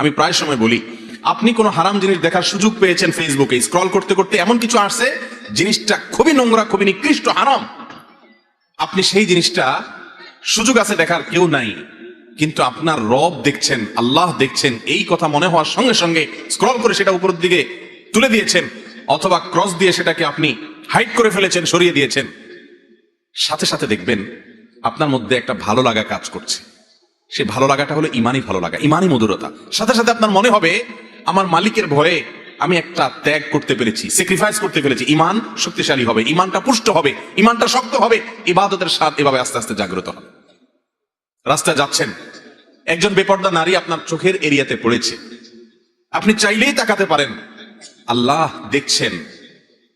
আমি প্রায় সময় বলি, আপনি কোনো হারাম জিনিস দেখার সুযোগ পেয়েছেন, ফেসবুকে স্ক্রল করতে করতে এমন কিছু আসছে জিনিসটা খুবই নোংরা, খুবই নিকৃষ্ট, হারাম। আপনি সেই জিনিসটা সুযোগ আছে দেখার, কেউ নাই, কিন্তু আপনার রব দেখছেন, আল্লাহ দেখছেন, এই কথা মনে হওয়ার সঙ্গে সঙ্গে স্ক্রল করে সেটা উপরের দিকে তুলে দিয়েছেন, অথবা ক্রস দিয়ে সেটাকে আপনি হাইড করে ফেলেছেন, সরিয়ে দিয়েছেন। সাথে সাথে দেখবেন আপনার মধ্যে একটা ভালো লাগা কাজ করছে। সে ভালো লাগাটা হলো ইমানি ভালো লাগা, ইমানি মধুরতা। সাথে সাথে আপনার মনে হবে আমার মালিকের ভয়ে আমি একটা ত্যাগ করতে পেরেছি, স্যাক্রিফাইস করতে পেরেছি। ইমান শক্তিশালী হবে, ইমানটা পুষ্ট হবে, ইমানটা শক্ত হবে, ইবাদতের স্বাদ এভাবে আস্তে আস্তে জাগ্রত হবে। রাস্তায় যাচ্ছেন, একজন বেপর্দা নারী আপনার চোখের এরিয়াতে পড়েছে, আপনি চাইলেই তাকাতে পারেন, আল্লাহ দেখছেন,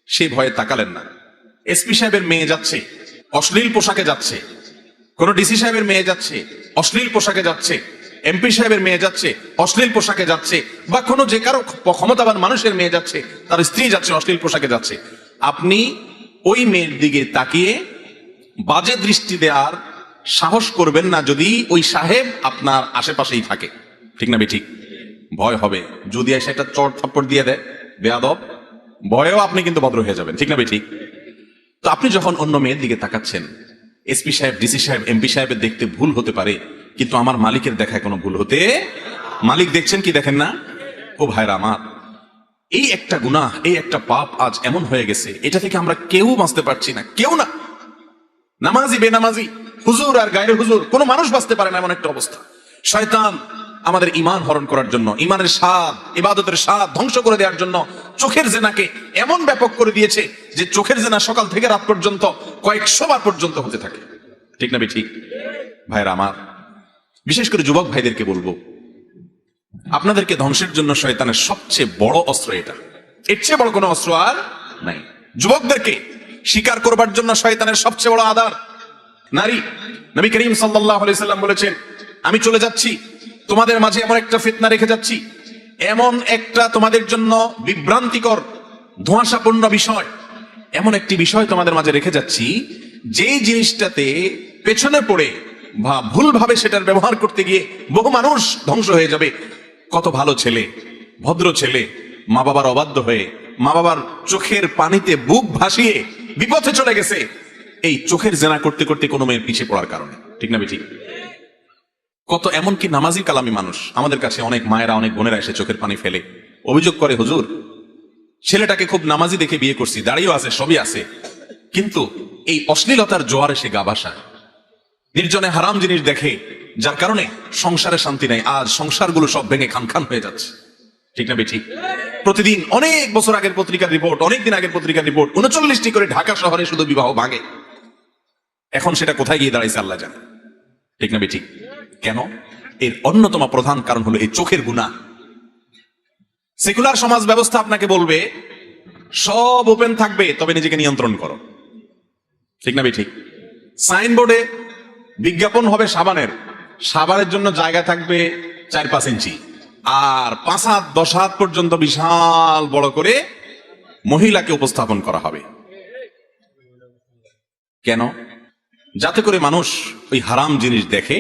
সে ভয়ে তাকালেন না। এসপি সাহেবের মেয়ে যাচ্ছে, অশ্লীল পোশাকে যাচ্ছে, কোন ডিসি সাহেবের মেয়ে যাচ্ছে, অশ্লীল পোশাকে যাচ্ছে, এমপি সাহেবের মেয়ে যাচ্ছে, অশ্লীল পোশাকে যাচ্ছে, বা কোনো যে কারো ক্ষমতাবান মানুষের মেয়ে যাচ্ছে, তার স্ত্রী যাচ্ছে, অশ্লীল পোশাকে যাচ্ছে, আপনি ওই মেয়ের দিকে তাকিয়ে বাজে দৃষ্টি দেওয়ার সাহস করবেন না যদি ওই সাহেব আপনার আশেপাশেই থাকে। ঠিক না ঠিক? ভয় হবে, যদি এসে একটা চট থাপ্পড় দিয়ে দেয় বেয়াদব, ভয়েও আপনি কিন্তু ভদ্র হয়ে যাবেন। ঠিক না ঠিক? তো আপনি যখন অন্য মেয়ের দিকে তাকাচ্ছেন, এসপি সাহেব, ডিসি সাহেব, এমপি সাহেবের দেখতে ভুল হতে পারে, কিন্তু আমার মালিকের দেখায় কোনো ভুল হতে, মালিক দেখছেন কি দেখেন না? ও ভাইরা আমার, এই একটা গুনাহ, এই একটা পাপ আজ এমন হয়ে গেছে, এটা থেকে আমরা কেউ বাঁচতে পারছি না, কেউ না। নামাজি বেনামাজি, হুজুর আর গায়রে হুজুর, কোনো মানুষ বাঁচতে পারে না, এমন একটা অবস্থা। শয়তান আমাদের ইমান হরণ করার জন্য, ইমানের স্বাদ, ইবাদতের স্বাদ ধ্বংস করে দেওয়ার জন্য চোখের জেনাকে এমন ব্যাপক করে দিয়েছে যে চোখের জেনা সকাল থেকে রাত পর্যন্ত কয়েকশো বার পর্যন্ত হতে থাকে। ঠিক না ঠিক? ভাইরা আমার, বিশেষ করে যুবক ভাইদেরকে বলবো, আপনাদেরকে ধ্বংসের জন্য শয়তানের সবচেয়ে বড় অস্ত্র এটা, এর চেয়ে বড় কোনো অস্ত্র আর নাই। যুবকদেরকে শিকার করবার জন্য শয়তানের সবচেয়ে বড় আধার নারী। নবী করিম সাল্লাল্লাহু আলাইহি সাল্লাম বলেছেন, আমি চলে যাচ্ছি, তোমাদের মাঝে এমন একটা ফিতনা রেখে যাচ্ছি, এমন একটা তোমাদের জন্য বিভ্রান্তিকর ধোঁয়াশাপূর্ণ বিষয়, এমন একটি বিষয় তোমাদের মাঝে রেখে যাচ্ছি, যে জিনিসটাতে পেছনে পড়ে বা ভুলভাবে সেটার ব্যবহার করতে গিয়ে বহু মানুষ ধ্বংস হয়ে যাবে। কত ভালো ছেলে, ভদ্র ছেলে, মা বাবার অবাধ্য হয়ে, মা বাবার চোখের পানিতে বুক ভাসিয়ে বিপথে চলে গেছে এই চোখের জেনা করতে করতে কোনো মেয়ের পিছিয়ে পড়ার কারণে। ঠিক না ঠিক? কত এমনকি নামাজি কালামি মানুষ আমাদের কাছে, অনেক মায়েরা, অনেক বোনেরা এসে চোখের পানি ফেলে অভিযোগ করে, হুজুর ছেলেটাকে খুব নামাজি দেখে বিয়ে করছি, দাঁড়িয়েও আছে, সবই আছে, কিন্তু এই অশ্লীলতার জোয়ারে সে গা ভাসায়, নির্জনে হারাম জিনিস দেখে, যার কারণে সংসারে শান্তি নেই। আজ সংসারগুলো সব ভেঙে খান খান হয়ে যাচ্ছে। ঠিক না ঠিক? প্রতিদিন, অনেক বছর আগের পত্রিকার রিপোর্ট, অনেক দিন আগের পত্রিকার রিপোর্ট, 39টি করে ঢাকা শহরে শুধু বিবাহ ভাঙে। এখন সেটা কোথায় গিয়ে দাঁড়াইছে আল্লাহ জানে। ঠিক না ঠিক? কেন? এর অন্যতম প্রধান কারণ হলো এই চোখের গুনাহ। সেকুলার সমাজ ব্যবস্থা আপনাকে বলবে সব ওপেন থাকবে, তবে নিজেকে নিয়ন্ত্রণ করো। ঠিক না ঠিক? সাইনবোর্ডে বিজ্ঞাপন হবে সাবানের, সাবানের জন্য জায়গা থাকবে 4-5 ইঞ্চি, আর 5 হাত 10 হাত পর্যন্ত বিশাল বড় করে মহিলাকে উপস্থাপন করা হবে। কেন? যাতে করে মানুষ ওই হারাম জিনিস দেখে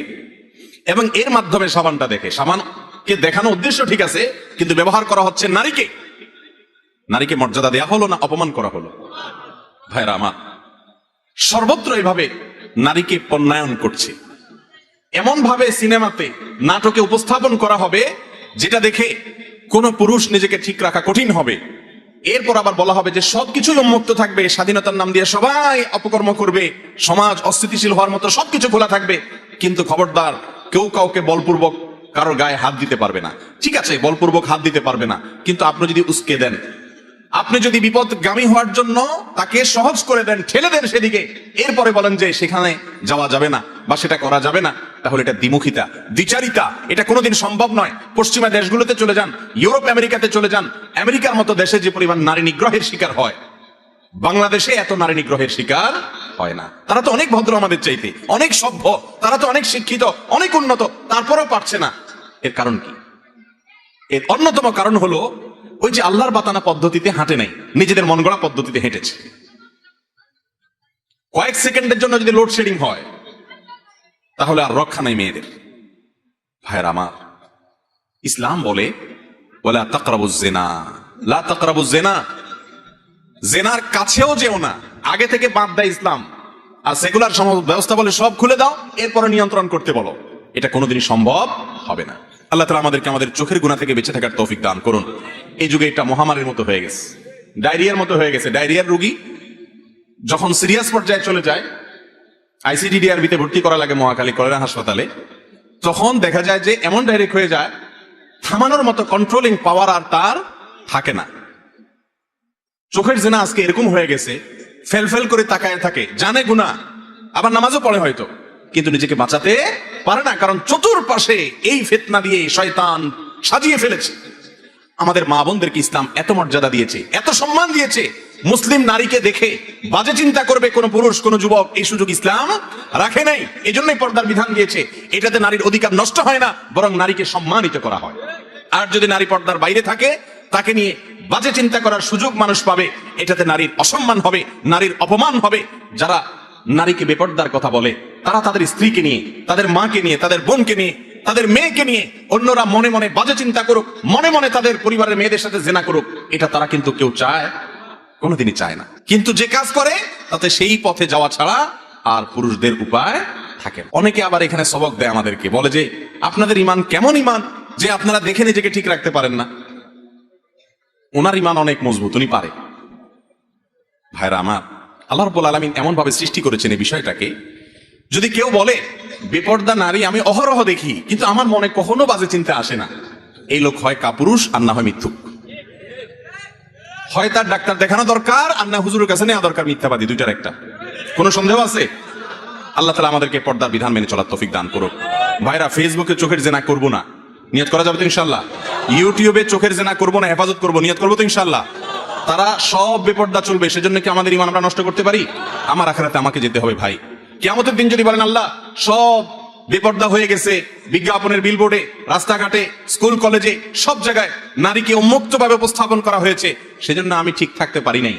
এবং এর মাধ্যমে সাবানটা দেখে। সাবানকে দেখানো উদ্দেশ্য ঠিক আছে, কিন্তু ব্যবহার করা হচ্ছে নারীকে। নারীকে মর্যাদা দেয়া হলো না অপমান করা হলো? ভাইরা আমার, সর্বত্র এইভাবে নারীকে পণ্যায়ন করছে। এমন ভাবে সিনেমাতে, নাটকে উপস্থাপন করা হবে যেটা দেখে কোন পুরুষ নিজেকে ঠিক রাখা কঠিন হবে। এরপর আবার বলা হবে যে সবকিছুই উন্মুক্ত থাকবে, স্বাধীনতার নাম দিয়ে সবাই অপকর্ম করবে, সমাজ অস্থিতিশীল হওয়ার মতো সবকিছু খোলা থাকবে, কিন্তু খবরদার কেউ কাউকে বলপূর্বক কারোর গায়ে হাত দিতে পারবে না। ঠিক আছে, বলপূর্বক হাত দিতে পারবে না, কিন্তু আপনি যদি উস্কে দেন, আপনি যদি বিপদগামী হওয়ার জন্য তাকে সহজ করে দেন, ঠেলে দেন সেদিকে, এরপরে বলেন যে সেখানে যাওয়া যাবে না বা সেটা করা যাবে না, তাহলে এটা দ্বিমুখিতা, দ্বিচারিতা। এটা কোনোদিন সম্ভব নয়। পশ্চিমা দেশগুলোতে চলে যান, ইউরোপ আমেরিকাতে চলে যান, আমেরিকার মতো দেশে যে পরিমাণ নারী নিগ্রহের শিকার হয়, বাংলাদেশে এত নারী নিগ্রহের শিকার হয় না। তারা তো অনেক ভদ্র আমাদের চাইতে, অনেক সভ্য, তারা তো অনেক শিক্ষিত, অনেক উন্নত, তারপরেও পারছে না। এর কারণ কি? এর অন্যতম কারণ হলো ওই যে আল্লাহর বাতানা পদ্ধতিতে হাঁটে নাই, নিজেদের মন গড়া পদ্ধতিতে হেঁটেছে। কয়েক সেকেন্ডের জন্য যদি লোডশেডিং হয় তাহলে আর রক্ষা নাই মেয়েদের। ভাইয়ের আমার, ইসলাম বলে ওয়ালা তাকরাবুজ জিনা, লা তাকরাবুজ জিনা, জেনার কাছেও যেও না, আগে থেকে বাদ দেয় ইসলাম। আর সেকুলার সমাজ ব্যবস্থা বলে সব খুলে দাও, এরপরে নিয়ন্ত্রণ করতে বলো। এটা কোনোদিনই সম্ভব হবে না। আল্লাহ তাআলা আমাদেরকে আমাদের চোখের গুনাহ থেকে বেঁচে থাকার তৌফিক দান করুন। এই যুগে এটা মহামারীর মতো হয়ে গেছে, ডায়রিয়ার মতো হয়ে গেছে। ডায়রিয়ার রোগী যখন সিরিয়াস পর্যায়ে চলে যায়, আইসিডিডিআরবিতে ভর্তি করা লাগে মহাখালী কলেরা হাসপাতালে, তখন দেখা যায় যে এমন ডাইরেক্ট হয়ে যায়, থামানোর মতো কন্ট্রোলিং পাওয়ার আর তার থাকে না। চোখের জিনা আজকে এরকম হয়ে গেছে, ফেল করে তাকায় থাকে, জানে গুনাহ, আবার নামাজও পড়ে হয়তো, কিন্তু নিজেকে বাঁচাতে পারে না, কারণ চতুর্পাশে এই ফিতনা দিয়ে শয়তান সাজিয়ে ফেলেছে। আমাদের মা বোনদেরকে ইসলাম এত মর্যাদা দিয়েছে, এত সম্মান দিয়েছে, মুসলিম নারীকে দেখে বাজে চিন্তা করবে কোন পুরুষ কোন যুবক, এই সুযোগ ইসলাম রাখে নাই। এই জন্যই পর্দার বিধান দিয়েছে। এটাতে নারীর অধিকার নষ্ট হয় না, বরং নারীকে সম্মানিত করা হয়। আর যদি নারী পর্দার বাইরে থাকে, তাকে নিয়ে বাজে চিন্তা করার সুযোগ মানুষ পাবে, এটাতে নারীর অসম্মান হবে, নারীর অপমান হবে। যারা নারীকে বেপর্দার কথা বলে, তারা তাদের স্ত্রীকে নিয়ে, তাদের মাকে নিয়ে, তাদের বোনকে নিয়ে, তাদের মেয়েকে নিয়ে অন্যরা মনে মনে বাজে চিন্তা করুক, মনে মনে তাদের পরিবারের মেয়েদের সাথে জেনা করুক, এটা তারা কিন্তু কেউ চায়, কোনোদিনই চায় না। কিন্তু যে কাজ করে তাতে সেই পথে যাওয়া ছাড়া আর পুরুষদের উপায় থাকে। অনেকে আবার এখানে সবক দেয় আমাদেরকে, বলে যে আপনাদের ইমান কেমন ইমান যে আপনারা দেখে নিজেকে ঠিক রাখতে পারেন না। ওনার ইমান অনেক মজবুত, উনি পারে। ভাইরা আমার, আল্লাহ রাব্বুল আলামিন এমন ভাবে সৃষ্টি করেছেন এই বিষয়টাকে, যদি কেউ বলে বেপর্দা নারী আমি অহরহ দেখি কিন্তু আমার মনে কখনো বাজে চিন্তা আসে না, এই লোক হয় কাপুরুষ আর না হয় মিথ্যুক। হয় তার ডাক্তার দেখানো দরকার আর না হুজুরের কাছে নেওয়া দরকার, মিথ্যাবাদী, দুইটার একটা। কোনো সন্দেহ আছে? আল্লাহ তাআলা আমাদেরকে পর্দার বিধান মেনে চলার তৌফিক দান করুক। ভাইরা, ফেসবুকে চোখের জেনা করবো না, নিয়ত করা যাবে তো ইনশাআল্লাহ। ইউটিউবে চোখের জেনা করবো না, হেফাজত করবো, নিয়ত করবো তো ইনশাআল্লাহ। তারা সব বেপর্দা চলবে, সেজন্য কি আমাদের ঈমান আমরা নষ্ট করতে পারি? আমার আখিরাতে আমাকে যেতে হবে ভাই। কিয়ামতের দিন যদি বলেন আল্লাহ সব বেপর্দা হয়ে গেছে, বিজ্ঞাপনের বিলবোর্ডে, রাস্তাঘাটে, স্কুল কলেজে, সব জায়গায় নারীকে উন্মুক্ত ভাবে উপস্থাপন করা হয়েছে, সেজন্য আমি ঠিক থাকতে পারি নাই,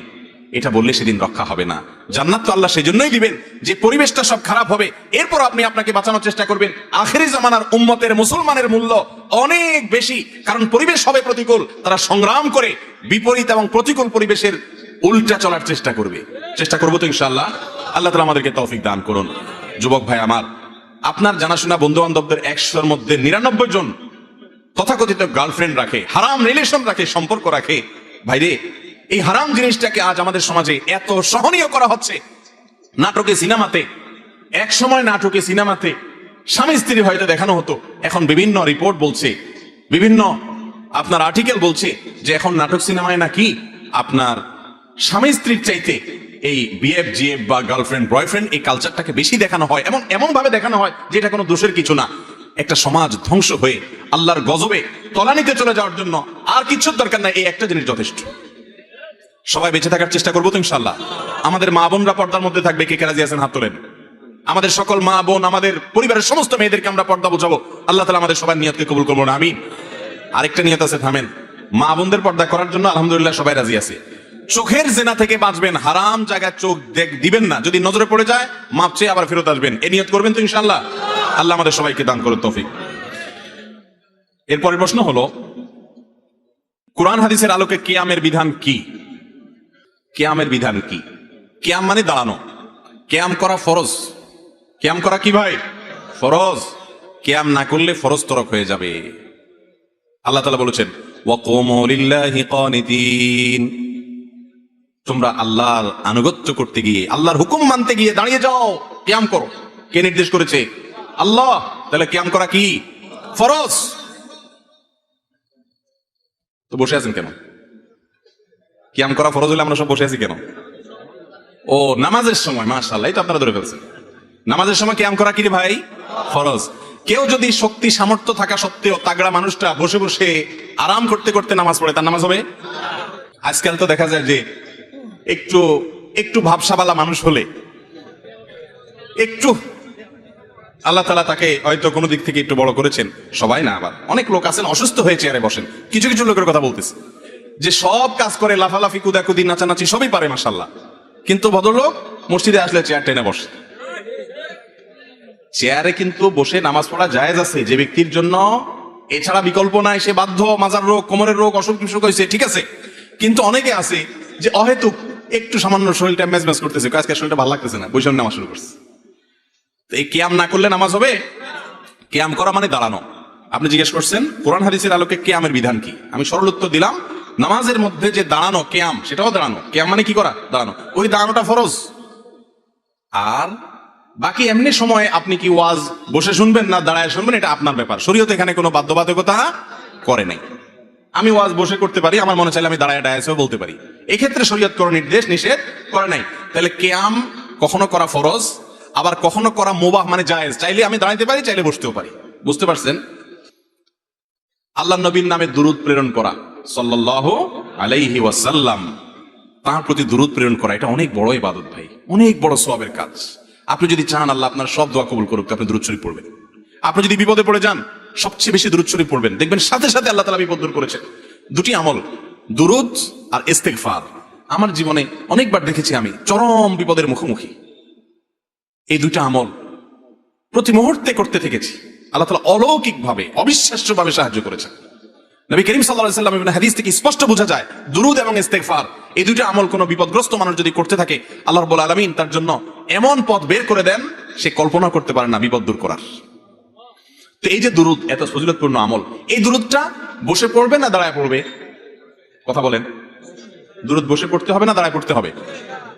এটা বললে সেদিন রক্ষা হবে না। জান্নাত তো আল্লাহ সেজন্যই দিবেন যে পরিবেশটা সব খারাপ হবে, এরপর আপনি আপনাকে বাঁচানোর চেষ্টা করবেন। আখেরি জামানার উম্মতের মুসলমানের মূল্য অনেক বেশি, কারণ পরিবেশ হবে প্রতিকূল, তারা সংগ্রাম করে বিপরীত এবং প্রতিকূল পরিবেশের উল্টা চলার চেষ্টা করবে। চেষ্টা করবো তো ইনশাআল্লাহ। আল্লাহ তাআলা আমাদেরকে তৌফিক দান করুন। যুবক ভাই আমার, আপনার জানাশোনা বন্ধু বান্ধবদের 100-র মধ্যে 99 জন তথাকথিত গার্লফ্রেন্ড রাখে, হারাম রিলেশন রাখে, সম্পর্ক রাখে। ভাইরে, এই হারাম জিনিসটাকে আজ আমাদের সমাজে এত সহনীয় করা হচ্ছে। নাটকে, সিনেমাতে, এক সময় নাটকে সিনেমাতে স্বামী স্ত্রী হয়তো দেখানো হতো, এখন বিভিন্ন রিপোর্ট বলছে, বিভিন্ন আপনার আর্টিকেল বলছে যে এখন নাটক সিনেমায় নাকি আপনার স্বামী স্ত্রীর চাইতে এই বিএফ জিএফ বা গার্লফ্রেন্ড বয়ফ্রেন্ড এই কালচারটাকে বেশি দেখানো হয়, এমন ভাবে দেখানো হয় যে এটা কোনো দোষের কিছু না। একটা সমাজ ধ্বংস হয়ে আল্লাহর গজবে তলানিতে চলে যাওয়ার জন্য আর কিছুর দরকার নাই, এই একটা জিনিস যথেষ্ট। সবাই বেঁচে থাকার চেষ্টা করবো তো ইনশাআল্লাহ। আমাদের মা বোনরা পর্দার মধ্যে থাকবে, কে কে রাজি আছেন হাত তোলেন। আমাদের সকল মা বোন, আমাদের পরিবারের সমস্ত মেয়েদেরকে আমরা পর্দা বোঝাবো। আল্লাহ তাআলা আমাদের সবার নিয়তকে কবুল করবো না, আমিন। আরেকটা নিয়ত আছে, থামেন। মা বোনদের পর্দা করার জন্য আলহামদুলিল্লাহ সবাই রাজি আছে। চোখের জেনা থেকে বাঁচবেন, হারাম জায়গায় চোখ দিবেন না, যদি নজরে পড়ে যায় মাপ চেয়ে আবার ফেরত আসবেন, এই নিয়ত করবেন তো ইনশাআল্লাহ। আল্লাহ আমাদের সবাইকে দান করুন তৌফিক। এরপরের প্রশ্ন হলো, কোরআন হাদিসের আলোকে কিয়ামের বিধান কি? কিয়ামের বিধান কি? কিয়াম মানে দাঁড়ানো, কিয়াম করা ফরজ। কিয়াম করা কি ভাই? ফরজ। কিয়াম না করলে ফরজ তরক হয়ে যাবে। আল্লাহ তাআলা বলেছেন ওয়াকুমু লিল্লাহি কানিতিন, তোমরা আল্লাহর আনুগত্য করতে গিয়ে, আল্লাহর হুকুম মানতে গিয়ে দাঁড়িয়ে যাও, কিয়াম করো। কে নির্দেশ করেছে? আল্লাহ। তাহলে কিয়াম করা কি? ফরজ। তো বসে আছেন কেন? কিয়াম করা ফরজ হলে আমরা সব বসে আছি কেন? ও, নামাজের সময়, মাশাআল্লাহ, এই তো আপনারা ধরে ফেলছেন। নামাজের সময় কিয়াম করা কি রে ভাই? ফরজ। কেউ যদি শক্তি সামর্থ্য থাকা সত্ত্বেও তাগড়া মানুষটা বসে বসে আরাম করতে করতে নামাজ পড়ে, তার নামাজ হবে? আজকাল তো দেখা যায় যে একটু ভাবসাবালা মানুষ হলে, একটু আল্লাহ তাআলা তাকে হয়তো কোনো দিক থেকে একটু বড় করেছেন, সবাই না, আবার অনেক লোক আছেন অসুস্থ হয়ে চেয়ারে বসেন। কিছু কিছু লোকের কথা বলতেছে যে সব কাজ করে, লাফালাফি, কুদাকুদি, নাচানাচি সবই পারে মাশাআল্লাহ, কিন্তু ভদ্রলোক মসজিদে আসলে চেয়ার টেনে বসে। চেয়ারে কিন্তু বসে নামাজ পড়া জায়েজ আছে যে ব্যক্তির জন্য এছাড়া বিকল্প নাই, সে বাধ্য, মাজার রোগ, কোমরের রোগ, অসুখ বিসুখ হয়েছে, ঠিক আছে। কিন্তু অনেকে আছে যে অহেতুক একটু সামান্য শরীরটা ম্যাজ করতেছে, আজকে শরীরটা ভালো লাগতেছে না, বৈষম্য নামাজ শুরু করছে। তো এই কিয়াম না করলে নামাজ হবে? কিয়াম করা মানে দাঁড়ানো। আপনি জিজ্ঞেস করছেন কোরআন হাদিসের আলোকে কিয়ামের বিধান কি, আমি সরল উত্তর দিলাম, নামাজের মধ্যে যে দাঁড়ানো কিয়াম, সেটাও দাঁড়ানো। কিয়াম মানে কি করা? দাঁড়ানো। ওই দাঁড়ানোটা ফরজ। আর বাকি এমনি সময় আপনি কি ওয়াজ বসে শুনবেন না দাঁড়ায় শুনবেন, এটা আপনার ব্যাপার। শরীয়ত এখানে কোনো বাধ্যবাধকতা করে নাই। আমি ওয়াজ বসে করতে পারি, আমার মনে চাইলে আমি দাঁড়ায় ডায়াসেও বলতে পারি, এক্ষেত্রে শরীয়ত কোনো নির্দেশ নিষেধ করে নাই। তাহলে কিয়াম কখনো করা ফরজ, আবার কখনো করা মুবাহ মানে জায়েজ, চাইলে আমি দাঁড়াইতে পারি, চাইলে বসতেও পারি। বুঝতে পারছেন? আল্লাহ নবীর নামে দুরূদ প্রেরণ করা, সাল্লাল্লাহু আলাইহি ওয়াসাল্লাম, তার প্রতি দুরূদ প্রেরণ করা, এটা অনেক বড় ইবাদত ভাই, অনেক বড় সওয়াবের কাজ। আপনি যদি চান আল্লাহ আপনার সব দোয়া কবুল করুক, আপনি দুরূদ শরীফ পড়বেন। আপনি যদি বিপদে পড়ে যান, সবচেয়ে বেশি দুরূদ শরীফ পড়বেন, দেখবেন সাথে সাথে আল্লাহ তাআলা বিপদ দূর করেছেন। দুটি আমল, দুরূদ আর ইস্তেগফার, আমার জীবনে অনেকবার দেখেছি আমি চরম বিপদের মুখোমুখি। এই দুইটা আমল প্রতি মুহূর্তে করতে থেকেছি, আল্লাহ তাআলা অলৌকিক ভাবে, অবিশ্বাস্য ভাবে সাহায্য করেছেন। নবী করিম সাল্লাল্লাহু আলাইহি ওয়াসাল্লাম হাদিস থেকে স্পষ্ট বোঝা যায়, দুরূদ এবং ইস্তেগফার এই দুইটা আমল কোন বিপদগ্রস্ত মানুষ যদি করতে থাকে, আল্লাহ রাব্বুল আলামিন তার জন্য এমন পথ বের করে দেন, সে কল্পনা করতে পারে না বিপদ দূর করার। তো এই যে দুরূদ, এত ফজিলতপূর্ণ আমল, এই দুরূদটা বসে পড়বে না দাঁড়ায় পড়বে? কথা বলেন। দুরূদ বসে পড়তে হবে না দাঁড়ায় পড়তে হবে?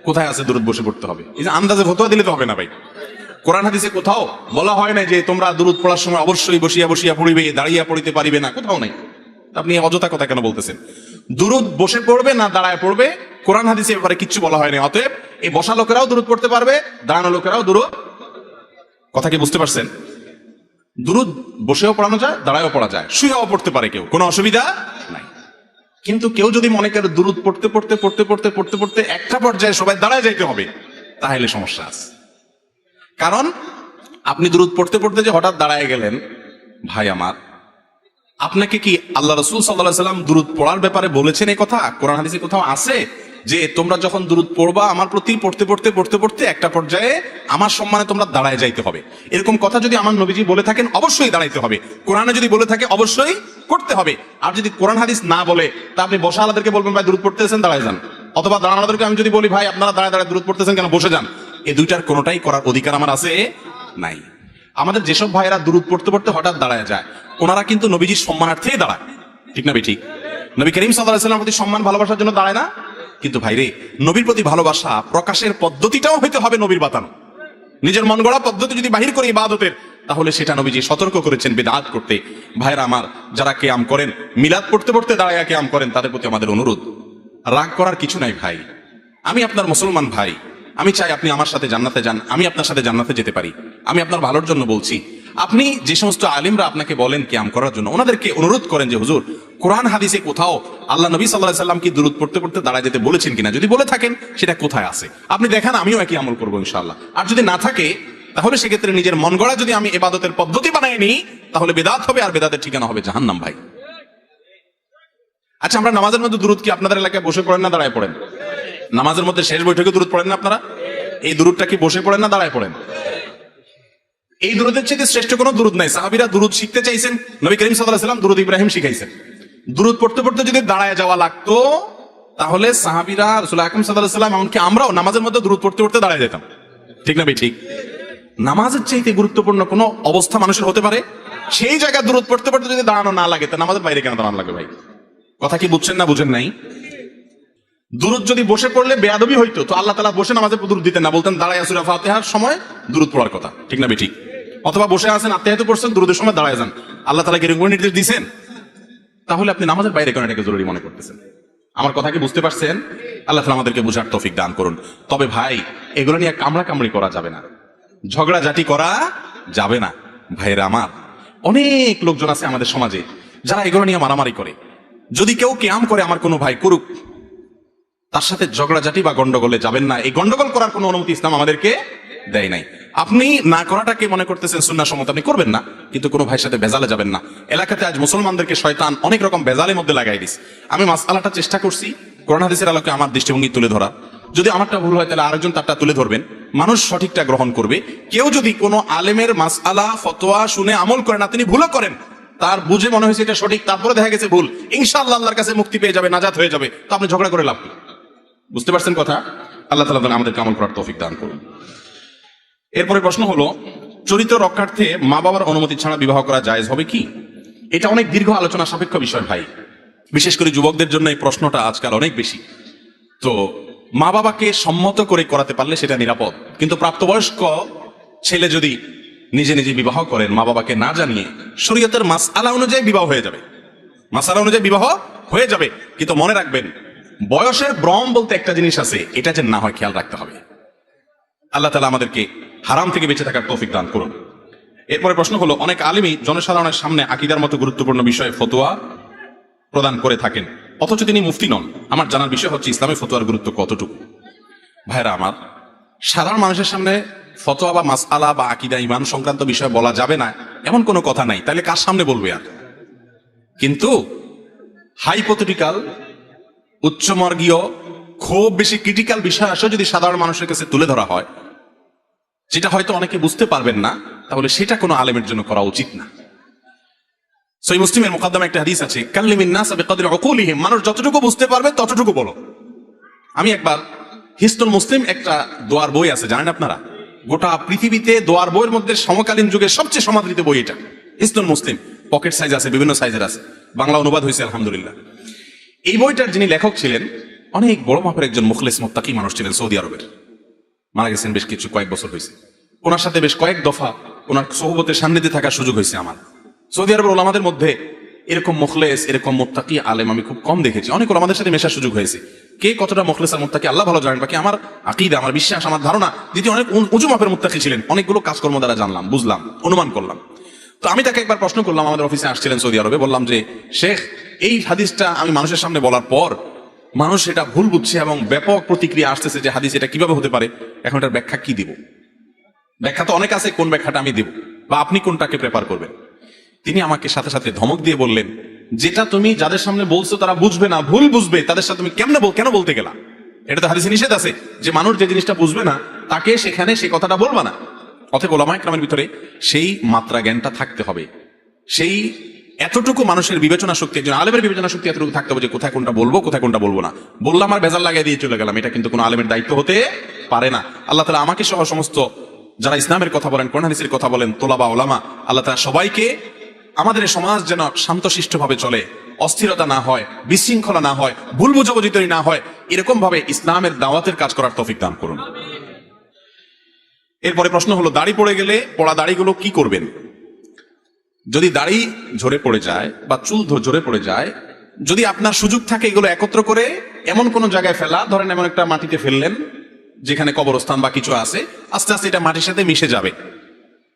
কোথায় আছে দুরূদ বসে পড়তে হবে? এই যে আন্দাজে ফতোয়া দিলে তো হবে না ভাই। কোরআন হাদিসে কোথাও বলা হয় না যে তোমরা দুরূদ পড়ার সময় অবশ্যই বসিয়া বসিয়া পড়িবে, দাঁড়িয়ে পড়িতে পারিবে না, কোথাও নাই। আপনি অযথা কথা কেন বলতেছেন? দুরূদ বসে পড়বে না দাঁড়ায় পড়বে, কোরআন হাদিসে ব্যাপারে কিচ্ছু বলা হয়নি। অতএব এই বসা লোকেরাও দুরূদ পড়তে পারবে, দাঁড়ানো লোকেরাও দুরূদ। কথা কি বুঝতে পারছেন? দুরূদ বসেও পড়ানো যায়, দাঁড়ায়ও পড়া যায়, শুয়েও পড়তে পারে কেউ, কোনো অসুবিধা নাই। কিন্তু কেউ যদি মনে করে দুরূদ পড়তে পড়তে পড়তে পড়তে পড়তে পড়তে একটা পর্যায়ে সবাই দাঁড়ায় যাইতে হবে, তাহলে সমস্যা আছে। কারণ আপনি দুরূদ পড়তে পড়তে যে হঠাৎ দাঁড়ায় গেলেন, ভাই আমার, আপনাকে কি আল্লাহ রাসূল সাল্লাল্লাহু আলাইহি ওয়াসাল্লাম দুরূদ পড়ার ব্যাপারে বলেছেন? এই কথা কোরআন হাদিসে কোথাও আছে যে তোমরা যখন দুরূদ পড়বা আমার প্রতি পড়তে পড়তে পড়তে পড়তে একটা পর্যায়ে আমার সম্মানে তোমরা দাঁড়ায় যাইতে হবে? এরকম কথা যদি আমার নবীজি বলে থাকেন, অবশ্যই দাঁড়াইতে হবে। কোরআনে যদি বলে থাকে, অবশ্যই করতে হবে। আর যদি কোরআন হাদিস না বলে, তা আপনি বসা আলাদেরকে বলবেন ভাই দুরূদ পড়তেছেন, দাঁড়ায় যান। অথবা দাঁড়ানোদেরকে আমি যদি বলি ভাই আপনারা দাঁড়ায় দাঁড়ায় দুরূদ পড়তেছেন কেন, বসে যান। এই দুইটার কোনোটাই করার অধিকার আমার আছে নাই। আমাদের যেসব ভাইয়েরা দুরূদ পড়তে পড়তে হঠাৎ দাঁড়ায় যায়, ওনারা কিন্তু নবীজির সম্মানার্থেই দাঁড়ায়, ঠিক না ঠিক? নবী করিম সাল্লাল্লাহু আলাইহি ওয়াসাল্লামের প্রতি সম্মান ভালোবাসার জন্য দাঁড়ায় না। কিন্তু ভাইরে, নবীর প্রতি ভালোবাসা প্রকাশের পদ্ধতিটাও হইতে হবে নবীর বাতানো। নিজের মন গড়া পদ্ধতি যদি বাহির করি ইবাদতের, তাহলে সেটা নবীজি সতর্ক করেছেন বিদআত করতে। ভাইরা আমার, যারা কিয়াম করেন, মিলাদ পড়তে পড়তে দাঁড়ায় কিয়াম করেন, তাদের প্রতি আমাদের অনুরোধ, রাগ করার কিছু নাই ভাই। আমি আপনার মুসলমান ভাই, আমি চাই আপনি আমার সাথে জান্নাতে যান, আমি আপনার সাথে জান্নাতে যেতে পারি। আমি আপনার ভালোর জন্য বলছি। আপনি যে সমস্ত আলিমরা আপনাকে বলেন কিয়াম করার জন্য, ওনাদেরকে অনুরোধ করেন যে হুজুর, কোরআন হাদিসে কোথাও আল্লাহ নবী সাল্লাল্লাহু আলাইহি ওয়াসাল্লাম কি দুরূদ পড়তে পড়তে দাঁড়ায় যেতে বলেছেন কিনা? যদি বলে থাকেন সেটা কোথায় আছে আপনি দেখান, আমিও একই আমল করবো ইনশাআল্লাহ। আর যদি না থাকে, তাহলে সেক্ষেত্রে নিজের মন গড়া যদি আমি ইবাদতের পদ্ধতি বানায় নিই, তাহলে বেদাত হবে, আর বেদাতের ঠিকানা হবে জাহান্নাম ভাই। আচ্ছা, আমরা নামাজের মধ্যে দুরূদ কি আপনাদের এলাকায় বসে পড়েন না দাঁড়ায় পড়েন? নামাজের মধ্যে শেষ বৈঠকে দুরূদ পড়েন না আপনারা? এই দুরূদটা কি বসে পড়েন না দাঁড়ায় পড়েন? এই দুরূদের চেয়ে শ্রেষ্ঠ কোনো দুরূদ নাই। সাহাবীরা দুরূদ শিখতে চাইছেন, নবী করিম সাল্লাল্লাহু আলাইহি ওয়াসাল্লাম দুরূদ ইব্রাহিম শিখাইছেন। দুরূদ পড়তে পড়তে যদি দাঁড়ায় যাওয়া লাগতো, তাহলে সাহাবীরা, রাসূল আকরাম সাল্লাল্লাহু আলাইহি ওয়াসাল্লাম, এমনকি আমরাও নামাজের মধ্যে দুরূদ পড়তে পড়তে দাঁড়ায় যেতাম, ঠিক না ঠিক? নামাজের চাইতে গুরুত্বপূর্ণ কোনো অবস্থা মানুষের হতে পারে? সেই জায়গায় দুরূদ পড়তে পড়তে যদি দাঁড়ানো না লাগে, তা নামাজের বাইরে কেন দাঁড়ানো লাগে ভাই? কথা কি বুঝছেন না বুঝেন নাই? দুরূদ যদি বসে পড়লে বেয়াদবি হইতো, তো আল্লাহ তাআলা বসে নামাজে দুরূদ দিতেন না, বলতেন দাঁড়ায় সূরা ফাতিহার সময় দুরূদ পড়ার কথা, ঠিক না ঠিক? অথবা বসে আছেন, আত্তাহিয়াতু পড়ছেন, দুরূদের সময় দাঁড়ায় যান। আল্লাহ তাআলা কি এরকম নির্দেশ দিয়েছেন? তাহলে আপনি নামাজের বাইরে কেন এটাকে জরুরি মনে করতেছেন? আমার কথা কি বুঝতে পারছেন? আল্লাহ তাআলা আমাদেরকে বুঝার তৌফিক দান করুন। তবে ভাই, এগুলো নিয়ে কামড়া কামড়ি করা যাবে না, ঝগড়াঝাটি করা যাবে না। ভাইরা আমার, অনেক লোকজন আছে আমাদের সমাজে যারা এগুলো নিয়ে মারামারি করে। যদি কেউ কিয়াম করে, আমার কোনো ভাই করুক, তার সাথে ঝগড়াঝাটি বা গন্ডগোলে যাবেন না। এই গন্ডগোল করার কোনো অনুমতি ইসলাম আমাদেরকে দেয় নাই। আপনি না করাটাকে মনে করতেছেন সুন্নাহ সম্মত, আপনি করবেন না, কিন্তু কোনো ভাইয়ের সাথে বেজালে যাবেন না। এলাকাতে আজ মুসলমানদেরকে শয়তান অনেক রকম বেজালের মধ্যে লাগাই দিস। আমি মাসআলাটা চেষ্টা করছি কোরআন হাদিসের আলোকে আমার দৃষ্টিভঙ্গি তুলে ধরা। যদি আমারটা ভুল হয়, তাহলে আরেকজন তারটা তুলে ধরবেন, মানুষ সঠিকটা গ্রহণ করবে। কেউ যদি কোনো আলেমের মাসআলা ফতোয়া শুনে আমল করে না, তিনি ভুলও করেন, তার বুঝে মনে হয়েছে এটা সঠিক, তারপরে দেখা গেছে ভুল, ইনশাআল্লাহ আল্লাহর কাছে মুক্তি পেয়ে যাবে, নাজাত হয়ে যাবে, তো আপনি ঝগড়া করে লাভ কি? বুঝতে পারছেন কথা? আল্লাহ তাআলা আমাদেরকে আমল করার তৌফিক দান করুন। এরপরে প্রশ্ন হলো, চরিত্র রক্ষার্থে মা বাবার অনুমতি ছাড়া বিবাহ করা জায়েজ হবে কি? এটা অনেক দীর্ঘ আলোচনা সাপেক্ষ বিষয় ভাই, বিশেষ করে যুবকদের জন্য এই প্রশ্নটা আজকাল অনেক বেশি। তো মা বাবাকে সম্মত করে করাতে পারলে সেটা নিরাপদ, কিন্তু প্রাপ্তবয়স্ক ছেলে যদি নিজে নিজে বিবাহ করেন মা বাবাকে না জানিয়ে, শরীয়তের মাসআলা অনুযায়ী বিবাহ হয়ে যাবে, মাসআলা অনুযায়ী বিবাহ হয়ে যাবে, কিন্তু মনে রাখবেন বয়সের ভ্রম বলতে একটা জিনিস আছে, এটা যে না হয় খেয়াল রাখতে হবে। আল্লাহ তাআলা আমাদেরকে হারাম থেকে বেঁচে থাকার তৌফিক দান করুন। এরপরে প্রশ্ন হলো, অনেক আলেমই জনসাধারণের সামনে আকীদার মতো গুরুত্বপূর্ণ বিষয়ে ফতোয়া প্রদান করে থাকেন, অথচ তিনি মুফতি নন। আমার জানার বিষয় হচ্ছে ইসলামের ফতোয়ার গুরুত্ব কতটুকু। ভাইরা আমার, সাধারণ মানুষের সামনে ফতোয়া বা মাসআলা বা আকীদা ঈমান সংক্রান্ত বিষয় বলা যাবে না এমন কোনো কথা নাই, তাহলে কার সামনে বলবে আর? কিন্তু হাইপোথেটিক্যাল, উচ্চমার্গীয়, খুব বেশি ক্রিটিক্যাল বিষয় আসলে যদি সাধারণ মানুষের কাছে তুলে ধরা হয়, যেটা হয়তো অনেকে বুঝতে পারবেন না, তাহলে সেটা কোনো আলেমের জন্য করা উচিত না। সহিহ মুসলিমের মুকাদ্দমে একটা হাদিস আছে, কাল্লিমিন নাস বিকদরি উকুলিহিম, মানুষ যতটুকু বুঝতে পারবে ততটুকু বলো। আমি একবার হিসনুল মুসলিম একটা দোয়ার বই আছে, জানেন আপনারা? গোটা পৃথিবীতে দোয়ার বইয়ের মধ্যে সমকালীন যুগের সবচেয়ে সমাদৃত বই এটা, হিসনুল মুসলিম। পকেট সাইজ আছে, বিভিন্ন সাইজের আছে, বাংলা অনুবাদ হয়েছে আলহামদুলিল্লাহ। এই বইটার যিনি লেখক ছিলেন অনেক বড় মাপের একজন মুখলেস মুত্তাকি মানুষ ছিলেন, সৌদি আরবের, মারা গেছেন বেশ কয়েক বছর হয়েছে। ওনার সাথে বেশ কয়েক দফা ওনার সোহবতের সান্নিধ্যে থাকার সুযোগ হয়েছে আমার। সৌদি আরবের ওলামাদের মধ্যে এরকম মুখলেস, এরকম মুত্তাকি আলেম আমি খুব কম দেখেছি। অনেক ওলামাদের সাথে মেশার সুযোগ হয়েছে। কে কতটা মুখলেস আর মুত্তাকি আল্লাহ ভালো জানেন, বাকি আমার আকীদা, আমার বিশ্বাস, আমার ধারণা যদি অনেক উঁচু মাপের মুত্তাকি ছিলেন। অনেকগুলো কাজকর্ম দ্বারা জানলাম, বুঝলাম, অনুমান করলাম। তো আমি তাকে একবার প্রশ্ন করলাম, আমাদের অফিসে আসছিলেন সৌদি আরবে, বললাম যে শেখ, এই হাদিসটা আমি মানুষের সামনে বলার পর মানুষ এটা ভুল বুঝছে এবং ব্যাপক প্রতিক্রিয়া আসতেছে যে হাদিস এটা কিভাবে হতে পারে, এখন এটার ব্যাখ্যা কি দিব? ব্যাখ্যা তো অনেক আছে, কোন ব্যাখ্যাটা আমি দেব বা আপনি কোনটাকে প্রেফার করবেন? তিনি আমাকে সাথে সাথে ধমক দিয়ে বললেন, যেটা তুমি যাদের সামনে বলছো তারা বুঝবে না, ভুল বুঝবে, তাদের সাথে তুমি কেন বলতে গেলা? এটা তো হাদিসে নিষেধ আছে যে মানুষ যে জিনিসটা বুঝবে না তাকে সেখানে সেই কথাটা বলবা না। অতএব উলামায়ে কেরামের ভিতরে সেই মাত্রা জ্ঞানটা থাকতে হবে, সেই এতটুকু মানুষের বিবেচনা শক্তি, একজন আলেমের বিবেচনা শক্তি এতটুকু থাকতে হবে যে কোথায় কোনটা বলবো, কোথায় কোনটা বলবো না। বললাম আর বেজাল লাগিয়ে দিয়ে চলে গেলাম, এটা কিন্তু কোনো আলেমের দায়িত্ব হতে পারে না। আল্লাহ তাআলা আমাকে সহ সমস্ত যারা ইসলামের কথা বলেন, কোরআন হাদিসের কথা বলেন, তোলাবা ওলামা, আল্লাহ তাআলা সবাইকে আমাদের সমাজ যেন শান্তশিষ্টভাবে চলে, অস্থিরতা না হয়, বিশৃঙ্খলা না হয়, ভুল বুঝাবুঝি তৈরি না হয়, এরকম ভাবে ইসলামের দাওয়াতের কাজ করার তৌফিক দান করুন। এরপরে প্রশ্ন হলো, দাড়ি পড়ে গেলে পড়া দাড়িগুলো কি করবেন? যদি দাড়ি ঝরে পড়ে যায় বা চুল ঝরে পড়ে যায়, যদি আপনার সুযোগ থাকে এগুলো একত্র করে এমন কোন জায়গায় ফেলা, ধরেন এমন একটা মাটিতে ফেললেন যেখানে কবরস্থান বা কিছু আছে, আস্তে আস্তে এটা মাটির সাথে মিশে যাবে,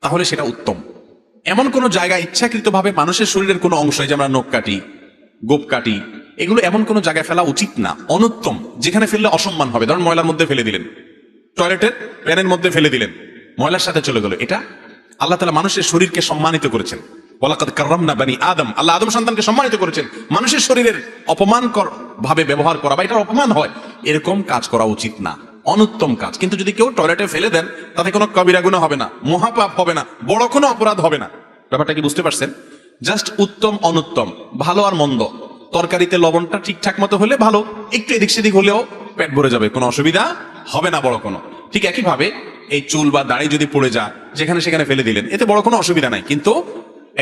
তাহলে সেটা উত্তম। এমন কোন জায়গায় ইচ্ছাকৃতভাবে মানুষের শরীরের কোনো অংশ, যে আমরা নখ কাটি, গোপ কাটি, এগুলো এমন কোন জায়গায় ফেলা উচিত না, অনুত্তম। যেখানে ফেললে অসম্মান হবে, ধরুন ময়লার মধ্যে ফেলে দিলেন, টয়লেটের প্যানের মধ্যে ফেলে দিলেন, ময়লার সাথে চলে গেল। এটা আল্লাহ তাআলা মানুষের শরীরকে সম্মানিত করেছেন, ওয়ালাকাদ কাররামনা বানি আদম, আল্লাহ আদম সন্তানকে সম্মানিত করেছেন। মানুষের শরীরের অপমানকর ভাবে ব্যবহার করা বা এটার অপমান হয়, এরকম কাজ করা উচিত না, অনুত্তম কাজ। কিন্তু যদি কেউ টয়লেটে ফেলে দেন, তাতে কোনো কবিরা গুনাহ হবে না, মহাপাপ হবে না, বড় কোনো অপরাধ হবে না। ব্যাপারটা কি বুঝতে পারছেন? জাস্ট উত্তম অনুত্তম, ভালো আর মন্দ, তরকারিতে লবণটা ঠিকঠাক মতো হলে ভালো, একটু এদিক সেদিক হলেও পেট ভরে যাবে, কোনো অসুবিধা হবে না বড় কোনো। ঠিক একই ভাবে এই চুল বা দাড়ি যদি পড়ে যায়, যেখানে সেখানে ফেলে দিলেন, এতে বড় কোনো অসুবিধা নাই। কিন্তু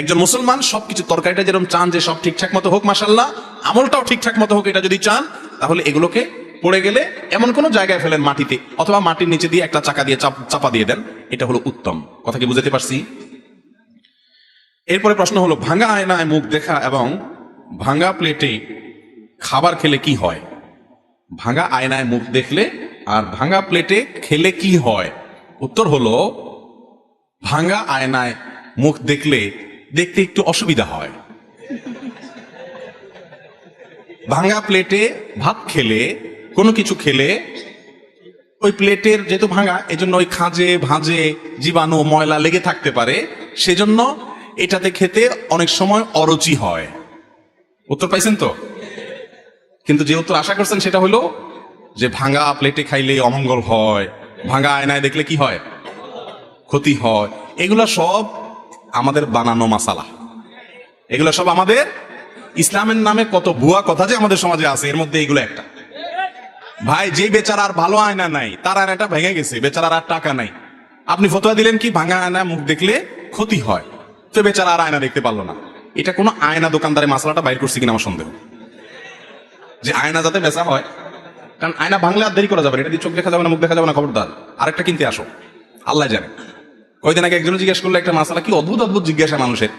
একজন মুসলমান সবকিছু, তরকারিটা যেরকম চান যে সব ঠিকঠাক মতো হোক, মাশাআল্লাহ, আমলটাও ঠিকঠাক মতো হোক, এটা যদি চান, তাহলে এগুলোকে পড়ে গেলে এমন কোন জায়গায় ফেলেন, মাটিতে, অথবা মাটির নিচে দিয়ে একটা চাকা দিয়ে চাপা দিয়ে দেন, এটা হলো উত্তম। কথা কি বুঝতে পারছি? এরপরে প্রশ্ন হলো, ভাঙা আয়নায় মুখ দেখা এবং ভাঙা প্লেটে খাবার খেলে কি হয়? ভাঙা আয়নায় মুখ দেখলে আর ভাঙা প্লেটে খেলে কি হয়? উত্তর হলো, ভাঙা আয়নায় মুখ দেখলে দেখতে একটু অসুবিধা হয়। ভাঙা প্লেটে ভাত খেলে, কোনো কিছু খেলে, ওই প্লেটের যেহেতু ভাঙা, এজন্য ওই খাঁজে ভাঁজে জীবাণু ময়লা লেগে থাকতে পারে, সেজন্য এটাতে খেতে অনেক সময় অরুচি হয়। উত্তর পাইছেন তো? কিন্তু যে উত্তর আশা করছেন সেটা হলো যে ভাঙা প্লেটে খাইলে অমঙ্গল হয়, ভাঙা আয়নায় দেখলে কি হয়? ক্ষতি হয়। এগুলা সব আমাদের বানানো মাসালা, এগুলো সব আমাদের ইসলামের নামে কত ভুয়া কথা যে আমাদের সমাজে আছে, এর মধ্যে এগুলো একটা। ভাই, যে বেচারার ভালো আয়না নাই, তার আয়নাটা ভেঙে গেছে, বেচারার আর টাকা নাই, আপনি ফতোয়া দিলেন কি ভাঙা আয়না মুখ দেখলে ক্ষতি হয়, তো বেচারা আর আয়না দেখতে পারলো না। এটা কোনো আয়না দোকানদারের মাসলাটা বাইর করছে কিনা আমার সন্দেহ, যে আয়না যাতে বেচা হয়। কারণ আয়না ভাঙলে আর দেরি করা যাবে না, এটা দিয়ে চোখ দেখা যাবে না, মুখ দেখা যাবে না, খবরদার আরেকটা কিনতে আসো, আল্লাহ জানে। কয়দিন আগে একজন জিজ্ঞেস করলো একটা মাসালা, কি অদ্ভুত অদ্ভুত জিজ্ঞাসা মানুষের,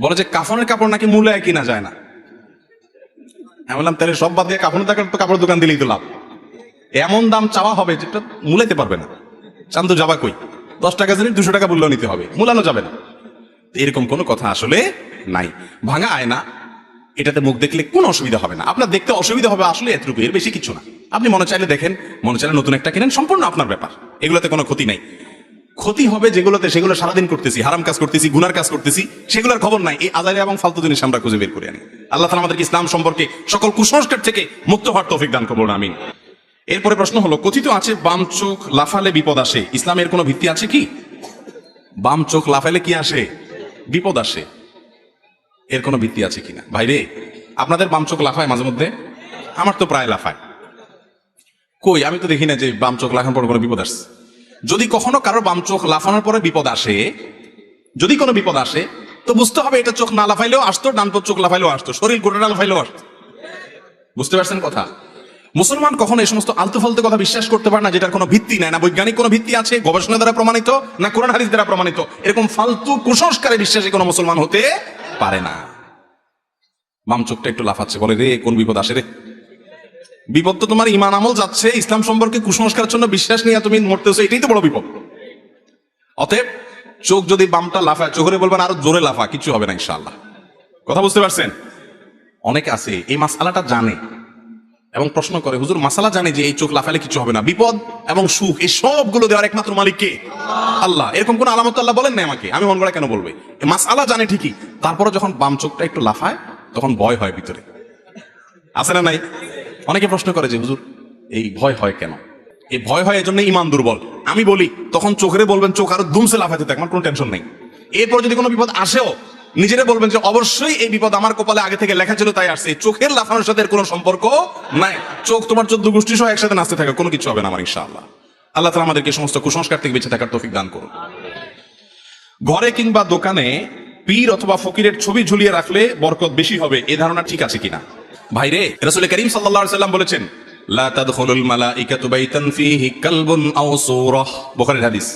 বলে যে কাফনের কাপড় নাকি মূলায় কিনা যায় না। আমি বললাম তাহলে সব বাদ দিয়ে কাফনের কাপড় দোকান দিলেই তো লাভ। এমন দাম চাওয়া হবে যেটা মূলাইতে পারবে না, চান্দু যাবা কই, 10 টাকা জিনিস 200 টাকা মূল্য নিতে হবে, মূলানো যাবে না। এরকম কোনো কথা আসলে নাই। ভাঙা আয়না, এটাতে মুখ দেখলে কোনো অসুবিধা হবে না, আপনার দেখতে অসুবিধা হবে আসলে এতটুকু, এর বেশি কিছু না। আপনি মনে চাইলে দেখেন, মনে চাইলে নতুন একটা কিনেন, সম্পূর্ণ আপনার ব্যাপার, এগুলোতে কোনো ক্ষতি নাই। ক্ষতি হবে যেগুলোতে, সেগুলো সারাদিন করতেছি, হারাম কাজ করতেছি, গুনার কাজ করতেছি, সেগুলোর খবর নাই। এই আজারি এবং ফালতু জিনিস আমরা খুঁজে বের করে আনি। আল্লাহ তাআলা আমাদেরকে ইসলাম সম্পর্কে সকল কুসংস্কার থেকে মুক্ত হওয়ার তৌফিক দান করুন, আমিন। এরপরে প্রশ্ন হলো, কথিত আছে বাম চোখ লাফালে বিপদ আসে, ইসলামের কোনো ভিত্তি আছে কি? বাম চোখ লাফালে কি আসে? বিপদ আসে, এর কোনো ভিত্তি আছে কিনা? ভাইরে, আপনাদের বাম চোখ লাফায় মাঝে মধ্যে? আমার তো প্রায় লাফায়। কই, আমি তো দেখি না যে বাম চোখ লাফানোর পর কোনো বিপদ আসছে। যদি কখনো কারো বাম চোখ লাফানোর পরে বিপদ আসে, যদি কোনো বিপদ আসে, তো বুঝতে হবে এটা চোখ না লাফাইলেও আসতো, ডান চোখ লাফাইলেও আসতো, শরীর গোটাটা লাফাইলেও আসতো। বুঝতে পারছেন কথা? মুসলমান কখনো এই সমস্ত আলতু ফালতু কথা বিশ্বাস করতে পারে না, যেটার কোনো ভিত্তি নাই, না বৈজ্ঞানিক কোনো ভিত্তি আছে, গবেষণা দ্বারা প্রমাণিত, না কোরআন হাদিস দ্বারা প্রমাণিত। এরকম ফালতু কুসংস্কারে বিশ্বাসী কোনো মুসলমান হতে পারে না। বাম চোখটা একটু লাফাচ্ছে, বলে রে কোন বিপদ আসে রে? বিপদ তো তোমার ইমান আমল যাচ্ছে, ইসলাম সম্পর্কে কুসংস্কারের জন্য বিশ্বাস নিয়ে তুমি মরতেছো, এটাই তো বড় বিপদ। অতএব চোখ যদি বামটা লাফায়, চোখে বলবেন আরো জোরে লাফা, কিছু হবে না ইনশাআল্লাহ। কথা বুঝতে পারছেন? অনেকে আছে এই মাসালাটা জানে এবং প্রশ্ন করে, হুজুর মাসালা জানে যে এই চোখ লাফালে কিছু হবে না, বিপদ এবং সুখ এই সবগুলো দেওয়ার একমাত্র মালিক কে? আল্লাহ। এরকম কোন আলামত আল্লাহ বলেন না আমাকে, আমি মন গড়া কেন বলবে? মাসালা জানে ঠিকই, তারপরে যখন বাম চোখটা একটু লাফায় তখন ভয় হয় ভিতরে, আছে না নাই? অনেকে প্রশ্ন করে যে হুজুর এই ভয় হয় কেন? এই ভয় হয় এজন্য ইমান দুর্বল। আমি বলি তখন চোখে বলবেন চোখ আরো দুমসে লাফাইতে থাক, আমার কোনো টেনশন নেই। এরপর যদি কোনো বিপদ আসেও নিজেরা বলবেন যে অবশ্যই এই বিপদ আমার কপালে আগে থেকে লেখা ছিল, তাই আসছে। চোখের লাফানোর সাথে কোনো সম্পর্ক নাই। চোখ তোমার 14 গোষ্ঠী সহ একসাথে নাচতে থাকে, কোনো কিছু হবে না আমার ইনশাআল্লাহ। আল্লাহ তাআলা আমাদেরকে সমস্ত কুসংস্কার থেকে বেঁচে থাকার তৌফিক দান করুন। ঘরে কিংবা দোকানে পীর অথবা ফকিরের ছবি ঝুলিয়ে রাখলে বরকত বেশি হবে, এ ধারণা ঠিক আছে কিনা? ভাইরে, রাসূল করিম সাল্লাল্লাহু আলাইহি সাল্লাম বলেছেন, লা তাদখুলুল মালাইকাতু বাইতান ফীহি কালবুন আও সূরাহ, বুখারীর হাদিস।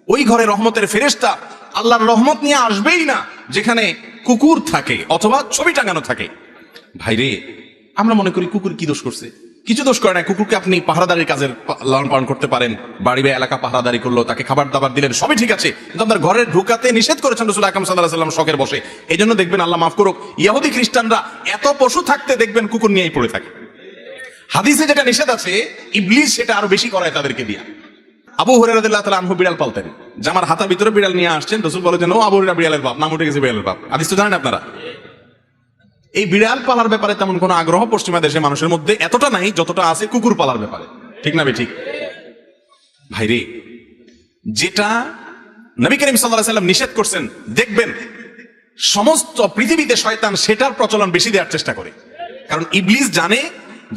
ওই ঘরে রহমতের ফেরেশতা আল্লাহর রহমত নিয়ে আসবেই না যেখানে কুকুর থাকে অথবা ছবি টাঙানো থাকে। ভাইরে, আমরা মনে করি কুকুর কি দোষ করছে? কিছু দোষ করে না। কুকুরকে আপনি পাহারাদারির কাজের লালন পালন করতে পারেন, বাড়ি বা এলাকা পাহারাদারি করলো, তাকে খাবার দাবার দিলেন, সবই ঠিক আছে, কিন্তু আপনার ঘরের ঢুকাতে নিষেধ করেছেন রাসূল আকরাম সাল্লাল্লাহু আলাইহি ওয়াসাল্লাম শখের বসে। এই জন্য দেখবেন, আল্লাহ মাফ করুক, ইহুদি খ্রিস্টানরা এত পশু থাকতে দেখবেন কুকুর নিয়েই পড়ে থাকে। হাদিসে যেটা নিষেধ আছে, ইবলিস সেটা আরো বেশি করায় তাদেরকে দিয়া। আবু হুরায়রা রাদিয়াল্লাহু তাআলা আনহু বিড়াল পালতেন, জামার হাতার ভিতরে বিড়াল নিয়ে আসছেন, রাসূল বলেছেন ও আবু হুরায়রা বিড়ালের বাপ, নাম উঠে গেছে বিড়ালের বাপ। হাদিস তো জানেন আপনারা। এই বিড়াল পালার ব্যাপারে তেমন কোনো আগ্রহ পশ্চিমা দেশের মানুষের মধ্যে এতটা নাই যতটা আছে কুকুর পালার ব্যাপারে, ঠিক না ঠিক? ভাইরে, যেটা নবী করিম সাল্লাল্লাহু আলাইহি ওয়াসাল্লাম নিষেধ করছেন, দেখবেন সমস্ত পৃথিবীতে শয়তান সেটার প্রচলন বেশি দেওয়ার চেষ্টা করে। কারণ ইবলিস জানে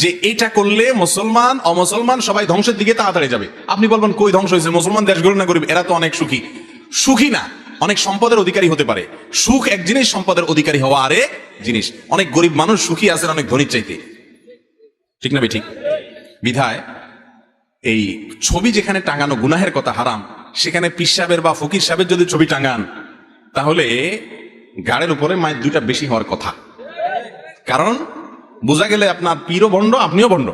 যে এটা করলে মুসলমান অমুসলমান সবাই ধ্বংসের দিকে তাড়াতাড়ি যাবে। আপনি বলবেন কই ধ্বংস হয়েছে? মুসলমান দেশগুলো না গরিব, এরা তো অনেক সুখী। সুখী না, অনেক সম্পদের অধিকারী হতে পারে। সুখ এক জিনিস, সম্পদের অধিকারী হওয়া আরেক জিনিস। অনেক গরিব মানুষ সুখী আছেন অনেক ধনীর চাইতে, ঠিক না ঠিক? বিধায় এই ছবি যেখানে টাঙানো গুনাহের কথা, হারাম, সেখানে পীর সাহেবের বা ফকির সাহেবের যদি ছবি টাঙান, তাহলে গাড়ের উপরে মায়ের 2টা বেশি হওয়ার কথা। কারণ বোঝা গেলে আপনার পীরও ভণ্ড, আপনিও ভণ্ড।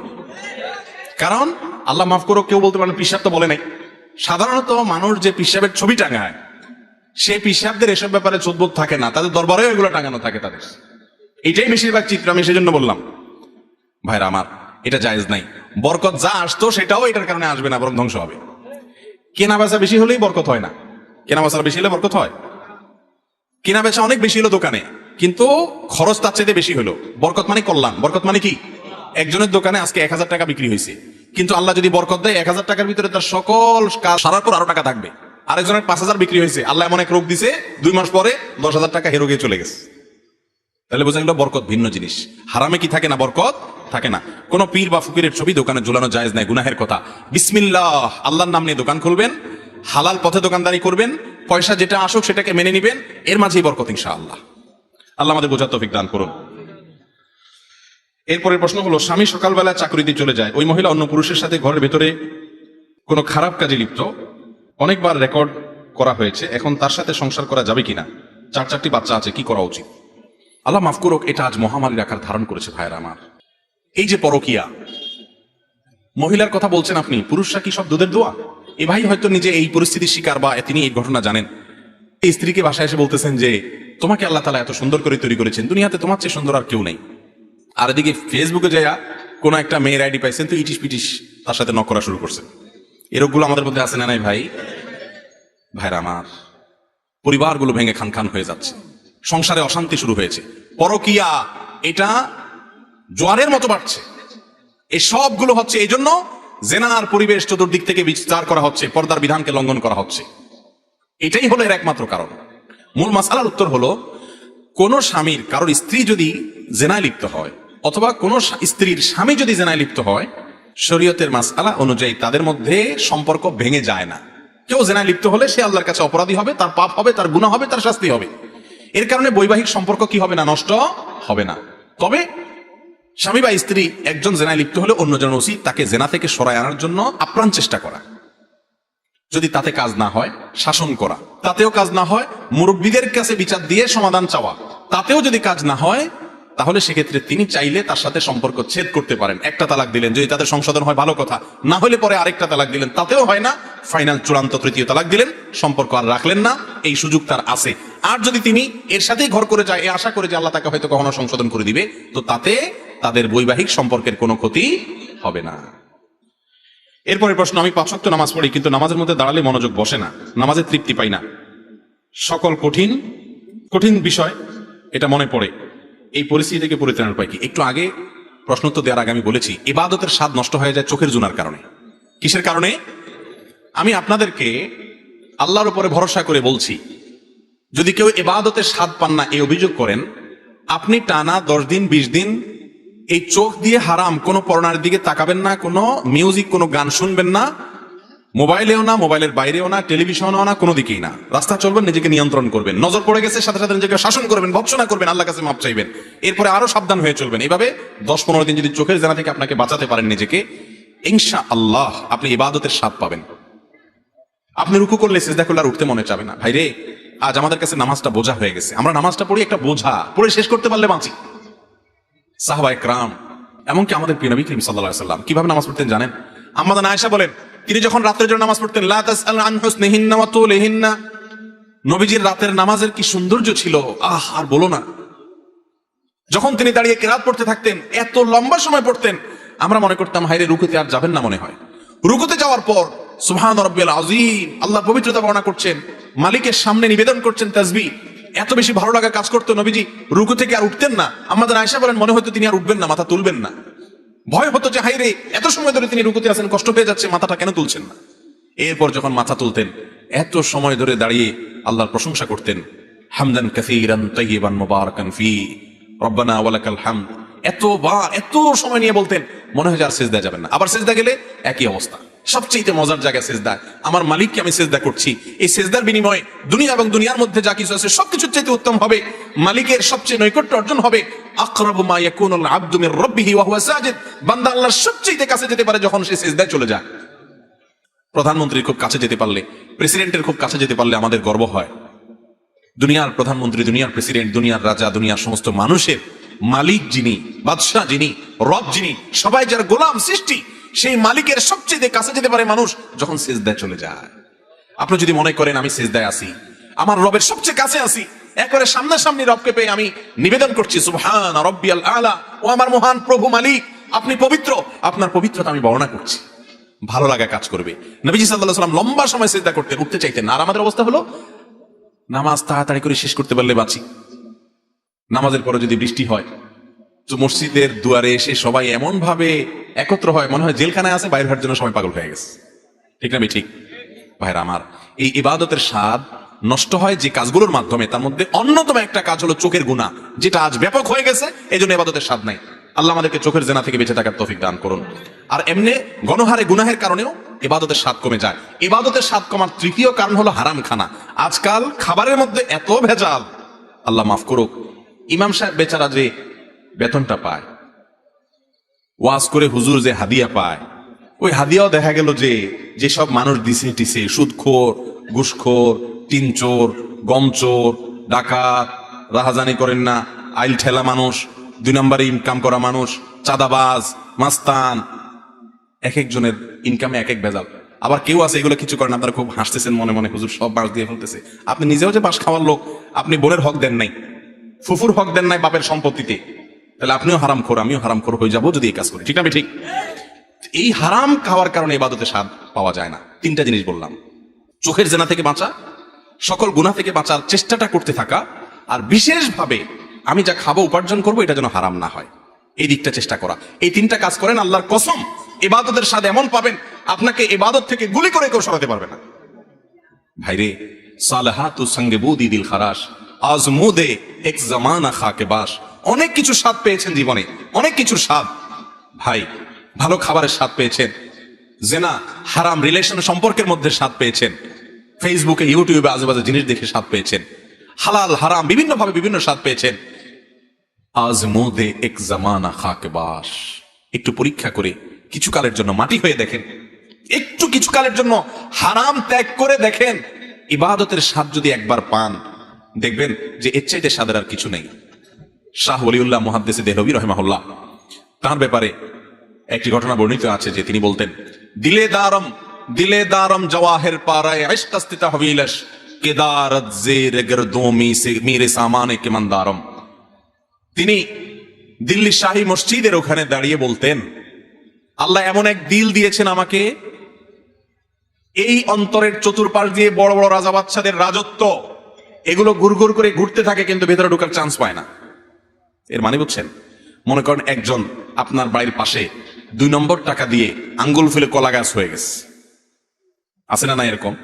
কারণ আল্লাহ মাফ করো, কেউ বলতে পারেন পীর সাহেব তো বলে নাই। সাধারণত মানুষ যে পীর সাহেবের ছবি টাঙায়, সে পীর সাহেবদের এসব ব্যাপারে চোদবোধ থাকে না, তাদের দরবারেও এগুলো টাঙানো থাকে তাদের। এটাই বেশিরভাগ চিত্র। আমি সেজন্য বললাম ভাইরা আমার, এটা জায়েজ নাই। বরকত যা আসতো সেটাও এটার কারণে আসবে না, বরং ধ্বংস হবে। কেনা বেচা বেশি হলেই বরকত হয় না। কেনা বেচা বেশি হলে বরকত হয়? কেনা বেচা অনেক বেশি হলো দোকানে, কিন্তু খরচ তার চাইতে বেশি হলো। বরকত মানে কল্যাণ। বরকত মানে কি? একজনের দোকানে আজকে 1000 টাকা বিক্রি হয়েছে, কিন্তু আল্লাহ যদি বরকত দেয় 1000 টাকার ভিতরে তার সকল কাজ সারার পর আরো টাকা থাকবে। আরেকজনের 5000 বিক্রি হয়েছে, আল্লাহ এমন এক রোগ দিছে, 2 মাস পরে 10,000 টাকা হেরো গিয়ে চলে গেছে। তাহলে বোঝা গেল বরকত ভিন্ন জিনিস। হারামে কি থাকে না? বরকত থাকে না। কোন পীর বা ফকিরের ছবি দোকানে ঝুলানো জায়েজ নাই, গুনাহের কথা। বিসমিল্লাহ, আল্লাহর নাম নিয়ে দোকান খুলবেন, হালাল পথে দোকানদারি করবেন, পয়সা যেটা আসুক সেটাকে মেনে নিবেন, এর মাঝেই বরকত ইনশাআল্লাহ। আল্লাহ আমাদের বোঝার তৌফিক দান করুন। এরপরের প্রশ্ন হলো, স্বামী সকালবেলা চাকরিতে চলে যায়, ওই মহিলা অন্য পুরুষের সাথে ঘরের ভেতরে কোনো খারাপ কাজে লিপ্ত, অনেকবার রেকর্ড করা হয়েছে, এখন তার সাথে সংসার করা যাবে কিনা? 4টি বাচ্চা আছে, কি করা উচিত? আল্লাহ মাফ করুক, এটা আজ মহামারীর আকার ধারণ করেছে ভাইয়েরা আমার। এই যে পরকিয়া, মহিলার কথা বলছেন আপনি, পুরুষরা কি সব দুধের দোয়া? এ ভাই হয়তো নিজে এই পরিস্থিতির শিকার বা তিনি এই ঘটনা জানেন। এই স্ত্রীকে বাসায় এসে বলতেছেন যে তোমাকে আল্লাহ তাআলা এত সুন্দর করে তৈরি করেছেন, দুনিয়াতে তোমার চেয়ে সুন্দর আর কেউ নেই। আর এদিকে ফেসবুকে যাইয়া কোন একটা মেয়ের আইডি পাইছেন, তো ইটিস পিটিস তার সাথে নক করা শুরু করছেন। এরকমগুলো আমাদের মধ্যে আছে না নাই ভাই? ভাইরা আমার, পরিবারগুলো ভেঙে খান খান হয়ে যাচ্ছে, সংসারে অশান্তি শুরু হয়েছে, পরকিয়া এটা জোয়ারের মতো বাড়ছে। এই সবগুলো হচ্ছে এই জন্য জেনার পরিবেশ চতুর্দিক থেকে বিস্তার করা হচ্ছে, পর্দার বিধানকে লঙ্ঘন করা হচ্ছে। এটাই হলো এর একমাত্র কারণ। মূল মাসআলার উত্তর হলো, কোন স্বামীর কারোর স্ত্রী যদি জেনায় লিপ্ত হয়, অথবা কোন স্ত্রীর স্বামী যদি জেনায় লিপ্ত হয়, শরীয়তের মাসআলা অনুযায়ী তাদের মধ্যে সম্পর্ক ভেঙে যায় না। কেউ জেনায় লিপ্ত হলে সে আল্লাহর কাছে অপরাধী হবে, তার পাপ হবে, তার গুনাহ হবে, তার শাস্তি হবে। এর কারণে বৈবাহিক সম্পর্ক কি হবে না? নষ্ট হবে না। তবে স্বামী বা স্ত্রী একজন জেনায় লিপ্ত হলে অন্যজন উচিত তাকে জেনা থেকে সরায় আনার জন্য আপ্রাণ চেষ্টা করা। যদি তাতে কাজ না হয়, শাসন করা। তাতেও কাজ না হয়, মুরব্বীদের কাছে বিচার দিয়ে সমাধান চাওয়া। তাতেও যদি কাজ না হয়, তাহলে সেক্ষেত্রে তিনি চাইলে তার সাথে সম্পর্ক ছেদ করতে পারেন। একটা তালাক দিলেন, যদি তাদের সংশোধন হয় ভালো কথা, না হলে পরে আরেকটা তালাক দিলেন, তাতেও হয় না, ফাইনাল চূড়ান্ত তৃতীয় তালাক দিলেন, সম্পর্ক আর রাখলেন না, এই সুযোগ তার আছে। আর যদি তিনি এর সাথেই ঘর করে যায়, এ আশা করে যে আল্লাহ তাকে হয়তো কখনো সংশোধন করে দিবে, তো তাতে তাদের বৈবাহিক সম্পর্কের কোনো ক্ষতি হবে না। এরপরে প্রশ্ন, আমি 5 ওয়াক্ত নামাজ পড়ি, কিন্তু নামাজের মধ্যে দাঁড়ালে মনোযোগ বসে না, নামাজে তৃপ্তি পাই না, সকল কঠিন কঠিন বিষয় এটা মনে পড়ে, এই পরিস্থিতি থেকে পরিত্রাণের উপায় কি? একটু আগে প্রশ্নোত্তর দেওয়ার আগে আমি বলেছি, ইবাদতের স্বাদ নষ্ট হয়ে যায় চোখের জুনার কারণে। কিসের কারণে? আমি আপনাদেরকে আল্লাহর উপরে ভরসা করে বলছি, যদি কেউ ইবাদতের স্বাদ পান না এই অভিযোগ করেন, আপনি টানা 10 দিন 20 দিন এই চোখ দিয়ে হারাম কোনো পর্নার দিকে তাকাবেন না, কোনো মিউজিক, কোনো গান শুনবেন না, মোবাইলেও না, মোবাইলের বাইরেও না, টেলিভিশনেও না, কোনো দিকেই না। রাস্তা চলবেন, নিজেকে নিয়ন্ত্রণ করবেন, নজর পড়ে গেছে সাথে সাথে নিজেকে শাসন করবেন, ভৎসনা করবেন, আল্লাহর কাছে মাপ চাইবেন, এরপরে আরো সাবধান হয়ে চলবেন। এইভাবে 10-15 দিন যদি চোখের জানা থেকে আপনাকে বাঁচাতে পারেন নিজেকে, ইনশাআল্লাহ আপনি ইবাদতের স্বাদ পাবেন। আপনি রুকু করলে, সিজদা করলে আর উঠতে মনে চাবে না। ভাইরে, আজ আমাদের কাছে নামাজটা বোঝা হয়ে গেছে, আমরা নামাজটা পড়ি একটা বোঝা, পড়ে শেষ করতে পারলে বাঁচি। সাহাবায়ে কেরাম, এমনকি আমাদের প্রিয় নবী করিম সাল্লাল্লাহু আলাইহি ওয়াসাল্লাম কিভাবে নামাজ পড়তেন জানেন? আম্মা আয়েশা বলেন, তিনি যখন রাতের জন্য নামাজ পড়তেন, লা তাসআল আন হুসনিহিন্না ওয়া তুলিহিন্না, নবীজির রাতের নামাজের কি সৌন্দর্য ছিল, আহ আর বলো না। যখন তিনি দাঁড়িয়ে কিরাত পড়তে থাকতেন, এত লম্বা সময় পড়তেন, আমরা মনে করতাম হায়রে রুকুতে আর যাবেন না মনে হয়। রুকুতে যাওয়ার পর সুবহান রাব্বিয়াল আযীম, আল্লাহ পবিত্রতা বর্ণনা করছেন, মালিকের সামনে নিবেদন করছেন তাসবিহ, এত বেশি ভালো লাগা কাজ করতো, নবীজি রুকু থেকে আর উঠতেন না। আমাদের আয়েশা বলেন, মনে হতো তিনি আর উঠবেন না, মাথা তুলবেন না। ভয় হতো যে হায়রে এত সময় ধরে তিনি রুকুতে আছেন, কষ্ট পেয়ে যাচ্ছে, মাথাটা কেন তুলছেন না। এরপর যখন মাথা তুলতেন, এত সময় ধরে দাঁড়িয়ে আল্লাহর প্রশংসা করতেন, হামদান কাসীরান তাইয়িবান মুবারাকান ফি রব্বানা ওয়া লাকাল হামদ, এত সময় নিয়ে বলতেন, মনে হয় আর সিজদা যাবেন না। আবার সিজদা গেলে একই অবস্থা। সবচেয়ে মজার জায়গা সিজদা, আমার মালিককে আমি সিজদা করছি, এই সিজদার বিনিময়ে দুনিয়া এবং দুনিয়ার মধ্যে যা কিছু আছে সবকিছুর চাইতে উত্তম হবে, মালিকের সবচেয়ে নৈকট্য অর্জন হবে। আকরাবু মা ইয়াকুনুল আবদু মির রাব্বিহি ওয়া হুয়া সাজিদ, বান্দা আল্লাহর সবচেয়ে কাছে যেতে পারে যখন সে সিজদায় চলে যায়। প্রধানমন্ত্রীর খুব কাছে যেতে পারলে, প্রেসিডেন্টের খুব কাছে যেতে পারলে আমাদের গর্ব হয়। দুনিয়ার প্রধানমন্ত্রী, দুনিয়ার প্রেসিডেন্ট, দুনিয়ার রাজা, দুনিয়ার সমস্ত মানুষের মালিক যিনি, বাদশাহ যিনি, রব যিনি, সবাই যার গোলাম সৃষ্টি, সেই মালিকের সবচেয়ে কাছে যেতে পারে মানুষ যখন সিজদায় চলে যায়। আপনি যদি মনে করেন আমি সিজদায় আছি, আমার রবের সবচেয়ে কাছে আছি, একবারে সামনাসামনি রবকে পেয়ে আমি নিবেদন করছি সুবহান রাব্বিয়াল আলা, ও আমার মহান প্রভু মালিক, আপনি পবিত্র, আপনার পবিত্রতা আমি বর্ণনা করছি, ভালো লাগা কাজ করবে। নবীজি সাল্লাল্লাহু আলাইহি ওয়াসাল্লাম লম্বা সময় সিজদা করতেন, উঠতে চাইতেন না। আর আমাদের অবস্থা হলো নামাজ তাড়াতাড়ি করে শেষ করতে পারলে বাঁচি। নামাজের পরে যদি বৃষ্টি হয়, তো মসজিদের দুয়ারে এসে সবাই এমন ভাবে একত্র হয়, মনে হয় জেলখানায় আছে, বাইরে হওয়ার জন্য সবাই পাগল হয়ে গেছে। ঠিক না? ঠিক ভাইরা আমার, এই ইবাদতের স্বাদ নষ্ট হয় যে কাজগুলোর মাধ্যমে, তার মধ্যে অন্যতম একটা কাজ হলো চোখের গুনাহ, যেটা আজ ব্যাপক হয়ে গেছে। এই জন্য ইবাদতের স্বাদ নাই। আল্লাহ আমাদেরকে চোখের জেনা থেকে বেঁচে থাকার তৌফিক দান করুন। আর এমনি গণহারে গুনাহের কারণেও ইবাদতের স্বাদ কমে যায়। ইবাদতের স্বাদ কমার তৃতীয় কারণ হলো হারাম খানা। আজকাল খাবারের মধ্যে এত ভেজাল, আল্লাহ মাফ করুক। ইমাম সাহেব বেচারা যে বেতনটা পায়, ওয়াজ করে হুজুর যে হাদিয়া পায়, ওই হাদিয়াও দেখা গেল যে যেসব মানুষ দিছে টিছে, সুদখোর, ঘুষখোর, টিনচোর, গমচোর, ডাকাত, রাহাজানি করেন না, আইল ঠেলা মানুষ, 2 নম্বরে ইনকাম করা মানুষ, চাঁদাবাজ, মাস্তান, এক একজনের ইনকামে এক এক ভেজাল। আবার কেউ আছে এগুলো কিছু করেন, আপনারা খুব হাসতেছেন মনে মনে, হুজুর সব বাস দিয়ে ফেলতেছে। আপনি নিজেও যে বাস খাওয়ার লোক, আপনি বোনের হক দেন নাই, ফুফুর হক দেন নাই বাপের সম্পত্তিতে, তাহলে আপনিও হারামখোর, আমিও হারামখোর হয়ে যাবো যদি এই কাজ করি। ঠিক না ঠিক? এই হারাম খাওয়ার কারণে ইবাদতে স্বাদ পাওয়া যায় না। 3টা জিনিস বললাম: চোখের জেনা থেকে বাঁচা, সকল গুনাহ থেকে বাঁচার চেষ্টাটা করতে থাকা, আর বিশেষভাবে আমি যা খাবো উপার্জন করবো এটা যেন হারাম না হয়, এই দিকটা চেষ্টা করা। এই 3টা কাজ করেন, আল্লাহর কসম ইবাদতের স্বাদ এমন পাবেন আপনাকে ইবাদত থেকে গুলি করে কেউ সরাতে পারবে না। ভাইরে, সালাহাতু সঙ্গে বুদি দিল খারাস, আজমুদে এক জামানা খাকে বাস। অনেক কিছু স্বাদ পেয়েছেন জীবনে, অনেক কিছুর স্বাদ। ভাই, ভালো খাবারের স্বাদ পেয়েছেন, জেনা হারাম রিলেশন সম্পর্কের মধ্যে স্বাদ পেয়েছেন, ফেসবুকে ইউটিউবে আজেবাজে জিনিস দেখে স্বাদ পেয়েছেন, হালাল হারাম বিভিন্ন ভাবে বিভিন্ন স্বাদ পেয়েছেন। আজমুদে এক জামানা খাকে বাস। একটু পরীক্ষা করে কিছু কালের জন্য মাটি হয়ে দেখেন, একটু কিছু কালের জন্য হারাম ত্যাগ করে দেখেন, ইবাদতের স্বাদ যদি একবার পান, দেখবেন যে এর চাইতে স্বাদের আর কিছু নেই। শাহ ওলিউল্লাহ মুহাদ্দিস দেহলভী রাহিমাহুল্লাহ, তার ব্যাপারে একটি ঘটনা বর্ণিত আছে যে তিনি বলতেন, দিলে দারম জওয়াহির পারায় ইশক আস্তিতা হবিলাস কেদারত জের গরদোমি সে মেরে সামানে কে মন্দারম। তিনি দিল্লি শাহী মসজিদের ওখানে দাঁড়িয়ে বলতেন, আল্লাহ এমন এক দিল দিয়েছেন আমাকে, এই অন্তরের চতুর্পাশ দিয়ে বড় বড় রাজা বাদশাদের রাজত্ব, এগুলো গুড়গুড় করে ঘুরতে থাকে কিন্তু ভেতরে ঢোকার চান্স পায় না। এর মানে বুঝছেন? মনে করেন একজন আপনার বাড়ির পাশে 2 নম্বর টাকা দিয়ে আঙ্গুল ফুলে কলা গাছ হয়ে গেছে, আছে না? না এরকম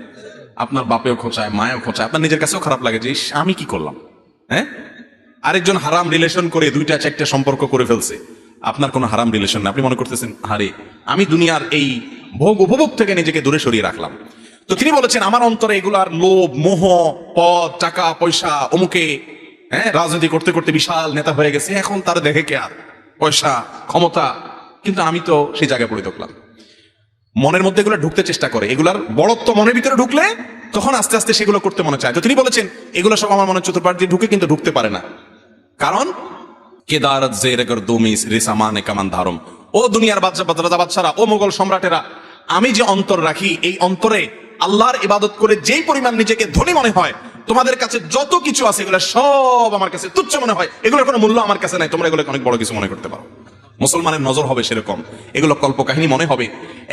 আপনার বাপেও খোঁচায়, মায়েও খোঁচায়, আপনার নিজের কাছেও খারাপ লাগে যে আমি কি করলাম। হ্যাঁ, আরেকজন হারাম রিলেশন করে 2টা 4টা সম্পর্ক করে ফেলছে, আপনার কোনো হারাম রিলেশন না, আপনি মনে করতেছেন আরে আমি দুনিয়ার এই ভোগ উপভোগ থেকে নিজেকে দূরে সরিয়ে রাখলাম। তো তিনি বলেছেন, আমার অন্তরে এগুলার লোভ, মোহ, পদ, টাকা পয়সা, অমুকে রাজনীতি করতে করতে বিশাল নেতা হয়ে গেছে, এখন তার দেখে কে আর পয়সা ক্ষমতা, কিন্তু আমি তো সেই জায়গায় পড়ে থাকলাম। মনের মধ্যে এগুলো ঢুকতে চেষ্টা করে, এগুলার বড়ত্ব মনের ভিতরে ঢুকলে তখন আস্তে আস্তে সেগুলো করতে মনে চায়। তো তিনি বলেছেন এগুলো সব আমার মনের চতুর্পাশ দিয়ে ঢুকে, কিন্তু ঢুকতে পারে না, কারণ কেদারত জের গরদোমি রে সামানে কে মন্দারম। ও দুনিয়ার রাজা বাদশারা, ও মোগল সম্রাটেরা, আমি যে অন্তর রাখি, এই অন্তরে আল্লাহর ইবাদত করে যেই পরিমাণ নিজেকে ধনী মনে হয়, তোমাদের কাছে যত কিছু আছে এগুলো সব আমার কাছে তুচ্ছ মনে হয়, এগুলোর কোনো মূল্য আমার কাছে নাই, তোমরা এগুলোকে অনেক বড় কিছু মনে করতে পারো। মুসলমানের নজর হবে সেরকম, এগুলো কল্পকাহিনী মনে হবে।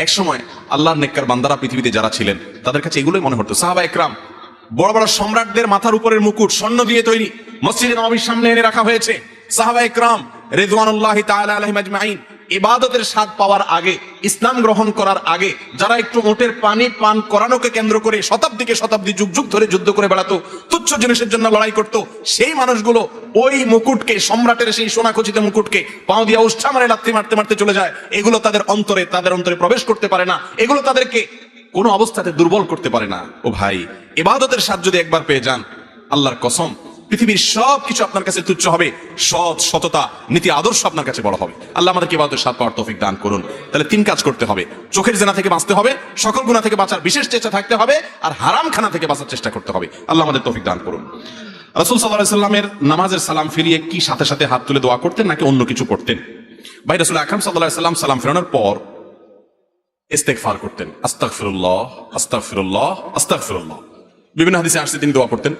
এক সময় আল্লাহর নেককার বান্দারা পৃথিবীতে যারা ছিলেন তাদের কাছে এগুলোই মনে হতো। সাহাবা একরাম, বড় বড় সম্রাটদের মাথার উপরের মুকুট স্বর্ণ দিয়ে তৈরি, মসজিদে নববীর সামনে এনে রাখা হয়েছে। সাহাবা একরাম রিদওয়ানুল্লাহি তাআলা আলাইহিম আজমাইন ইবাদতের স্বাদ পাওয়ার আগে, ইসলাম গ্রহণ করার আগে, যারা একটু ওটের পানি পান করানোকে কেন্দ্র করে শতাব্দীকে শতাব্দী যুগ যুগ ধরে যুদ্ধ করে বেড়াতো, তুচ্ছ জিনিসের জন্য লড়াই করত, সেই মানুষগুলো ওই মুকুটকে, সম্রাটের সেই সোনাখচিত মুকুটকে পাও দিয়া উষ্ঠা মারে লাথি মারতে মারতে চলে যায়। এগুলো তাদের অন্তরে প্রবেশ করতে পারে না, এগুলো তাদেরকে কোনো অবস্থাতে দুর্বল করতে পারে না। ও ভাই, ইবাদতের স্বাদ যদি একবার পেয়ে যান, আল্লাহর কসম পৃথিবীর সব কিছু আপনার কাছে তুচ্ছ হবে, সৎ, সততা, নীতি, আদর্শ আপনার কাছে বড় হবে। আল্লাহ আমাদেরকে ইবাদতের স্বাদ পাওয়ার তৌফিক দান করুন। তাহলে 3 কাজ করতে হবে: চোখের জেনা থেকে বাঁচতে হবে, সকল গুনাহ থেকে বাঁচার বিশেষ চেষ্টা থাকতে হবে, আর হারাম খানা থেকে বাঁচার চেষ্টা করতে হবে। আল্লাহ আমাদের তৌফিক দান করুন। রাসূল সাল্লাল্লাহু আলাইহি ওয়াসাল্লামের নামাজের সালাম ফিরিয়ে কি সাথে সাথে হাত তুলে দোয়া করতেন নাকি অন্য কিছু করতেন? ভাই, রাসূল আকরাম সাল্লাল্লাহু আলাইহি ওয়াসাল্লাম সালাম ফেরানোর পর ইস্তেগফার করতেন, আস্তাগফিরুল্লাহ আস্তাগফিরুল্লাহ আস্তাগফিরুল্লাহ। বিভিন্ন হাদিসে আসছে তিনি দোয়া করতেন,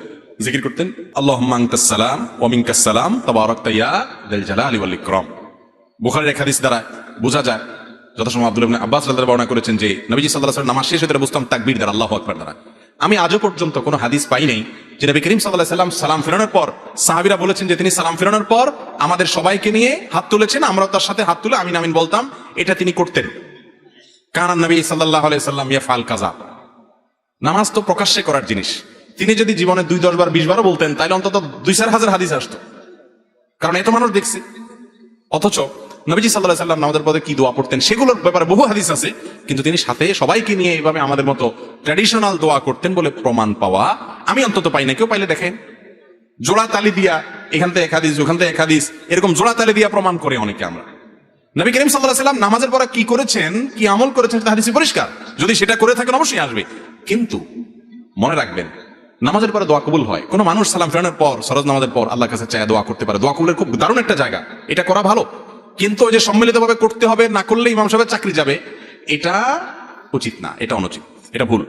জিকির করতেন, আল্লাহুম্মা আনতাস সালাম ওয়া মিনকাস সালাম তাবারাকতা ইয়া যাল জালালি ওয়াল ইকরাম। বুখারীর এক হাদিস দ্বারা বোঝা যায়, যথাসময় আব্দুল্লাহ ইবনে আব্বাস রাদিয়াল্লাহু বর্ণনা করেছেন যে নবীজি সাল্লাল্লাহু আলাইহি ওয়াসাল্লাম নামাজ শেষ হতে বুঝতাম তাকবীর দ্বারা, আল্লাহু আকবার দ্বারা। আমি আজও পর্যন্ত কোনো হাদিস পাই নাই যে নবী করিম সাল্লাল্লাহু আলাইহি ওয়াসাল্লাম সালাম ফেরানোর পর সাহাবীরা বলেছেন যে তিনি সালাম ফেরানোর পর আমাদের সবাইকে নিয়ে হাত তুলেছেন, আমরাও তার সাথে হাত তুলে আমিন আমিন বলতাম। এটা তিনি করতেন। কারণ নবী সাল্লাল্লাহু আলাইহি ওয়াসাল্লাম ইয়াফআল কাযা। নামাজ তো প্রকাশ্যে করার জিনিস, তিনি যদি জীবনে 2, 10 বার 20 বারও বলতেন তাহলে অন্তত 2-4 হাজার হাদিস আসতো, কারণ এত মানুষ দেখছে। অথচ নবীজি সাল্লাল্লাহু আলাইহি ওয়াসাল্লাম নামাজের পরে কি দোয়া পড়তেন সেগুলোর ব্যাপারে বহু হাদিস আছে, কিন্তু তিনি সাথে সবাইকে নিয়ে এইভাবে আমাদের মতো ট্র্যাডিশনাল দোয়া করতেন বলে প্রমাণ পাওয়া আমি অন্তত পাই না। কেউ পাইলে দেখেন। জোড়া তালি দিয়া এখান থেকে এক হাদিস ওখান থেকে এক হাদিস এরকম জোড়া তালি দিয়া প্রমাণ করে অনেকে আমরা। নবী করিম সাল্লাল্লাহু আলাইহি ওয়াসাল্লাম নামাজের পরে কি করেছেন, কি আমল করেছেন সেটা হাদিসে পরিষ্কার। যদি সেটা করে থাকেন অবশ্যই আসবে, কিন্তু মনে রাখবেন নামাজের পরে দোয়া কবুল হয়। কোন মানুষ সালাম ফেরানোর পর ফরজ নামাজের পর আল্লাহর কাছে চায় দোয়া করতে পারে, দোয়া কবুলের খুব দারুণ একটা জায়গা, এটা করা ভালো। কিন্তু ওই যে সম্মিলিতভাবে করতে হবে, না করলে ইমাম সাহেবের চাকরি যাবে, এটা উচিত না, এটা অনুচিত, এটা ভুল।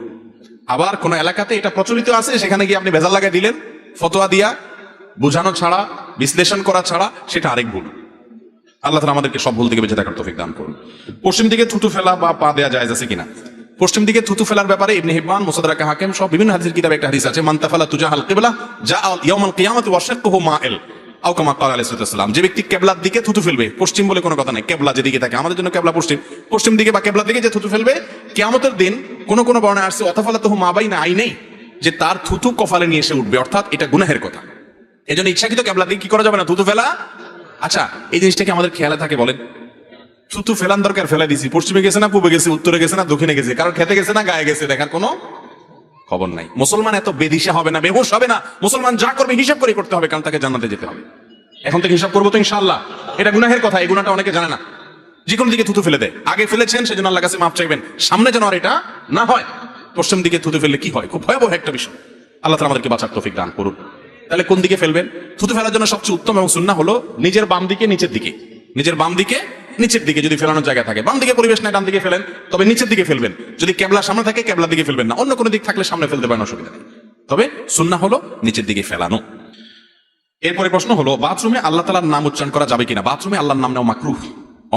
আবার কোন এলাকাতে এটা প্রচলিত আছে, সেখানে গিয়ে আপনি ভেজাল লাগাই দিলেন, ফতোয়া দিয়া বোঝানো ছাড়া, বিশ্লেষণ করা ছাড়া, সেটা আরেক ভুল। আল্লাহ তাআলা আমাদেরকে সব ভুল থেকে বেঁচে থাকার তৌফিক দান করুন। পশ্চিম দিকে থুতু ফেলা বা পা দেয়া জায়েজ আছে কিনা? পশ্চিম দিকে থুতু ফেলার ব্যাপারে ইবনে হিব্বান, মুসাদদারাক হাকিম সব বিভিন্ন হাদিসের কিতাবে একটা হাদিস আছে, মান তাফালা তুজাহাল কিবলা জা ইয়াউমাল কিয়ামাতি ওয়া শাক্কুহু মাইল আও কামা ক্বালা আলাইহিস সালাম। যে ব্যক্তি কিবলার দিকে থুতু ফেলবে, পশ্চিম বলে কোনো কথা নাই, কিবলা যেদিকে থাকে, আমাদের জন্য কিবলা পশ্চিম, পশ্চিম দিকে বা কিবলার দিকে যে থুতু ফেলবে, কিয়ামতের দিন কোন কোন বর্ণনায় আসছে ওয়াতাফালাতুহু মা বাইনা আইনাই, যে তার থুতু কপালে নিয়ে এসে উঠবে, অর্থাৎ এটা গুনাহের কথা। এজন্য ইচ্ছাকৃত কিবলার দিকে কি করা যাবে না, থুতু ফেলা। আচ্ছা, এই জিনিসটা কি আমাদের খেয়ালে থাকে বলেন? থুতু ফেলান দরকার, ফেলা দিছি, পশ্চিমে গেছে না পূবে গেছে, উত্তরে গেছে না দক্ষিণে গেছে, কারণ খেতে গেছে না গায়ে গেছে, দেখার কোনো খবর নাই। মুসলমান এত বেদিশা হবে না, বেহুশ হবে না। মুসলমান যা করবে হিসাব করে করতে হবে, কারণ তাকে জান্নাতে যেতে হবে। এখন থেকে হিসাব করবো তো ইনশাআল্লাহ। এটা গুনাহের কথা, এই গুনাহটা অনেকে জানে না। যে কোনো দিকে থুতু ফেলে দেয়, আগে ফেলেছেন সেজন্য আল্লাহর কাছে মাফ চাইবেন, সামনে যেন আর এটা না হয়। পশ্চিম দিকে থুতু ফেললে কি হয়, খুব ভয়াবহ একটা বিষয়। আল্লাহ তাআলা আমাদেরকে বাঁচার তৌফিক দান করুন। তাহলে কোন দিকে ফেলবেন? থুতু ফেলার জন্য সবচেয়ে উত্তম এবং সুন্নাহ হলো নিজের বাম দিকে নিচের দিকে, নিজের বাম দিকে নিচের দিকে যদি ফেলানোর জায়গা থাকে, বাম দিকে পরিবেশ নাই ডান দিকে ফেলেন, তবে নিচের দিকে ফেলবেন। যদি কেবলা সামনে থাকে কেবলার দিকে ফেলবেন না, অন্য কোনো দিক থাকলে সামনে ফেলতে পারেন, অসুবিধা নেই। তবে সুন্নাহ হলো নিচের দিকে ফেলানো। এরপরে প্রশ্ন হলো, বাথরুমে আল্লাহ তাআলার নাম উচ্চারণ করা যাবে কিনা? বাথরুমে আল্লাহর নাম নেওয়া মাকরুহ,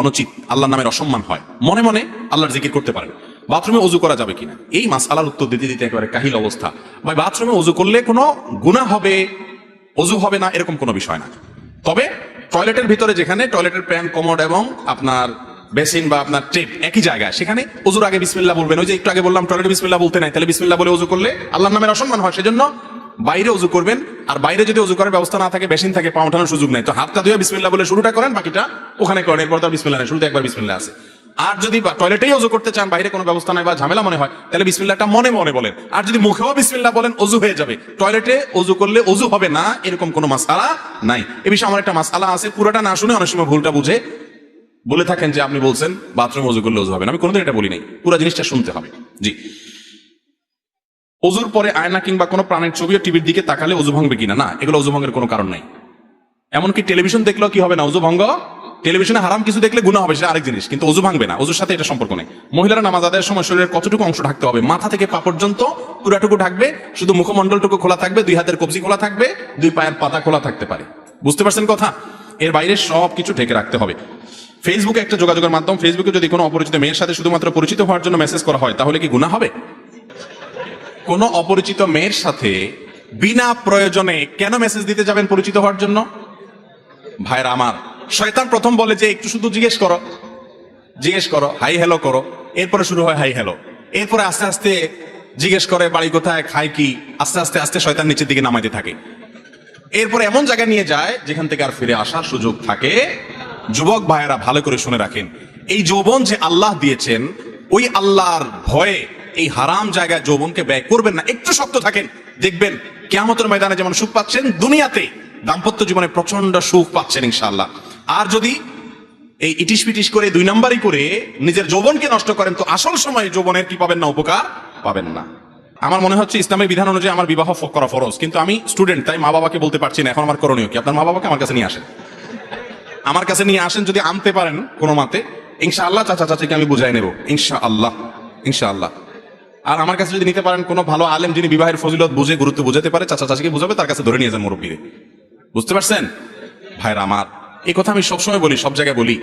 অনুচিত, আল্লাহর নামের অসম্মান হয়। মনে মনে আল্লাহর জিকির করতে পারেন। বাথরুমে ওযু করা যাবে কিনা, এই মাসআলার উত্তর দিতে দিতে একেবারে কাহিল অবস্থা। ভাই, বাথরুমে ওযু করলে কোনো গুনাহ হবে, ওযু হবে না, এরকম কোনো বিষয় না। তবে টয়লেটের ভিতরে, যেখানে টয়লেটের প্যান, কমোড এবং আপনার বেসিন বা আপনার টেপ একই জায়গায়, সেখানে ওযুর আগে বিসমিল্লাহ বলবেন। ওই যে একটু আগে বললাম টয়লেটে বিসমিল্লাহ বলতে নাই, তাহলে বিসমিল্লাহ বলে ওযু করলে আল্লাহর নামের অসম্মান হয়। সেজন্য বাইরে ওযু করবেন। আর বাইরে যদি ওযু করার ব্যবস্থা না থাকে, বেসিন থাকে, পা ওঠানোর সুযোগ নাই, তো হাতটা ধুয়ে বিসমিল্লাহ বলে শুরুটা করেন, বাকিটা ওখানে করেন। এরপর তার বিসমিল্লাহ নেই, শুরুতে একবার বিসমিল্লাহ আছে। আর যদি টয়লেটেই ওযু করতে চান, বাইরে কোনো ব্যবস্থা নাই বা ঝামেলা মনে হয়, তাহলে বিসমিল্লাহটা মনে মনে বলেন। আর যদি মুখেও বিসমিল্লাহ বলেন, ওযু হয়ে যাবে। টয়লেটে ওযু করলে ওযু হবে না, এরকম কোনো মাসআলা নাই। এই বিষয়ে আমার একটা মাসআলা আছে, পুরোটা না শুনে অনেক সময় ভুলটা বুঝে বলে থাকেন যে আপনি বলছেন বাথরুমে ওযু করলে ওযু হবে না। আমি কোনোদিন এটা বলি নাই, পুরো জিনিসটা শুনতে হবে। জি, ওযুর পরে আয়না কিংবা কোনো প্রাণের ছবি ও টিভির দিকে তাকালে ওযু ভাঙবে কিনা? না, এগুলো ওযু ভঙ্গের কোনো কারণ নাই। এমনকি টেলিভিশন দেখলেও কি হবে না, ওযু ভঙ্গ। টেলিভিশনে হারাম কিছু দেখলে গুনাহ হবে, সেটা আরেক জিনিস, কিন্তু ওযু ভাঙবে না, ওযুর সাথে এটা সম্পর্ক নেই। মহিলারা নামাজ আদায়ের সময় শরীরের কতটুকু অংশ ঢাকতে হবে? মাথা থেকে পা পর্যন্ত পুরাটুকু ঢাকবে, শুধু মুখমণ্ডলটুকু খোলা থাকবে, 2 হাতের কবজি খোলা থাকবে, 2 পায়ের পাতা খোলা থাকতে পারে। বুঝতে পারছেন কথা? এর বাইরে সব কিছু ঢেকে রাখতে হবে। ফেসবুকে একটা যোগাযোগের মাধ্যম, ফেসবুকে যদি কোনো অপরিচিত মেয়ের সাথে শুধুমাত্র পরিচিত হওয়ার জন্য মেসেজ করা হয়, তাহলে কি গুনাহ হবে? কোনো অপরিচিত মেয়ের সাথে বিনা প্রয়োজনে কেন মেসেজ দিতে যাবেন পরিচিত হওয়ার জন্য? ভাইরা আমার, শয়তান প্রথম বলে যে একটু শুধু জিজ্ঞেস করো, হাই হ্যালো করো, এরপরে শুরু হয় হাই হ্যালো, এরপরে আস্তে আস্তে জিজ্ঞেস করে বাড়ি কোথায়, খায় কি, আস্তে আস্তে আস্তে শয়তান নিচের দিকে নামাইতে থাকে। এরপরে এমন জায়গায় নিয়ে যায় যেখান থেকে আর ফিরে আসার সুযোগ থাকে। যুবক ভাইয়েরা ভালো করে শুনে রাখেন, এই যৌবন যে আল্লাহ দিয়েছেন, ওই আল্লাহর ভয়ে এই হারাম জায়গায় যৌবনকে ব্যয় করবেন না। একটু শক্ত থাকেন, দেখবেন কিয়ামতের ময়দানে যেমন সুখ পাচ্ছেন, দুনিয়াতে দাম্পত্য জীবনে প্রচন্ড সুখ পাচ্ছেন ইনশাআল্লাহ। আর যদি এই ইটিশ পিটিশ করে 2 নাম্বারই করে নিজের যৌবনকে নষ্ট করেন, তো আসল সময় যৌবনের কি পাবেন না, উপকার পাবেন না। আমার মনে হচ্ছে ইসলামের বিধান অনুযায়ী আমার বিবাহ করা ফরজ, কিন্তু আমি স্টুডেন্ট, তাই মা বাবাকে বলতে পারছি না। এখন আমার করণীয় কি? আপনার মা বাবাকে আমার কাছে নিয়ে আসেন, আমার কাছে নিয়ে আসেন। যদি আনতে পারেন কোনো মাতে, ইনশাআল্লাহ চাচা চাচিকে আমি বুঝাই নেব, ইনশাআল্লাহ। আর আমার কাছে যদি নিতে পারেন কোনো ভালো আলেম, যিনি বিবাহের ফজিলত বুঝে, গুরুত্ব বুঝাতে পারে, চাচা চাচিকে বুঝাবে, তার কাছে ধরে নিয়ে যান মুরব্বীরে। বুঝতে পারছেন ভাইরা আমার? এই কথা আমি সবসময় বলি, সব জায়গায় বলি,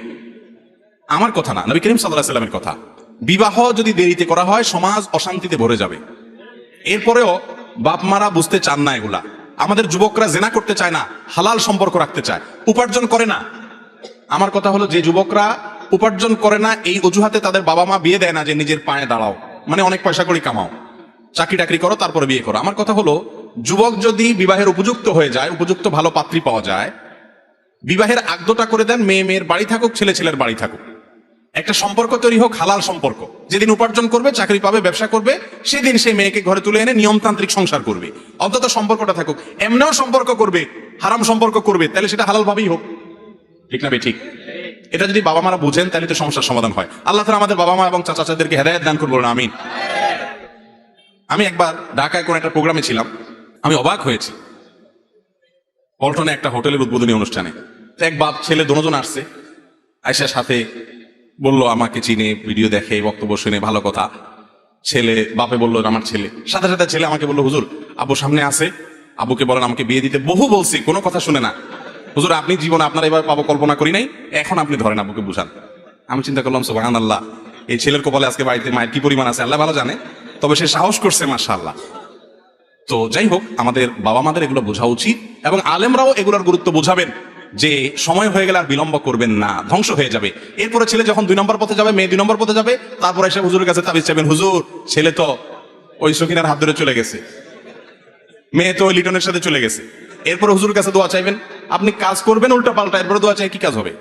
আমার কথা না, নবী করিম সাল্লাল্লাহু আলাইহি ওয়াসাল্লামের কথা। বিবাহ যদি দেরিতে করা হয়, সমাজ অশান্তিতে ভরে যাবে। এরপরেও বাপ মারা বুঝতে চান না এগুলা। আমাদের যুবকরা জেনা করতে চায় না, হালাল সম্পর্ক রাখতে চায়, উপার্জন করে না। আমার কথা হলো, যে যুবকরা উপার্জন করে না, এই অজুহাতে তাদের বাবা মা বিয়ে দেয় না যে নিজের পায়ে দাঁড়াও, মানে অনেক পয়সা করে কামাও, চাকরি টাকরি করো, তারপরে বিয়ে করো। আমার কথা হলো, যুবক যদি বিবাহের উপযুক্ত হয়ে যায়, উপযুক্ত ভালো পাত্রী পাওয়া যায়, বিবাহের আগদটা করে দেন, মেয়ে মেয়ের বাড়ি থাকুক, ছেলে ছেলের বাড়ি থাকুক, একটা সম্পর্ক তৈরি হোক, হালাল সম্পর্ক। যেদিন উপার্জন করবে, চাকরি পাবে, ব্যবসা করবে, সেদিন সেই মেয়েকে ঘরে তুলে এনে নিয়মতান্ত্রিক সংসার করবে। অন্তত সম্পর্কটা থাকুক। এমনিও সম্পর্ক করবে, হারাম সম্পর্ক করবে, তাহলে সেটা হালাল ভাবেই হোক। ঠিক না বে ঠিক? এটা যদি বাবা মারা বুঝেন তাহলে তো সমস্যার সমাধান হয়। আল্লাহ তাআলা আমাদের বাবা মা এবং চাচা চাচাদেরকে হেদায়েত দান করবো না, আমিন। আমি একবার ঢাকায় কোন একটা প্রোগ্রামে ছিলাম, আমি অবাক হয়েছি। পল্টনে একটা হোটেলের উদ্বোধনী অনুষ্ঠানে এক বাপ ছেলে দুজন আসছে, আয়সার সাথে বলল আমাকে চিনে, ভিডিও দেখে, বক্তব্য শুনে, ভালো কথা। ছেলে বাপে বললো আমার ছেলে, সাথে সাথে ছেলে আমাকে বললো হুজুর আব্বু সামনে আছে, আব্বুকে বলেন আমাকে বিয়ে দিতে। বহু বলছি, কোনো কথা শুনে না। হুজুর আপনি জীবনে আপনার এবার পাবো কল্পনা করি নাই, এখন আপনি ধরেন আব্বুকে বুঝান। আমি চিন্তা করলাম সুবহানাল্লাহ, এই ছেলের কপালে আজকে বাড়িতে মায়ের কি পরিমাণ আছে আল্লাহ ভালো জানে, তবে সে সাহস করছে মাশাআল্লাহ। তো যাই হোক, আমাদের বাবা মাদের এগুলো বোঝা উচিত এবং আলেমরাও এগুলোর গুরুত্ব বোঝাবেন যে সময় হয়ে গেলে আর বিলম্ব করবেন না, ধ্বংস হয়ে যাবে। এরপরে ছেলে যখন 2 নম্বর পথে যাবে, মেয়ে 2 নম্বর পথে যাবে, তারপরে এসে হুজুরের কাছে তাবিজ চাইবেন, হুজুর ছেলে তো ওই সকিনার হাত ধরে চলে গেছে, মেয়ে তো ওই লিটনের সাথে চলে গেছে। এরপরে হুজুরের কাছে দোয়া চাইবেন, আপনি কাজ করবেন উল্টা পাল্টা, এরপরে দোয়া চাই কি কাজ হবে?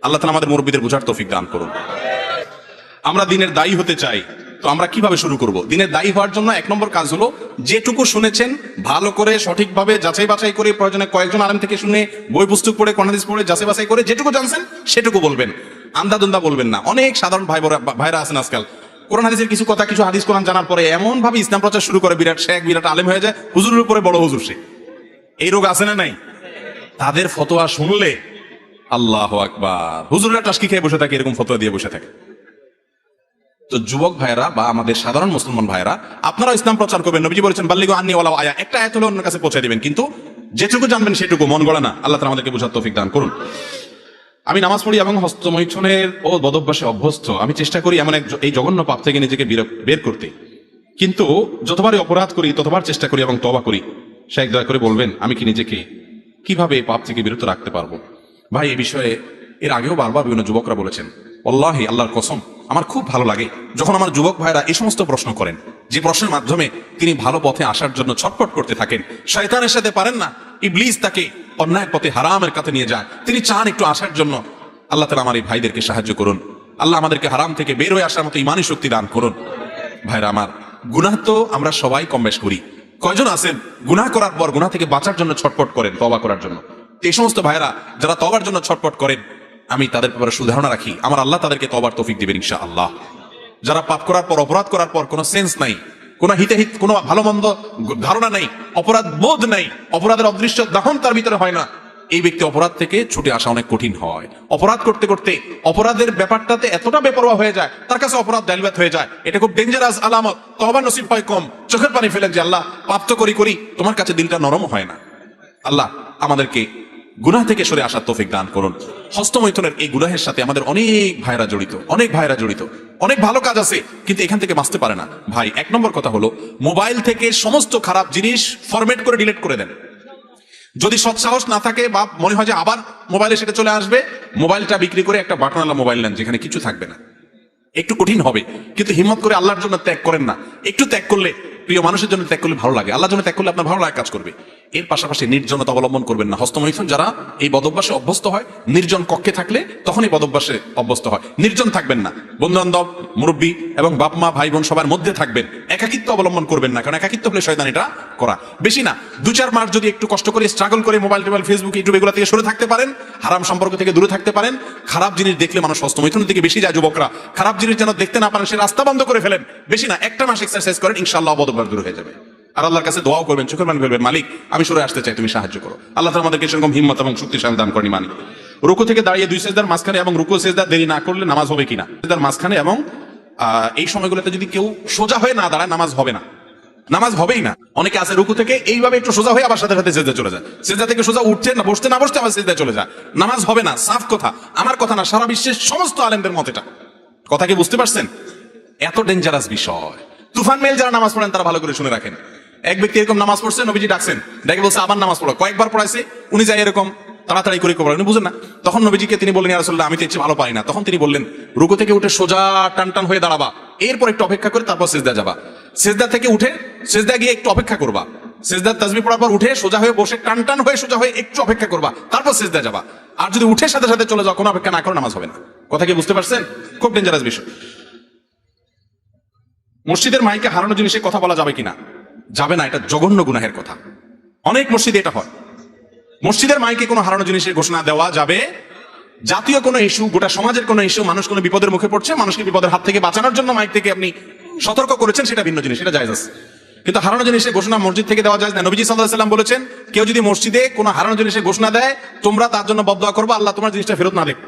আল্লাহ তাআলা আমাদের মুরব্বিদের বোঝার তৌফিক দান করুন। আমরা দিনের দায়ী হতে চাই, তো আমরা কিভাবে শুরু করব? দিনের দায়ী হওয়ার জন্য 1 নম্বর কাজ হলো, যেটুকু শুনেছেন ভালো করে সঠিকভাবে যাচাই বাছাই করে, প্রয়োজনে কয়েকজন আলেম থেকে শুনে, বই পুস্তক পড়ে, কোরআন হাদিস পড়ে যাচাই বাছাই করে যেটুকু জানছেন সেটুকু বলবেন, আন্দাদুন্দা বলবেন না। অনেক সাধারণ ভাইরা আছেন আজকাল, কোরআন হাদিসের কিছু কথা, কিছু হাদিস কোরআন জানার পরে এমন ভাবে ইসলাম প্রচার শুরু করে, বিরাট শেখ, বিরাট আলেম হয়ে যায়, হুজুরের উপরে বড় হুজুর সে। এই রোগ আছে না নাই? তাদের ফতোয়া শুনলে আল্লাহু আকবার, হুজুররা টাসকি খেয়ে বসে থাকে, এরকম ফতোয়া দিয়ে বসে থাকে। তো যুবক ভাইরা বা আমাদের সাধারণ মুসলমান ভাইরা, আপনারা ইসলাম প্রচার করবেন। নবীজি বলেছেন বাল্লিগু আন্নী ওয়ালাউ আয়া, একটা আয়াত হলে অন্যের কাছে পৌঁছে দিবেন, কিন্তু যেটুকু জানবেন সেটুকু, মন গড়া না। আল্লাহ তাআলা আমাদেরকে বোঝার তৌফিক দান করুন। আমি নামাজ পড়ি এবং হস্তমৈথুনের ও বদভ্যাসে অভ্যস্ত। আমি চেষ্টা করি এমন এই জঘন্য পাপ থেকে নিজেকে বের করতে, কিন্তু যতবারই অপরাধ করি ততবার চেষ্টা করি এবং তওবা করি। শেখ দয়া করে বলবেন আমি কি নিজেকে কিভাবে এই পাপ থেকে বিরত রাখতে পারবো? ভাই এই বিষয়ে এর আগেও বারবার বিভিন্ন যুবকরা বলেছেন। আল্লাহি, আল্লাহর কসম, আমার খুব ভালো লাগে যখন আমার যুবক ভাইরা এই সমস্ত প্রশ্ন করেন, যে প্রশ্নের মাধ্যমে তিনি ভালো পথে আসার জন্য ছটফট করতে থাকেন। শয়তানের সাথে পারেন না, ইবলিস তাকে অন্যায় পথে, হারামের কাছে নিয়ে যায়, তিনি চান একটু আসার জন্য। আল্লাহ তাআলা আমার এই ভাইদেরকে সাহায্য করুন। আল্লাহ আমাদেরকে হারাম থেকে বের হয়ে আসার মতো ইমানি শক্তি দান করুন। ভাইরা আমার, গুনাহ তো আমরা সবাই কম বেশ করি। কয়জন আছেন গুনাহ করার পর গুনাহ থেকে বাঁচার জন্য ছটফট করেন, তওবা করার জন্য? এই সমস্ত ভাইরা যারা তওবার জন্য ছটফট করেন, আমি তাদের ব্যাপারে সুধারণা রাখি, আমার আল্লাহ তাদেরকে তওবার তৌফিক দিবেন ইনশাআল্লাহ। যারা পাপ করার পর, অপরাধ করার পর কোনো সেন্স নাই, কোনো হিতাহিত, কোনো ভালো মন্দ ধারণা নাই, অপরাধ বোধ নাই, অপরাধের অদৃশ্য দাহন তার ভিতরে হয় না, এই ব্যক্তি অপরাধ থেকে ছুটে আসা অনেক কঠিন হয়। অপরাধ করতে করতে অপরাধের ব্যাপারটাতে এতটা বেপরোয়া হয়ে যায়, তার কাছে অপরাধ দাইলবাত হয়ে যায়। এটা খুব ডেঞ্জারাস আলামত। তওবা নসিব হয় কম, চোখের পানি ফেলেন যে আল্লাহ পাপ তো করি, তোমার কাছে দিলটা নরম হয় না। আল্লাহ আমাদেরকে গুনাহ থেকে সরে আসার তৌফিক দান করুন। হস্তমৈথুনের এই গুনাহের সাথে আমাদের অনেক ভাইরা জড়িত, অনেক ভালো কাজ আছে, কিন্তু এখান থেকে বাঁচতে পারে না। ভাই 1 নম্বর কথা হলো, মোবাইল থেকে সমস্ত খারাপ জিনিস ফরম্যাট করে ডিলিট করে দেন। যদি সৎসাহস না থাকে বা মনে হয় যে আবার মোবাইলে সেটা চলে আসবে, মোবাইলটা বিক্রি করে একটা বাটনওয়ালা মোবাইল নেন যেখানে কিছু থাকবে না। একটু কঠিন হবে, কিন্তু হিম্মত করে আল্লাহর জন্য ত্যাগ করেন না। একটু ত্যাগ করলে, প্রিয় মানুষের জন্য ত্যাগ করলে ভালো লাগে, আল্লাহর জন্য ত্যাগ করলে আপনার ভালো লাগে কাজ করবে। এর পাশাপাশি নির্জনতা অবলম্বন করবেন না। হস্তমৈথুন যারা এই বদভ্যাসে অভ্যস্ত হয়, নির্জন কক্ষে থাকলে তখন এই বদভ্যাসে অভ্যস্ত হয়। নির্জন থাকবেন না, বন্ধু বান্ধব, মুরব্বী এবং বাপ মা, ভাই বোন সবার মধ্যে থাকবেন। একাকিত্ব অবলম্বন করবেন না, কারণ একাকিত্ব হলে শয়তান এটা করা। বেশি না, 2-4 মাস যদি একটু কষ্ট করে স্ট্রাগল করে মোবাইল টোবাইল, ফেসবুক, ইউটিউব এগুলো থেকে সরে থাকতে পারেন, হারাম সম্পর্ক থেকে দূরে থাকতে পারেন। খারাপ জিনিস দেখলে মানুষ হস্তমৈথুনের দিকে বেশি যায়। যুবকরা খারাপ জিনিস যেন দেখতে না পারেন, সে রাস্তা বন্ধ করে ফেলেন। বেশি না, 1টা মাস এক্সারসাইজ করেন, ইনশাআল্লাহ বদভ্যাস দূর হয়ে যাবে। আর আল্লাহর কাছে দোয়াও করবেন, চোখের পানি ফেলবেন, মালিক আমি সরে আসতে চাই, তুমি সাহায্য করো। আল্লাহ তাআলা আমাদেরকে সেরকম হিম্মত এবং শক্তিশালী দান করেন। মানি রুকু থেকে দাঁড়িয়ে 2 সিজদার মাঝখানে এবং রুকু সিজদা দেরি না করলে নামাজ হবে কিনা? সিজদার মাঝখানে এবং এই সময়গুলোতে যদি কেউ সোজা হয়ে না দাঁড়ায়, নামাজ হবে না, নামাজ হবেই না। অনেকে আছে রুকু থেকে এইভাবে একটু সোজা হয়ে আবার সাথে সাথে সিজদা চলে যায়, সিজদা থেকে সোজা উঠছে না, বসতে আবার সিজদা চলে যায়, নামাজ হবে না। সাফ কথা, আমার কথা না, সারা বিশ্বের সমস্ত আলেমদের মত এটা। কথা কি বুঝতে পারছেন? এত ডেঞ্জারাস বিষয়। তুফান মেল যারা নামাজ পড়েন তারা ভালো করে শুনে রাখেন। এক ব্যক্তি এরকম নামাজ পড়ছে, নবীজি ডাকছেন, ডেকে বলছে আবার নামাজ পড়ো। কয়েকবার পড়াইছে, উনি যাই এরকম তাড়াতাড়ি করে করেন, উনি বুঝেন না। তখন নবীজিকে তিনি বললেন, ইয়া রাসূলুল্লাহ আমি তো ভালো পারি না। তখন তিনি বললেন, রুকু থেকে উঠে সোজা টান হয়ে দাঁড়াবা, এরপর একটু অপেক্ষা করে তারপর সিজদা যাবা। সিজদা থেকে উঠে সিজদা গিয়ে একটু অপেক্ষা করবা, সিজদার তাসবিহ পড়ার পর উঠে সোজা হয়ে বসে টান টান হয়ে সোজা হয়ে একটু অপেক্ষা করবা, তারপর সিজদা যাবা। আর যদি উঠে সাথে সাথে চলে যাও, কোনো অপেক্ষা না করো, নামাজ হবে না। কথা কি বুঝতে পারছেন? খুব ডেঞ্জারাস বিষয়। মসজিদের মাইকে হারানো জিনিসে কথা বলা যাবে কিনা? যাবে না, এটা জঘন্য গুনাহের কথা। অনেক মসজিদে এটা হয়। মসজিদের মাইকে কোনো হারানো জিনিসের ঘোষণা দেওয়া যাবে। জাতীয় কোনো ইস্যু, গোটা সমাজের কোনো ইস্যু, মানুষ কোনো বিপদের মুখে পড়ছে, মানুষকে বিপদের হাত থেকে বাঁচানোর জন্য মাইক থেকে আপনি সতর্ক করেছেন, সেটা ভিন্ন জিনিস, সেটা জায়েজ আছে। কিন্তু হারানো জিনিসের ঘোষণা মসজিদ থেকে দেওয়া যায় না। নবীজি সাল্লাল্লাহু আলাইহি ওয়াসাল্লাম বলেছেন, কেউ যদি মসজিদে কোনো হারানো জিনিসের ঘোষণা দেয়, তোমরা তার জন্য বদদোয়া করবে, আল্লাহ তোমার জিনিসটা ফেরত না দেখ।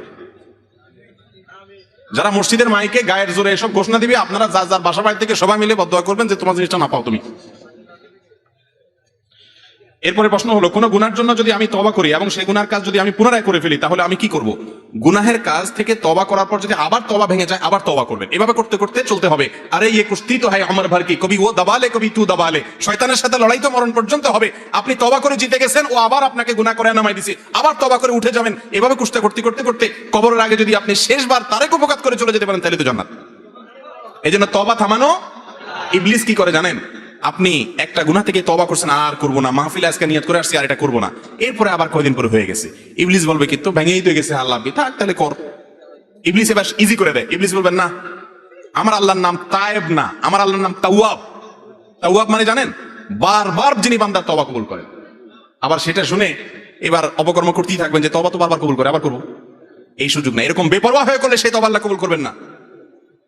যারা মসজিদের মাইকে গায়ের জোরে এসব ঘোষণা দিবে, আপনারা যার যার বাসা বাড়ি থেকে সবাই মিলে বদদোয়া করবেন যে তোমার জিনিসটা না পাও তুমি। এরপরে প্রশ্ন হলো, কোন গুনার জন্য যদি আমি তওবা করি এবং সেই গুনার কাজ যদি আমি পুনরায় করে ফেলি, তাহলে আমি কি করব? গুনাহের কাজ থেকে তওবা করার পর যদি আবার তওবা ভেঙে যায়, আবার তওবা করবেন। এভাবে করতে করতে চলতে হবে। আরে ইয়ে কুস্তি তো হয় আমার ভার কি, কবি ও দাবালে কবি তু দাবালে। শয়তানের সাথে লড়াই তো মরণ পর্যন্ত হবে। আপনি তওবা করে জিতে গেছেন, ও আবার আপনাকে গুনাহ করে নামাই দিছে, আবার তওবা করে উঠে যাবেন। এভাবে কুস্তি করতে করতে করতে কবরের আগে যদি আপনি শেষবার তারেক উপকাত করে চলে যেতে পারেন, তাহলে তো জান্নাত। এই জন্য তওবা থামানো। ইবলিস কি করে জানেন? আপনি একটা গুনাহ থেকে তওবা করছেন, আর করবো না, মাহফিলে আজকে নিয়ত করে আসছি আর এটা করবো না, এরপরে আবার কয়দিন পরে হয়ে গেছে। ইবলিস বলবে কি, তো ভেঙেই তো গেছে, আল্লাহ থাক তাহলে কর। ইবলিস এবার ইজি করে দেয়। ইবলিস বলবেন না, আমার আল্লাহর নাম তায়েব না, আমার আল্লাহর নাম তাওয়াব। তাওয়াব মানে জানেন? বারবার যিনি বান্দার তওবা কবুল করেন। আবার সেটা শুনে এবার অপকর্ম করতেই থাকবেন যে তওবা তো বারবার কবুল করে, আবার করবো। এই সুযোগ না। এরকম বেপরোয়া হয়ে করলে সেই তওবা আল্লাহ কবুল করবেন না।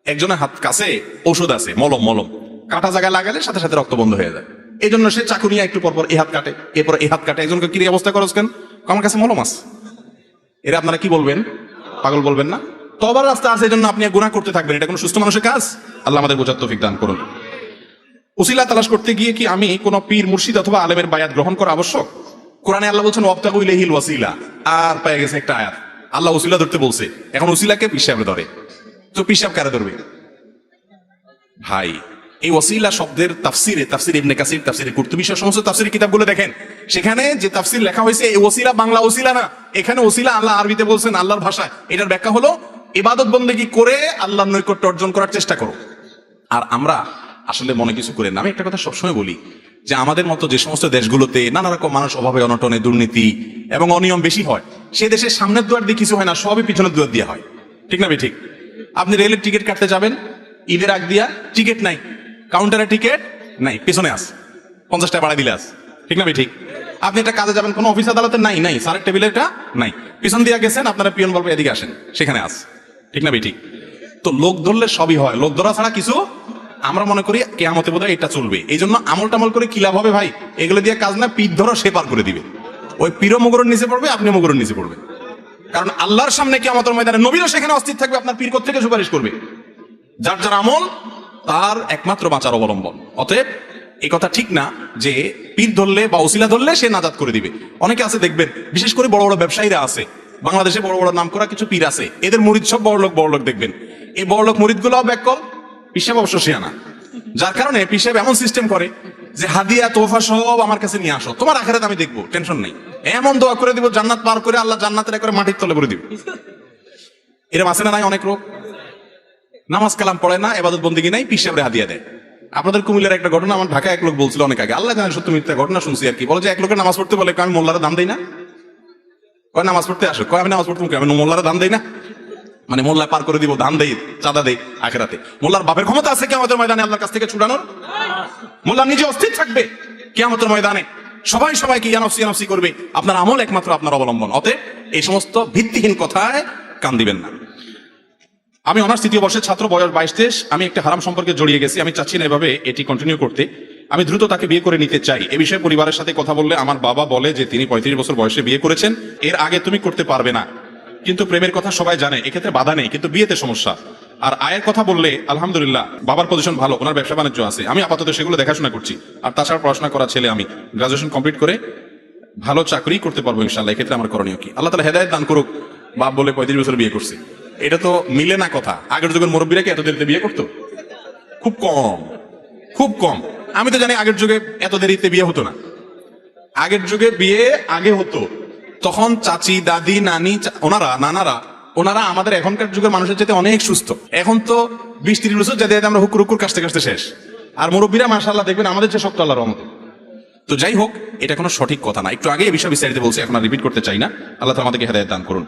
একজনের হাত কাছে ঔষধ আছে, মলম, মলম কাটা জায়গায় লাগালে সাথে সাথে রক্ত বন্ধ হয়ে যায়। এই জন্য সে চাকু নিয়ে একটু পরপর এই হাত কাটে, এরপর এই হাত কাটে। একজনকে কি অবস্থা করছ কেন? আমার কাছে মলম আছে। এরা আপনারা কি বলবেন? পাগল বলবেন না? তওবার রাস্তা আছে, এই জন্য আপনি গুনাহ করতে থাকবেন। এটা কোনো সুস্থ মানুষের কাজ? আল্লাহ আমাদের বোঝার তৌফিক দান করুন। উসিলা তালাশ করতে গিয়ে কি আমি কোনো পীর, মুর্শিদ অথবা আলেমের বায়াত গ্রহণ করা আবশ্যক? কোরআনে আল্লাহ বলছেন ওয়াবতাগু ইলাইহিল ওয়াসিলা। আর পেয়ে গেছে একটা আয়াত, আল্লাহ উসিলা ধরতে বলছে। এখন উসিলাকে পিশাবে ধরে, তো পিশাব কারে ধরবে? ভাই, এই ওয়াসিলা শব্দের তাফসিরে, তাফসির ইবনে কাসির, তাফসিরে কুরতুবী সহ সমস্ত তাফসিরের কিতাবগুলো দেখেন, সেখানে যে তাফসির লেখা হয়েছে, এই ওসিলা বাংলা ওসিলা না। এখানে ওসিলা আল্লাহ আরবিতে বলছেন, আল্লাহর ভাষায়। এটার ব্যাখ্যা হলো ইবাদত বন্দেগী করে আল্লাহর নৈকট্য অর্জন করার চেষ্টা করো। আর আমরা আসলে মনে কিছু করেন না। আমি একটা কথা সবসময় বলি যে আমাদের মতো যে সমস্ত দেশগুলোতে নানা রকম মানুষ অভাবে অনটনে, দুর্নীতি এবং অনিয়ম বেশি হয়, সে দেশের সামনের দুয়ার দিয়ে কিছু হয় না, সবই পিছনের দুয়ার দিয়ে হয়। ঠিক না? ঠিক। আপনি রেলের টিকিট কাটতে যাবেন, ঈদের আগ দিয়া টিকিট নাই, কাউন্টারে টিকিট নাই, পিছনে আস, 50 টাকা বাড়াই দিলে আস। ঠিক না? ঠিক। আপনি একটা কাজে যাবেন, কোনো অফিস আদালতে নাই, নাই স্যারের টেবিলে এটা নাই, পিছন দিয়ে গেছেন, আপনারা পিয়ন বলবে এদিকে আসেন, সেখানে আস। ঠিক না? ঠিক। তো লোক ধরলে সবই হয়, লোক ধরা ছাড়া কিছু আমরা মনে করি কিয়ামতে বোধহয় এটা চলবে। এই জন্য আমল টামল করে কি লাভ হবে ভাই? এগুলো দিয়ে কাজ না, পীর ধরো সে পার করে দিবে। ওই পীরও মুগুরের নিচে পড়বে, আপনি মুগুরের নিচে পড়বে। কারণ আল্লাহর সামনে কিয়ামতের ময়দানে নবীরও সেখানে অস্থির থাকবে, আপনার পীর কোত্থেকে সুপারিশ করবে? যার যার আমল তার একমাত্র বাঁচার অবলম্বন। অতএব এই কথা ঠিক না যে পীর ধরলে বা ওসিলা ধরলে সে নাজাত করে দিবে। অনেকে আছে দেখবেন, বিশেষ করে বড় বড় ব্যবসায়ীরা আছে, বাংলাদেশে বড় বড় নাম করা কিছু পীর আছে, এদের মুরিদ সব বড় লোক দেখবেন। এই বড় লোক মুরিদ গুলো ব্যাকল, পিসাব অবশ্য শিয়ানা। যার কারণে পিসাব এমন সিস্টেম করে যে হাদিয়া তোফা সব আমার কাছে নিয়ে আসো, তোমার আখেরাত আমি দেখবো, টেনশন নেই। এমন দোয়া করে দিব, জান্নাত পার করে আল্লাহ জান্নাতের একবারে মাটির তলে করে দিব। এরকম আছে না নাই? অনেক লোক নামাজ কালাম পড়ে না, ইবাদত বন্দেগী নাই, পিসাবরে হাদিয়া দেয়। আপনাদের কুমিল্লার একটা ঘটনা, আমার ঢাকা এক লোক বলছিল অনেক আগে, আল্লাহ জানে সত্য মিথ্যা ঘটনা শুনছি আর কি। বলে যে এক লোকের নামাজ পড়তে বলে, আমি মোল্লারা দাম দেই না। কয় নামাজ পড়তে আসো? কয় আমি নামাজ পড়তে, আমি মোল্লারা দাম দেই না। মানে মোল্লা পার করে দিব, দান দেই, চাঁদা দেই আখেরাতে। মোল্লার বাপের ক্ষমতা আছে কিয়ামতের ময়দানে আল্লাহর কাছ থেকে ছুটানোর? মোল্লা নিজে অস্থির থাকবে কিয়ামতের ময়দানে, সবাই সবাইকে ইয়ানফসি ইয়ানফসি করবে। আপনার আমল একমাত্র আপনার অবলম্বন। অতএব এই সমস্ত ভিত্তিহীন কথায় কান দিবেন না। আমি অনার্স 3য় বর্ষের ছাত্র, বয়স 22-23। আমি একটা হারাম সম্পর্কে জড়িয়ে গেছি, আমি চাচ্ছি না এভাবে এটি কন্টিনিউ করতে। আমি দ্রুত তাকে বিয়ে করে নিতে চাই। এ বিষয়ে পরিবারের সাথে কথা বললে আমার বাবা বলে যে তিনি 35 বছর বয়সে বিয়ে করেছেন, এর আগে তুমি করতে পারবে না। কিন্তু প্রেমের কথা সবাই জানে, এক্ষেত্রে বাধা নেই, কিন্তু বিয়েতে সমস্যা। আর আয়ের কথা বললে আলহামদুলিল্লাহ বাবার পজিশন ভালো, ওনার ব্যবসা বাণিজ্য আছে, আমি আপাতত সেগুলো দেখাশোনা করছি। আর তাছাড়া পড়াশোনা করা ছেলে, আমি গ্রাজুয়েশন কমপ্লিট করে ভালো চাকরি করতে পারবো ইনশাআল্লাহ। এক্ষেত্রে আমার করণীয় কি? আল্লাহ তাআলা হেদায়েত দান করুক। বাপ বলে 35 বছর বিয়ে করছে, এটা তো মিলে না কথা। আগের যুগের মুরব্বীরা কি এত দেরিতে বিয়ে করতো? খুব কম, খুব কম। আমি তো জানি আগের যুগে এত দেরিতে বিয়ে হতো না। আগের যুগে বিয়ে আগে হতো, তখন চাচি, দাদি, নানি, ওনারা আমাদের এখনকার যুগের মানুষের চাইতে অনেক সুস্থ। এখন তো 20-30 বছর যেতে আমরা হুকুর হুকুর কাশতে কাশতে শেষ। আর মুরব্বীরা মাশাআল্লাহ দেখবেন আমাদের চেয়ে শক্ত, আল্লাহর রহমতে। তো যাই হোক, এটা কোনো সঠিক কথা না। একটু আগে এই বিষয়ে বিস্তারিত বলছি, এখন আর রিপিট করতে চাই না। আল্লাহ তাআলা আমাদেরকে হেদায়েত দান করুন।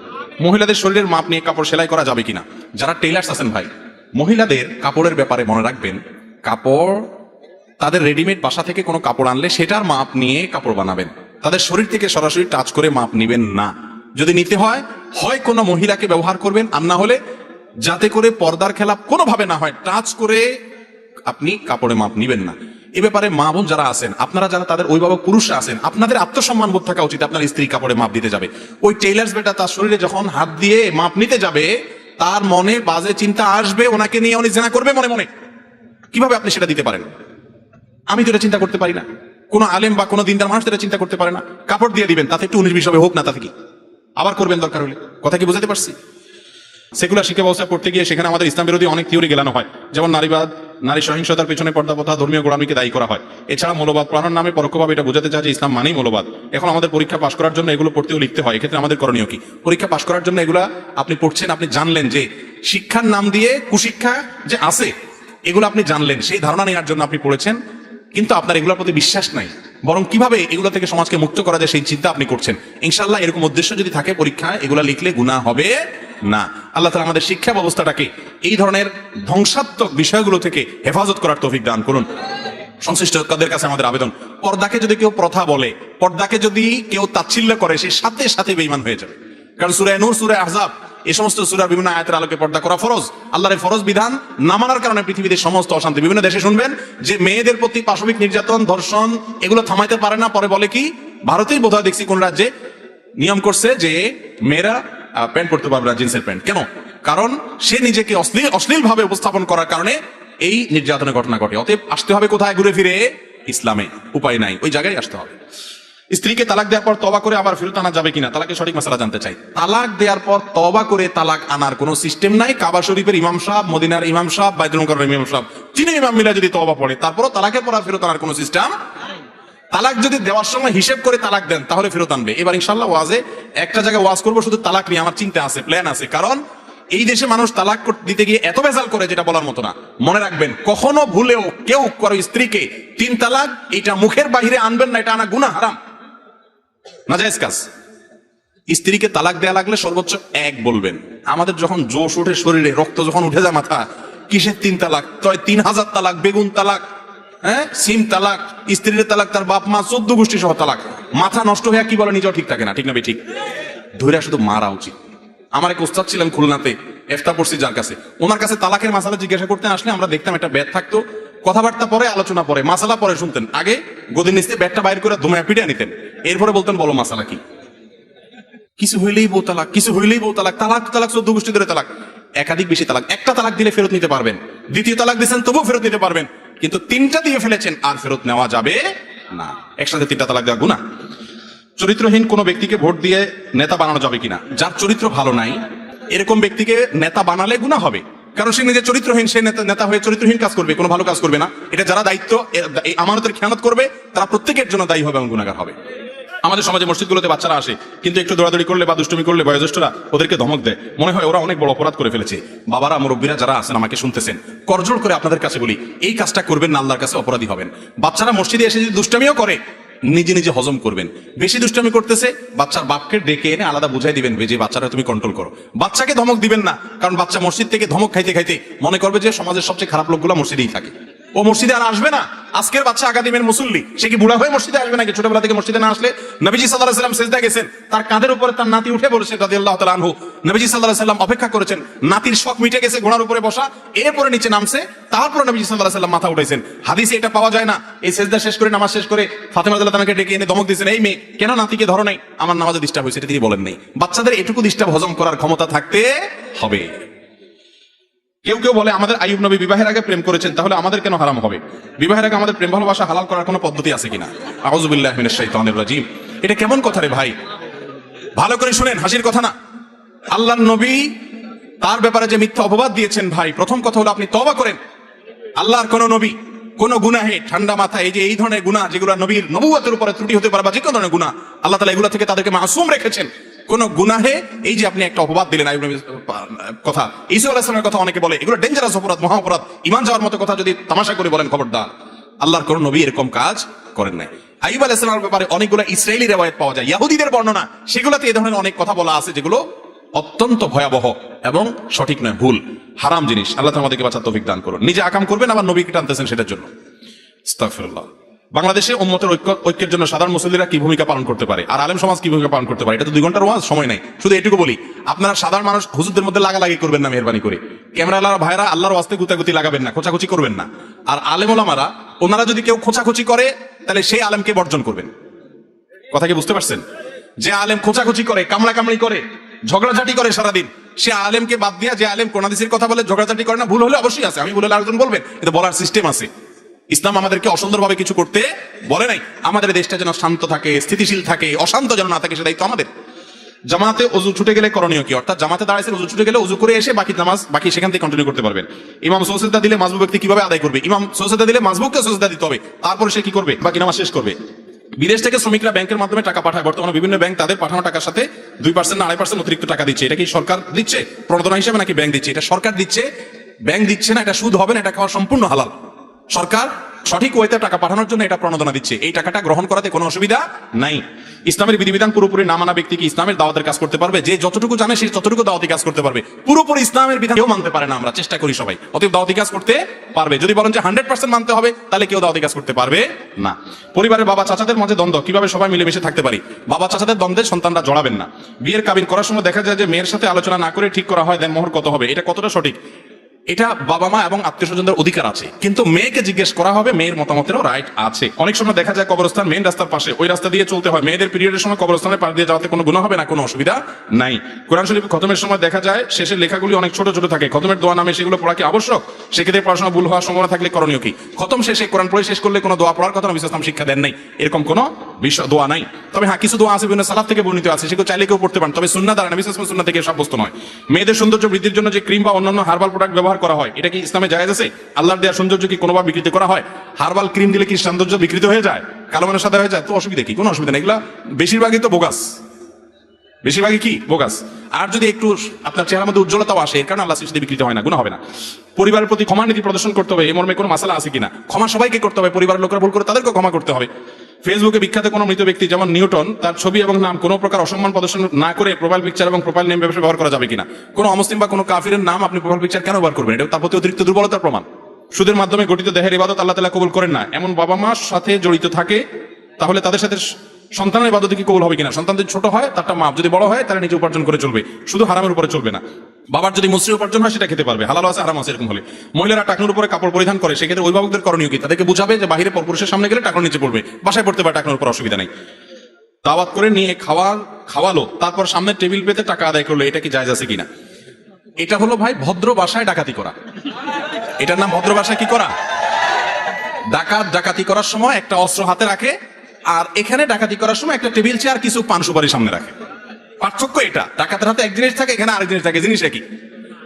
মহিলাদের শরীরের মাপ নিয়ে কাপড় সেলাই করা যাবে কিনা? যারা টেইলার্স আছেন ভাই, মহিলাদের কাপড়ের ব্যাপারে মনে রাখবেন, কাপড় তাদের রেডিমেড বাসা থেকে কোনো কাপড় আনলে সেটার মাপ নিয়ে কাপড় বানাবেন। তাদের শরীর থেকে সরাসরি টাচ করে মাপ নিবেন না। যদি নিতে হয়, হয় কোনো মহিলাকে ব্যবহার করবেন, আর না হলে যাতে করে পর্দার খেলাপ কোনোভাবে না হয়, টাচ করে আপনি কাপড়ে মাপ নিবেন না। এ ব্যাপারে মা বোন যারা আছেন, আপনারা যারা তাদের অভিভাবক পুরুষরা আছেন, আপনাদের আত্মসম্মান বোধ থাকা উচিত। আপনার স্ত্রী কাপড়ে মাপ দিতে যাবে, ওই টেইলার্স বেটা তার শরীরে যখন হাত দিয়ে মাপ নিতে যাবে, তার মনে বাজে চিন্তা আসবে, ওনাকে নিয়ে উনি জেনা করবে মনে মনে। কিভাবে আপনি সেটা দিতে পারেন? আমি তো এটা চিন্তা করতে পারি না, কোন আলেম বা কোন দিনদার মানুষ এটা চিন্তা করতে পারে না। কাপড় দিয়ে দিবেন, তাতে একটু 19-20 হবে, হোক না, তাতে কি আবার করবেন দরকার হলে। কথা কি বুঝাতে পারছি? সেকুলার শিক্ষা ব্যবস্থা পড়তে গিয়ে সেখানে আমাদের ইসলাম বিরোধী অনেক থিওরি গেলানো হয়, যেমন নারীবাদ, নারী সহিংসতার পেছনে পর্দা প্রথা, ধর্মীয় গোড়ামিকে দায়ী করা হয়। এছাড়া মৌলবাদ পড়ানোর নামে পরোক্ষভাবে এটা বোঝাতে চায় যে ইসলাম মানেই মৌলবাদ। এখন আমাদের পরীক্ষা পাশ করার জন্য এগুলো পড়তেও লিখতে হয়। এক্ষেত্রে আমাদের করণীয় কি? পরীক্ষা পাশ করার জন্য এগুলা আপনি পড়ছেন, আপনি জানলেন যে শিক্ষার নাম দিয়ে কুশিক্ষা যে আছে, এগুলো আপনি জানলেন, সেই ধারণা নেওয়ার জন্য আপনি পড়েছেন, কিন্তু আপনার এগুলোর প্রতি বিশ্বাস নাই, বরং কিভাবে এগুলো থেকে সমাজকে মুক্ত করা যায় সেই চিন্তা আপনি করছেন। ইনশাআল্লাহ এরকম উদ্দেশ্য যদি থাকে, পরীক্ষায় এগুলা লিখলে গুনাহ হবে না। আল্লাহ তাআলা আমাদের শিক্ষা ব্যবস্থাটাকে এই ধরনের ধ্বংসাত্মক বিষয়গুলো থেকে হেফাজত করার তৌফিক দান করুন। সংশ্লিষ্টদের কাছে আমাদের আবেদন, পর্দাকে যদি কেউ প্রথা বলে, পর্দাকে যদি কেউ তাচ্ছিল্য করে, সে সাথে সাথে বেঈমান হয়ে যাবে। কারণ সূরা নূর, সূরা আহজাব, এই সমস্ত সূরার বিভিন্ন আয়াতের আলোকে পর্দা করা ফরজ। আল্লাহর এই ফরজ বিধান না মানার কারণে পৃথিবীতে সমস্ত অশান্তি। বিভিন্ন দেশে শুনবেন যে মেয়েদের প্রতি পাশবিক নির্যাতন, ধর্ষণ, এগুলো থামাইতে পারে না। পরে বলে কি, ভারতেই বোধহয় দেখছি কোন রাজ্যে নিয়ম করছে যে মেয়েরা প্যান্ট পরতে পারবে না, জিন্সের প্যান্ট। কেন? কারণ সে নিজেকে অশ্লীল ভাবে উপস্থাপন করার কারণে এই নির্যাতনের ঘটনা ঘটে। অতএব আসতে হবে কোথায়? ঘুরে ফিরে ইসলামে। উপায় নাই, ওই জায়গায় আসতে হবে। স্ত্রীকে তালাক দেওয়ার পর তওবা করে আবার ফেরত আনা যাবে কিনা? তালাকের সঠিক মাসালা জানতে চাই। তালাক দেওয়ার পর তওবা করে তালাক আনার কোনো সিস্টেম নাই। কাবা শরীফের ইমাম সাহেব, মদিনার ইমাম সাহেব, বাইতুল মুকাররমের ইমাম সাহেব, তিন ইমাম মিলে যদি তওবা পড়ে, তারপরও তালাকের পর আর ফেরত আনার কোনো সিস্টেম। তালাক যদি দেওয়ার সময় হিসেব করে তালাক দেন, তাহলে ফেরত আনবে। এবার ইনশাআল্লাহ ওয়াজে একটা জায়গায় ওয়াজ করবো শুধু তালাক নিয়ে, আমার চিন্তা আছে, প্ল্যান আছে। কারণ এই দেশে মানুষ তালাক দিতে গিয়ে এত ভেজাল করে, যেটা বলার মতো না। মনে রাখবেন, কখনো ভুলেও কেউ কারো স্ত্রীকে 3 তালাক এটা মুখের বাইরে আনবেন না, এটা আনা গুনাহ, হারাম, নাজায়েজ কাজ। স্ত্রীকে তালাক দেয়া লাগলে সর্বোচ্চ 1 বলবেন। আমাদের যখন জোশ ওঠে শরীরে, রক্ত যখন উঠে যায় মাথা, কিসের 3 তালাক? তয় 3000 তালাক, বেগুন তালাক, সিম তালাক, স্ত্রীর তালাক, তার বাপ মা 14 গোষ্ঠী সহ তালাক। মাথা নষ্ট হয়ে কি বলে, নিজেও ঠিক থাকে না। ঠিক না? ঠিক ধৈর্য শুধু মারা উচিত। আমার এক ওস্তাদ ছিলেন খুলনাতে, ইফতা পড়ছি যার কাছে, ওনার কাছে তালাকের মাসালা জিজ্ঞাসা করতে আসলে আমরা দেখতাম একটা ব্যাট থাকতো, কথাবার্তা পরে, আলোচনা পরে, মাসালা পরে শুনতেন। আগে গদির নিচে ব্যাটটা বাইর করে ধুমায় পিটিয়ে নিতেন, এরপরে বলতেন বলো মাসালা কি। কিছু হইলেই বউ তালাক, কিছু হইলেই বউ তালাক, তালাক তালাক 14 গোষ্ঠী ধরে তালাক। একাধিক বেশি তালাক, একটা তালাক দিলে ফেরত নিতে পারবেন, দ্বিতীয় তালাক দিয়েছেন তবুও ফেরত নিতে পারবেন, কিন্তু 3টা দিয়ে ফেলেছেন আর ফেরত নেওয়া যাবে না। একসাথে 3টা তালাক দেওয়া গুনাহ। চরিত্রহীন কোন ব্যক্তিকে ভোট দিয়ে নেতা বানানো যাবে কিনা? যার চরিত্র ভালো নাই, এরকম ব্যক্তিকে নেতা বানালে গুনাহ হবে। কারণ সে নিজে চরিত্রহীন, সে নেতা হয়ে চরিত্রহীন কাজ করবে, কোনো ভালো কাজ করবে না। এটা যারা দায়িত্ব, এই আমানতের খেয়ানত করবে, তারা প্রত্যেকের জন্য দায়ী হবে এবং গুনাহগার হবে। আমাদের সমাজে মসজিদগুলোতে বাচ্চারা আসে, কিন্তু একটু দৌড়াদৌড়ি করলে বা দুষ্টুমি করলে বয়োজ্যেষ্ঠরা ওদেরকে ধমক দেয়, মনে হয় ওরা অনেক বড় অপরাধ করে ফেলেছে। বাবারা, মুরব্বীরা যারা আছেন, আমাকে শুনতেছেন, করজোড় করে আপনাদের কাছে বলি, এই কাজটা করবেন না, আল্লাহর কাছে অপরাধী হবেন। বাচ্চারা মসজিদে এসে যদি দুষ্টামিও করে, নিজে নিজে হজম করবেন। বেশি দুষ্টামি করতেছে, বাচ্চার বাপকে ডেকে এনে আলাদা বুঝাই দিবেন যে বাচ্চারা তুমি কন্ট্রোল করো। বাচ্চাকে ধমক দিবেন না, কারণ বাচ্চা মসজিদ থেকে ধমক খাইতে খাইতে মনে করবে যে সমাজের সবচেয়ে খারাপ লোকগুলো মসজিদেই থাকে, ও মসজিদে আর আসবে না। আজকের বাচ্চা আগামীর মুসল্লি, সে কি বুড়া হয়ে মসজিদে আসবে নাকি? ছোটবেলা থেকে মসজিদে না আসলে, নবীজি সাল্লাল্লাহু আলাইহি ওয়াসাল্লাম সিজদা গেছেন, তার কাঁধের উপরে তার নাতি উঠে পড়েছে রাদিয়াল্লাহু তাআলা আনহু। নবীজি সাল্লাল্লাহু আলাইহি ওয়াসাল্লাম অপেক্ষা করেছেন, নাতির শখ মিটে গেছে, ঘোড়ার উপরে বসা, এরপরে নিচে নামছে, তারপরে নবীজি সাল্লাল্লাহু আলাইহি ওয়াসাল্লাম মাথা উঠাইছেন। হাদিসে এটা পাওয়া যায় না। এই সিজদা শেষ করে, নামাজ শেষ করে ফাতেমা রাদিয়াল্লাহু তাআলাকে ডেকে এনে ধমক দিয়েছেন, এই মেয়ে কেন নাতিকে ধরো নাই? আমার নামাজে ডিস্টার্ব হয়েছে, এটা তিনি বলেন নাই। বাচ্চাদের এটুকু ডিস্টার্ব হজম করার ক্ষমতা থাকতে হবে। কেউ কেউ বলে আমাদের আইয়ুব নবী বিবাহের আগে প্রেম করেছেন, তাহলে আমাদের কেন হারাম হবে? বিবাহের আগে আমাদের প্রেম ভালোবাসা হালাল করার কোনো পদ্ধতি আছে কিনা? আউযু বিল্লাহি মিনাশ শাইতানির রাজিম। এটা কেমন কথা রে ভাই? ভালো করে শুনেন, হাসির কথা না। আল্লাহর নবী তার ব্যাপারে যে মিথ্যা অপবাদ দিয়েছেন ভাই, প্রথম কথা হলো আপনি তওবা করেন। আল্লাহর কোন নবী কোন গুনাহে ঠান্ডা মাথা, এই ধরনের গুনাহ যেগুলো নবীর নবুয়তের উপরে ত্রুটি হতে পারে বা যে কোনো ধরনের গুনাহ, আল্লাহ তাআলা এগুলো থেকে তাদেরকে মাসুম রেখেছেন। কোন গুনাহে এই যে আপনি একটা অপবাদ দিলেন আইয়ুব নবীর কথা, ঈসা আলাইহিস সালামের কথা অনেকে বলে, এগুলো ডেঞ্জারাস অপরাধ, মহা অপরাধ, ঈমান যাওয়ার মতো কথা যদি তামাশা করে বলেন, খবরদার। আল্লাহর কোন নবী এরকম কাজ করেন নাই। আইয়ুব আলাইহিস সালামের ব্যাপারে অনেকগুলো ইসরায়েলি রিওয়ায়াত পাওয়া যায়, ইহুদিদের বর্ণনা, সেগুলোতে এই ধরনের অনেক কথা বলা আছে যেগুলো অত্যন্ত ভয়াবহ এবং সঠিক নয়, ভুল, হারাম জিনিস। আল্লাহ তাআলা আমাদেরকে বাঁচার তৌফিক দান করুন। নিজে আকাম করবেন আবার নবীকে টানতেছেন সেটার জন্য, আস্তাগফিরুল্লাহ। বাংলাদেশে উম্মতের ঐক্যের জন্য সাধারণ মুসল্লিরা কি ভূমিকা পালন করতে পারে আর আলেম সমাজ কি ভূমিকা পালন করতে পারে, এটা তো 2 ঘন্টার ওয়াজ, সময় নাই। শুধু এটুকু বলি, আপনারা সাধারণ মানুষ হুজুরদের মধ্যে লাগালাগি করবেন না, মেহরবানি করে। ক্যামেরাওয়ালা ভাইরা আল্লাহর ওয়াস্তে গুতাগুতি লাগাবেন না, খোঁচাখুচি করবেন না। আর আলেম ওলামারা, ওনারা যদি কেউ খোঁচাখুচি করে তাহলে সেই আলেমকে বর্জন করবেন। কথা কি বুঝতে পারছেন? যে আলেম খোঁচাখুচি করে, কামড়াকামড়ি করে, ঝগড়াঝাটি করে সারাদিন, সে আলেমকে বাদ দিয়া যে আলেম কোরআন হাদিসের কথা বলে, ঝগড়াঝাটি করে না, ভুল হলে অবশ্যই আছে, আমি বলে আরেকজন বলবেন, এটা বলার সিস্টেম আছে। ইসলাম আমাদেরকে অসুন্দরভাবে কিছু করতে বলে নাই। আমাদের দেশটা যেন শান্ত থাকে, স্থিতিশীল থাকে, অশান্ত যেন না থাকে, সেটাই তো আমাদের। জামাতে ওযু ছুটে গেলে করণীয় কি? অর্থাৎ জামাতে দাঁড়াইছেন, ওযু ছুটে গেলে ওযু করে এসে বাকি নামাজ বাকি সেখান থেকে কন্টিনিউ করতে পারবেন। ইমাম সুজদা দিলে মাজবুক ব্যক্তি কিভাবে আদায় করবে? ইমাম সুজদা দিলে মাজবুককে সুজদা দিতে হবে, তারপরে সে কি করবে? বাকি নামাজ শেষ করবে। বিদেশ থেকে শ্রমিকরা ব্যাংকের মাধ্যমে টাকা পাঠায়, বর্তমানে বিভিন্ন ব্যাংক তাদের পাঠানো টাকার সাথে 2% না 2.5% অতিরিক্ত টাকা দিচ্ছে। এটা কি সরকার দিচ্ছে প্রণোদনা হিসেবে নাকি ব্যাংক দিচ্ছে? এটা সরকার দিচ্ছে, ব্যাংক দিচ্ছে না। এটা সুদ হবে না, এটা খাওয়া সম্পূর্ণ হালাল। সরকার সঠিক ওয়েতে টাকা পাঠানোর জন্য এটা প্রণোদনা দিচ্ছে, এই টাকাটা গ্রহণ করাতে কোনো অসুবিধা নাই। ইসলামের বিধিবিধান পুরোপুরি না মানা ব্যক্তি কি ইসলামের দাওয়াতের কাজ করতে পারবে? যে যতটুকু জানে সে ততটুকু দাওয়াতি কাজ করতে পারবে। পুরোপুরি ইসলামের বিধান কেউ মানতে পারে না, আমরা চেষ্টা করি সবাই, অতএব দাওয়াতি কাজ করতে পারবে। যদি বলেন যে 100% মানতে হবে, তাহলে কেউ দাওয়াতি কাজ করতে পারবে না। পরিবারের বাবা চাচাদের মাঝে দ্বন্দ্ব, কিভাবে সবাই মিলেমিশে থাকতে পারি? বাবা চাচাদের দ্বন্দ্বে সন্তানরা জড়াবেন না। বিয়ের কাবিন করার সময় দেখা যায় যে মেয়ের সাথে আলোচনা না করে ঠিক করা হয়, দেন মোহর কত হবে, এটা কতটা সঠিক? এটা বাবা মা এবং আত্মীয় স্বজনদের অধিকার আছে, কিন্তু মেয়েকে জিজ্ঞেস করা হবে, মেয়ের মতামতেরও রাইট আছে। অনেক সময় দেখা যায় কবরস্থান মেইন রাস্তার পাশে, ওই রাস্তা দিয়ে চলতে হয়, মেয়েদের পিরিয়ডের সময় কবরস্থানের পাশ দিয়ে যাওয়াতে কোনো গুনাহ হবে না, কোনো অসুবিধা নাই। কোরআন শরীফ খতমের সময় দেখা যায় শেষের লেখাগুলি অনেক ছোট ছোট থাকে, খতমের দোয়া নামে সেগুলো পড়া কি আবশ্যক? সেক্ষেত্রে পড়াশোনা ভুল হওয়ার সম্ভাবনা থাকলে করণীয় কি? খতম শেষে কোরআন পড়ে শেষ করলে কোনো দোয়া পড়ার কথা নবী সাল্লাল্লাহু আলাইহি ওয়াসাল্লাম শিক্ষা দেন নাই, এরকম কোনো বিষয় দোয়া নাই। তবে হ্যাঁ, কিছু দোয়া আছে বিভিন্ন সালাফ থেকে বর্ণিত আছে, সেগুলো চাইলে কেউ পড়তে পারেন, তবে সুন্নাহ দ্বারা, নবী সাল্লাল্লাহু আলাইহি ওয়াসাল্লাম সুন্নাহ থেকে সাব্যস্ত নয়। মেয়েদের সৌন্দর্য বৃদ্ধির জন্য যে ক্রিম বা অন্যান্য হার্বাল প্রোডাক্ট ব্যবহার করা হয়, এটা কি ইসলামে জায়েজ আছে? আল্লাহর দেওয়া সৌন্দর্য কি কোনোভাবে বিকৃত করা হয়? হার্বাল ক্রিম দিলে কি সৌন্দর্য বিকৃত হয়ে যায়, কালো মানুষ সাদা হয়ে যায়? তো অসুবিধা কি? কোনো অসুবিধা নেই, এগুলা বেশিরভাগই তো বোগাস, বেশিরভাগই কি বোগাস। আর যদি একটু আপনার চেহারার মধ্যে উজ্জ্বলতাও আসে, এর কারণে আল্লাহ সৃষ্টি বিকৃত হয় না, গুনাহ হবে না। পরিবারের প্রতি ক্ষমা নীতি প্রদর্শন করতে হবে, এই মর্মে কোনো মাসালা আছে কিনা? ক্ষমা সবাইকে করতে হবে, পরিবারের লোকেরা ভুল করে তাদেরকে ক্ষমা করতে হবে। ফেসবুকে বিখ্যাত কোনো মৃত ব্যক্তি যেমন নিউটন, তার ছবি এবং নাম কোনো প্রকার অসম্মান প্রদর্শন না করে প্রোফাইল পিকচার এবং প্রোফাইল নেম ব্যবহার করা যাবে কিনা? কোনো অমুসলিম বা কোনো কাফিরের নাম আপনি প্রোফাইল পিকচার কেন ব্যবহার করবেন? এটা তার প্রতি অতিরিক্ত দুর্বলতার প্রমাণ। সুদের মাধ্যমে গঠিত দেহের ইবাদত আল্লাহ তাআলা কবুল করেন না, এমন বাবা মার সাথে জড়িত থাকে, তাহলে তাদের সাথে সন্তানের ইবাদত কি কবুল হবে কিনা? সন্তান যদি ছোট হয় তারটা মাপ, যদি বড় হয় তাহলে নিজে উপার্জন করে চলবে, শুধু হারামের উপরে চলবে না। বাবার যদি মুসরি উপার্জন হয় সেটা খেতে পারবে, হালাল আছে হারাম আছে এরকম হলে। মহিলারা টাকনুর উপরে কাপড় পরিধান করে, সেক্ষেত্রে অভিভাবকদের করণীয় কি? তাদেরকে বুঝাবে যে বাহিরে পরপুরুষের সামনে গেলে টাকনুর নিচে পড়বে, বাসায় পড়তে পারে টাকনুর উপর, অসুবিধা নেই। দাওয়াত করে নিয়ে খাওয়ালো, তারপর সামনে টেবিল পেতে টাকা আদায় করলো, এটা কি জায়েজ আছে কিনা? এটা হলো ভাই ভদ্র ভাষায় ডাকাতি করা, এটার নাম ভদ্র ভাষায় কি করা? ডাকাতি করার সময় একটা অস্ত্র হাতে রাখে, আর এখানে ডাকাতি করার সময় একটা টেবিল চেয়ার কিছু পান সুপারি সামনে রাখে। পার্থক্য এটা, ডাকাতের হাতে এক জিনিস থাকে, এখানে আরেক জিনিস থাকে, জিনিস একই।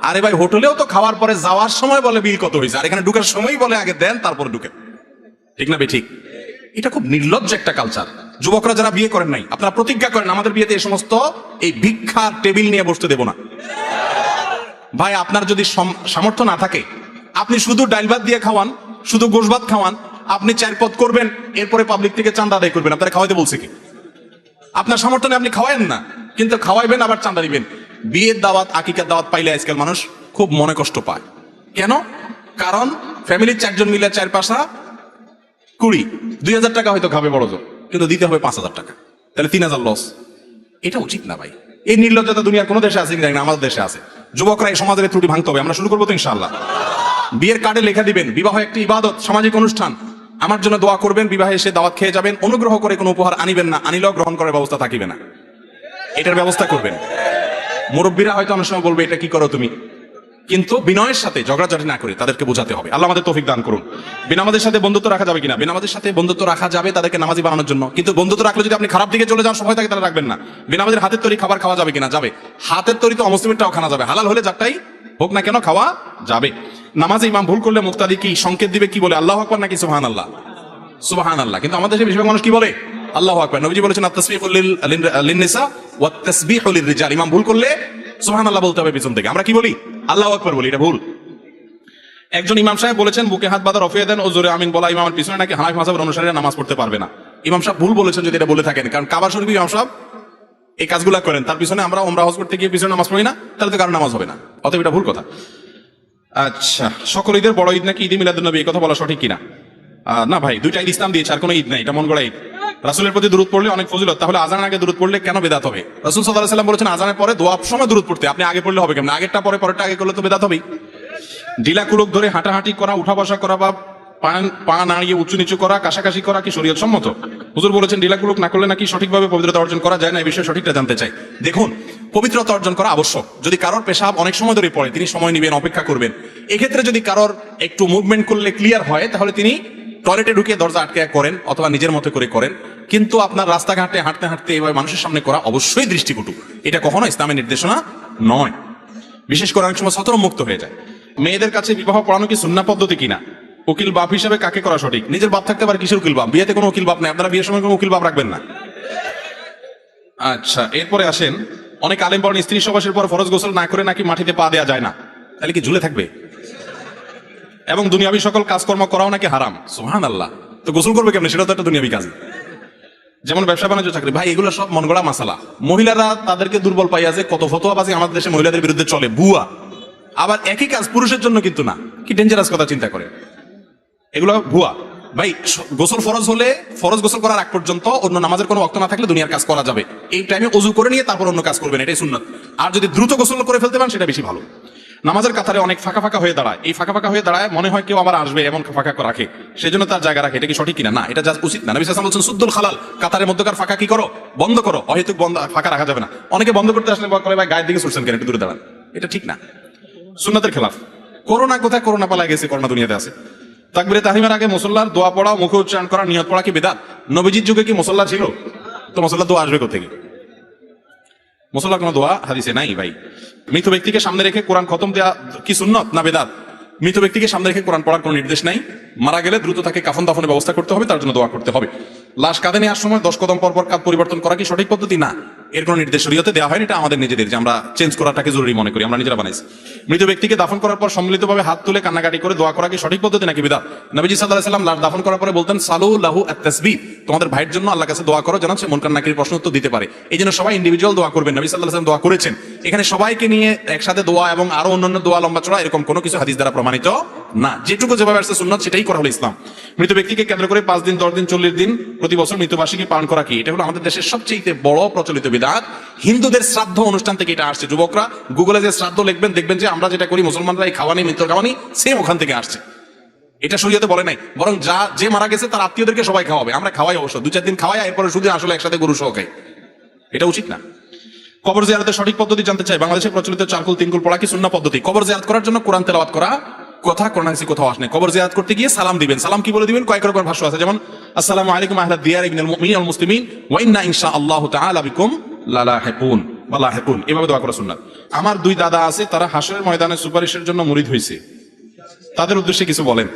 আরে ভাই, হোটেলেও তো খাওয়ার পরে যাওয়ার সময় বলে বিল কত হয়েছে, আর এখানে ঢুকার সময় বলে আগে দেন তারপরে ঢুকেন, ঠিক না? ঠিক। এটা খুব নির্লজ্জ একটা কালচার। যুবকরা যারা বিয়ে করেন নাই, আপনারা প্রতিজ্ঞা করেন আমাদের বিয়েতে এই সমস্ত এই ভিক্ষার টেবিল নিয়ে বসতে দেব না। ভাই, আপনার যদি সামর্থ্য না থাকে, আপনি শুধু ডাল ভাত দিয়ে খাওয়ান, শুধু গোশ ভাত খাওয়ান, আপনি 4 পদ করবেন, এরপরে পাবলিক থেকে চাঁদা আদায় করবেন। আপনারা খাওয়াইতে বলছে কি? আপনার সামর্থ্য নেই, আপনি খাওয়ায়েন না, কিন্তু খাওয়াইবেন আবার চাঁদা দিবেন। বিয়ের দাওয়াত, আকিকার দাওয়াত পাইলে আজকাল মানুষ খুব মনে কষ্ট পায়। কেন? কারণ ফ্যামিলির 4 জন মিলে 4 পাশা 20, 2000 টাকা হয়তো খাবে বড় জোর, কিন্তু দিতে হবে 5000 টাকা, তাহলে 3000 লস। এটা উচিত না ভাই। এই নির্লজ্জতা দুনিয়ার কোন দেশে আছে কি জানি না, আমাদের দেশে আছে। যুবকরা এই সমাজের ত্রুটি ভাঙতে হবে, আমরা শুরু করবো তো ইনশাআল্লাহ। বিয়ের কার্ডে লেখা দিবেন, বিবাহ একটি ইবাদত, সামাজিক অনুষ্ঠান, আমার জন্য দোয়া করবেন, বিবাহে এসে দাওয়াত খেয়ে যাবেন, অনুগ্রহ করে কোনো উপহার আনিবেন না, আনিলেও গ্রহণ করার ব্যবস্থা থাকিবে না, এটার ব্যবস্থা করবেন। মুরব্বীরা হয়তো অনেক সময় বলবে এটা কি করো তুমি, কিন্তু বিনয়ের সাথে ঝগড়াঝাটি না করে তাদেরকে বোঝাতে হবে। আল্লাহ আমাদের তৌফিক দান করুন। বেনামাজের সাথে বন্ধুত্ব রাখা যাবে কিনা? বেনামাজের সাথে বন্ধুত্ব রাখা যাবে তাদেরকে নামাজি বানানোর জন্য, কিন্তু বন্ধুত্ব রাখলে যদি আপনি খারাপ দিকে চলে যাওয়ার সময় থাকে তাহলে রাখবেন না। বেনামাজের হাতের তৈরি খাবার খাওয়া যাবে কিনা? যাবে। হাতের তৈরি তো অমুসলিমেরটাও খাওয়া যাবে, হালাল হলে যারটাই হোক না কেন খাওয়া যাবে। নামাজে ইমাম ভুল করলে মুক্তাদি কি সংকেত দিবে, কি বলে? আল্লাহু আকবার নাকি সুবহানাল্লাহ? সুবহানাল্লাহ। কিন্তু আমাদের দেশে বেশিরভাগ মানুষ কি বলে? আল্লাহু আকবার। নবীজি বলেছেন আত-তাসবিহু লিন-নিসা ওয়াত-তাসবিহু লির-রিজাল। ইমাম ভুল করলে সুবহানাল্লাহ বলতে হবে পিছন থেকে, আমরা কি বলি? আল্লাহু আকবার বলি, এটা ভুল। একজন ইমাম সাহেব বলেছেন বুকে হাত বাঁধা রফিয়ে দেন ও জোরে আমিন বলা ইমামের পিছনে নাকি হানাফি মাযহাবের অনুসারীরা নামাজ পড়তে পারবে না। ইমাম সাহেব ভুল বলেছেন যদি এটা বলে থাকেন, কারণ কাবা শরীফে ইমাম সাহেব এই কাজগুলো করেন, তার পিছনে আমরা উমরা হজ করতে গিয়ে পিছনে নামাজ পড়ি না, তাহলে তো কারো নামাজ হবে না, অতএব এটা ভুল কথা। আচ্ছা, সকল ঈদের বড় ঈদ নাকি ঈদে মিলাদুন্নবী, এই কথা বলা সঠিক কিনা? না ভাই, দুইটা ঈদ ইসলাম দিয়েছে, আর কোনো ঈদ নাই, এটা মন গড়া ঈদ। রাসূলের প্রতি দুরূদ পড়লে অনেক ফজিলত, তাহলে আজানের আগে দুরূদ পড়লে কেন বেদাত হবে? রাসূল সাল্লাল্লাহু আলাইহি ওয়াসাল্লাম বলেছেন আজানের পরে দোয়া সময় দুরূদ পড়তে, আপনি আগে পড়লে হবে কেমন? আগেরটা পরে পরেরটা আগে করলে তো বেদাত হবেই। ঢিলা কুলক ধরে হাঁটাহাঁটি করা, উঠা বসা করা বা পা নাড়িয়ে উঁচু নিচু করা, কাশাকাশি করা কি শরীয়ত সম্মত? হুজুর বলেছেন ঢিলা কুলক না করলে নাকি সঠিকভাবে পবিত্রতা অর্জন করা যায় না, এই বিষয়ে সঠিকটা জানতে চাই। দেখুন, পবিত্রতা অর্জন করা আবশ্যক। যদি কারোর পেশাব অনেক সময় ধরে পড়ে, তিনি সময় নেবেন, অপেক্ষা করবেন। এক্ষেত্রে যদি কারোর একটু মুভমেন্ট করলে ক্লিয়ার হয়, তাহলে তিনি টয়লেটে ঢুকে দরজা আটকে করেন অথবা নিজের মতো করে করেন। কিন্তু আপনার রাস্তাঘাটে হাঁটতে হাঁটতে এভাবে মানুষের সামনে করা অবশ্যই দৃষ্টিকটু, এটা কখনো ইসলামের নির্দেশনা নয়। বিশেষ করে অনেক সময় সতর মুক্ত হয়ে যায়। মেয়েদের কাছে বিবাহ পড়ানো কি সুন্নাহ পদ্ধতি কিনা? উকিল বাপ হিসেবে কাকে করা সঠিক? নিজের বাপ থাকতে পারে, কিসের উকিল বাপ? বিয়েতে কোনো উকিল বাপ নেই, আপনারা বিয়ের সময় কোনো উকিল বাপ রাখবেন না। আচ্ছা, এরপরে আসেন, অনেক আলেম বলেন স্ত্রী সবাসের পর ফরজ গোসল না করে নাকি মাটিতে পা দেওয়া যায় না, তাহলে কি ঝুলে থাকবে? এবং দুনিয়াবি সকল কাজকর্ম করাও নাকি হারাম। সুবহানাল্লাহ, তো গোসল করবে কেমন? সেটা তো একটা দুনিয়াবি কাজ, যেমন ব্যবসা বাণিজ্য, চাকরি। ভাই, এগুলো সব মন গড়া মাসালা। মহিলারা তাদেরকে দুর্বল পাইয়া যে কত ফতোয়াবাজি আমাদের দেশে মহিলাদের বিরুদ্ধে চলে, ভুয়া। আবার একই কাজ পুরুষের জন্য কিন্তু না, কি ডেঞ্জারাস কথা চিন্তা করে, এগুলো ভুয়া। ভাই, গোসল ফরজ হলে ফরজ গোসল করার আগ পর্যন্ত অন্য নামাজের কোনো ওয়াক্ত না থাকলে দুনিয়ার কাজ করা যাবে। এই টাইমে ওযু করে নিয়ে তারপর অন্য কাজ করবেন, এটাই সুন্নাত। আর যদি দ্রুত গোসল করে ফেলতে পারেন সেটা বেশি ভালো। নামাজের কাতারে অনেক ফাঁকা ফাঁকা হয়ে দাঁড়ায়, এই ফাঁকা ফাঁকা হয়ে দাঁড়ায় মনে হয় কেউ আবার আসবে, এমন ফাঁকা রাখে, সেই জন্য তার জায়গা রাখে। এটা কি সঠিক কিনা? না, এটা যা উচিত না। নবী সাল্লাল্লাহু আলাইহি ওয়াসাল্লাম বলছেন সুদ্দুল খালাল, কাতারের মধ্যকার ফাঁকা কি করো? বন্ধ করো। অহেতুক বন্ধ ফাঁকা রাখা যাবে না। অনেকে বন্ধ করতে আসলে বলে ভাই গায়ের দিকে ছুটছেন কেন, একটু দূরে দাঁড়ান, এটা ঠিক না, সুন্নাতের খেলাফ। করোনা কোথায়? করোনা পালা গেছে, করোনা দুনিয়াতে আছে। তাকবীরে তাহরিমের আগে মুসল্লার দোয়া পড়া, মুখে উচ্চারণ করা, নিয়ত পড়া কি বিদআত? নবীজির যুগে কি মুসল্লা ছিল? তো মুসল্লার দোয়া আসবে কোথা থেকে? মুসল্লার কোনো দোয়া হাদিসে নাই ভাই। মৃত ব্যক্তিকে সামনে রেখে কোরআন খতম দেওয়া কি সুন্নত না বিদআত? মৃত ব্যক্তিকে সামনে রেখে কোরআন পড়ার কোনো নির্দেশ নাই। মারা গেলে দ্রুত তাকে কাফন দাফনের ব্যবস্থা করতে হবে, তার জন্য দোয়া করতে হবে। লাশ কাঁধে নেওয়ার সময় 10 কদম পর পর কাঁধ পরিবর্তন করা কি সঠিক পদ্ধতি? না, এর কোনো নির্দেশ শরীয়তে দেওয়া হয়নি, এটা আমাদের নিজেদের, যে আমরা চেঞ্জ করাটাকে জরুরি মনে করি, আমরা নিজেরা বানাইছি। মৃত ব্যক্তিকে দাফন করার পর সম্মিলিতভাবে হাত তুলে কান্নাকাটি করে দোয়া করা কি সঠিক পদ্ধতি নাকি বিদআত? নবীজি সাল্লাল্লাহু আলাইহি ওয়াসাল্লাম লাশ দাফন করার পরে বলতেন সালু লাহু আত-তাসবিহ, তোমাদের ভাইয়ের জন্য আল্লাহর কাছে দোয়া করো যেন সে মুনকার নাকির প্রশ্ন উত্তর দিতে পারে। এই জন্য সবাই ইন্ডিভিজুয়াল দোয়া করবেন। নবী সাল্লাল্লাহু আলাইহি ওয়াসাল্লাম দোয়া করেছেন। এখানে সবাইকে নিয়ে একসাথে দোয়া এবং আরো অন্যান্য দোয়া লম্বা চড়া এরকম কোনো কিছু হাদিস দ্বারা প্রমাণিত না। যেটুকু যেভাবে আসছে সুন্নাত সেটাই করা হলো ইসলাম। মৃত ব্যক্তিকে কেন্দ্র করে 5 দিন 10 দিন 40 দিন প্রতি বছর মৃত্যুবার্ষিকী পালন করা কি? এটা হলো আমাদের দেশের সবচেয়ে বড় প্রচলিত বিদআত। হিন্দুদের শ্রাদ্ধ অনুষ্ঠান থেকে এটা আসছে। যুবকরা গুগলে যে শ্রাদ্ধ লিখবেন, দেখবেন যে আমরা যেটা করি মুসলমানরা এই খাওয়ানি মৃত্যুর খাওয়ানি সেম ওখান থেকে আসছে। এটা শরীয়তে বলে নাই, বরং যে মারা গেছে তার আত্মীয়দেরকে সবাই খাওয়াবে। আমরা খাওয়াই অবশ্য 2-4 দিন খাওয়াই, এরপরে শুধু আসলে একসাথে গরু সহ খাই, এটা উচিত না। কবর জিয়ারতের সঠিক পদ্ধতি জানতে চাই। বাংলাদেশে প্রচলিত 4 কুল 3 কুল পড়া কি সুন্নাহ পদ্ধতি? কবর জিয়ারত করার জন্য কোরআন তেলাওয়াত করা কথা কোরআন হাদিসে কোথাও আসে না। কবর জিয়ারত করতে গিয়ে সালাম দিবেন। সালাম কি বলে দিবেন? কয়েক রকমের ভাষ্য আছে, যেমন আসসালামু আলাইকুম আহলাদ দিয়ার মিনাল মুমিনিন ওয়াল মুসলিমিন ওয়া ইন্না ইনশাআল্লাহু তাআলা বিকুম লালাহিকুন ওয়া লাহিকুন, এভাবে দোয়া করা সুন্নাত। আমার 2 দাদা আছে, তারা হাসরের ময়দানে সুপারিশের জন্য মুরিদ হয়েছে, তাদের উদ্দেশ্যে কিছু বলেন।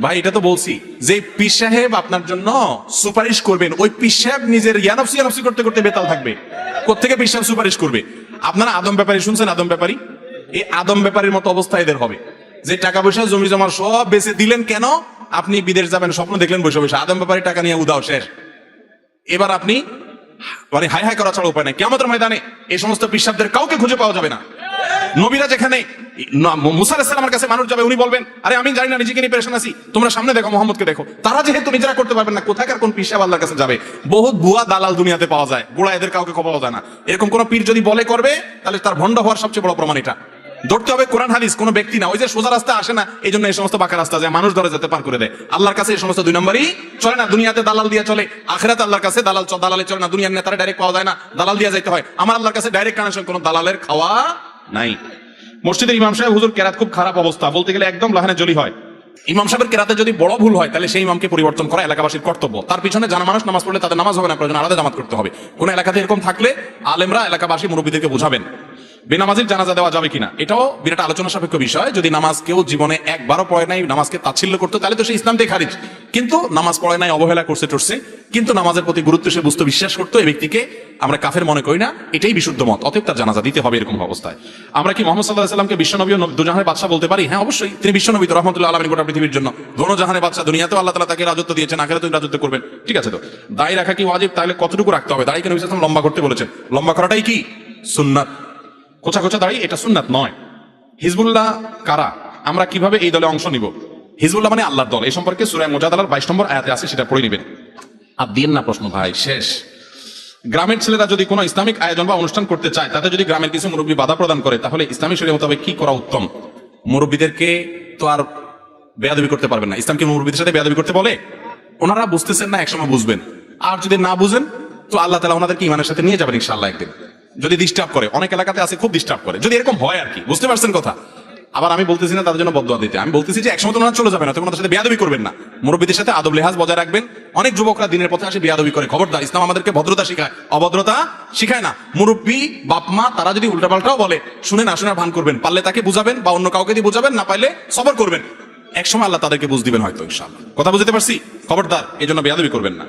ভাই, এটা তো বলছি যে পীর সাহেব আপনার জন্য সুপারিশ করবেন, ওই পীর সাহেব নিজের ইয়ানফসি করতে করতে বেতাল থাকবে। কোত্থেকে পীর সাহেব সুপারিশ করবে? আপনারা আদম ব্যাপারী শুনছেন? আদম ব্যাপারী, এই আদম ব্যাপারীর মতো অবস্থা এদের হবে, যে টাকা পয়সা জমি জমা সব বেচে দিলেন কেন? আপনি বিদেশ যাবেন স্বপ্ন দেখলেন বসে বসে, আদম ব্যাপারী টাকা নিয়ে উদাও শেষ। এবার আপনি মানে হাই হাই করা ছাড়া উপায় নাই। কিয়ামতের ময়দানে এই সমস্ত পীর সাহেবদের কাউকে খুঁজে পাওয়া যাবে না। নবীরা যেখানে মুসা আলাইহিস সালামের কাছে মানুষ যাবে, উনি বলবেন আরে আমি জানি না, নিজেকে নিয়ে পেরেশান আছি, তোমরা সামনে দেখো, মুহাম্মদকে দেখো। তারা যেহেতু নিজেরা করতে পারবেন না, কোথাকার কোন পীর সাহেব আল্লাহর কাছে যাবে? বহুত ভুয়া দালাল দুনিয়াতে পাওয়া যায়, গোড়া এদের কাউকে পাওয়া যায় না। এরকম কোন পীর যদি বলে করবে, তাহলে তার ভণ্ড হওয়ার সবচেয়ে বড় প্রমাণ এটা। ধরতে হবে কোরআন হাদিস, কোনো ব্যক্তি না। ওই যে সোজা রাস্তা আসে না, এই জন্য এই সমস্ত বাঁকা রাস্তা যায়, মানুষ ধরে যেতে পার করে দেয়। আল্লাহর কাছে এই সমস্ত 2 নম্বরই চলে না। দুনিয়াতে দালাল দিয়ে চলে, আখিরাতে আল্লাহর কাছে দালালে চলে না। দুনিয়ার নেতারা ডাইরেক্ট পাওয়া যায় না, দালাল দিয়ে যাইতে হয়। আমার আল্লাহর কাছে ডাইরেক্ট কানেকশন, কোনো দালালের খাওয়া নাই। মসজিদের ইমাম সাহেব, হুজুর কেরাত খুব খারাপ অবস্থা, বলতে গেলে একদম লাহানে জলি হয়। ইমাম সাহেবের কেরাতে যদি বড় ভুল হয়, তাহলে সেই ইমামকে পরিবর্তন করা এলাকাবাসীর কর্তব্য। তার পিছনে জানা মানুষ নামাজ পড়লে তাদের নামাজ হবে না, প্রয়োজন আলাদা জামাত করতে হবে। কোন এলাকাতে এরকম থাকলে আলেমরা এলাকাবাসী মুরব্বীদেরকে বুঝাবেন। বেনামাজির জানাজা দেওয়া যাবে কিনা, এটাও বিরাট আলোচনা সাপেক্ষ বিষয়। যদি নামাজ কেউ জীবনে একবারও পড়ে নাই, নামাজকে তাচ্ছিল্য করতো, তাহলে তো সে ইসলাম থেকে খারিজ। কিন্তু নামাজ পড়ে নাই, অবহেলা করছে টরছে, কিন্তু নামাজের প্রতি গুরুত্ব সে বুঝতে বিশ্বাস করতো, এই ব্যক্তিকে আমরা কাফের মনে করি না, এটাই বিশুদ্ধ মত। অতএব তার জানাজা দিতে হবে এরকম অবস্থায়। আমরা কি মোহাম্মদ সাল্লাল্লাহু আলাইহি সাল্লামকে বিশ্বনবী ও দুজাহানের বাদশা বলতে পারি? হ্যাঁ, অবশ্যই। তিনি বিশ্বনবী তো রহমতুল্লাহ আলামিন গোটা পৃথিবীর জন্য, দোনো জাহানের বাদশা। দুনিয়াতেও আল্লাহ তাআলা তাকে রাজত্ব দিয়েছেন, আখিরাতেও রাজত্ব করবেন। ঠিক আছে, তো দাড়ি রাখা কি ওয়াজিব? তাহলে কতটুকু রাখতে হবে? দাড়ি কেন নবী সাল্লাল্লাহু আলাইহি ওয়াসাল্লাম লম্বা করতে বলেছেন? লম্বা করাটাই কি সুন্নাত। কোচা কোচা দাড়ি এটা সুন্নাত নয়। হিজবুল্লাহ কারা? আমরা কিভাবে এই দলে অংশ নিব? হিজবুল্লাহ মানে আল্লাহর দল। এই সম্পর্কে সূরা মুজাদালার 22 নম্বর আয়াতে আছে, সেটা পড়ে নেবেন। আর দিন না প্রশ্ন ভাই, শেষ। গ্রামের ছেলেরা যদি কোনো ইসলামিক আয়োজন বা অনুষ্ঠান করতে চায়, তাতে যদি গ্রামের কিছু মুরব্বী বাধা প্রদান করে, তাহলে ইসলামী শরীয়ত মোতাবেক কি করা উত্তম? মুরব্বীদেরকে তো আর বেয়াদবি করতে পারবেন না। ইসলাম কি মুরব্বীদের সাথে বেয়াদবি করতে বলে? ওনারা বুঝতেছেন না, একসময় বুঝবেন। আর যদি না বুঝেন, তো আল্লাহ তাআলা ওনাদেরকে ঈমানের সাথে নিয়ে যাবেন ইনশাআল্লাহ একদিন। যদি ডিস্টার্ব করে, অনেক এলাকাতে আছে খুব ডিস্টার্ব করে, যদি এরকম হয় আর কি, বুঝতে পারছেন কথা? আবার আমি বলতেছি না তাদের জন্য বদদোয়া দিতে, আমি বলতেছি যে একসময় তো ওনারা চলে যাবেন, ওনাদের সাথে বেয়াদবি করবেন না, মুরব্বীদের সাথে আদব লেহাজ বজায় রাখবেন। অনেক যুবকরা দিনের পথে আসে বেয়াদবি করে, খবরদার, ইসলাম আমাদেরকে ভদ্রতা শিখায়, অভদ্রতা শিখায় না। মুরব্বী বাপমা তারা যদি উল্টাপাল্টাও বলে, শুনে না শোনার ভান করবেন, পারলে তাকে বুঝাবেন বা অন্য কাউকে দিয়ে বুঝাবেন, না পাইলে সবর করবেন। একসময় আল্লাহ তাদেরকে বুঝ দিবেন হয়তো ইনশাআল্লাহ। কথা বুঝতে পারছি? খবরদার এই জন্য বেয়াদবি করবেন না।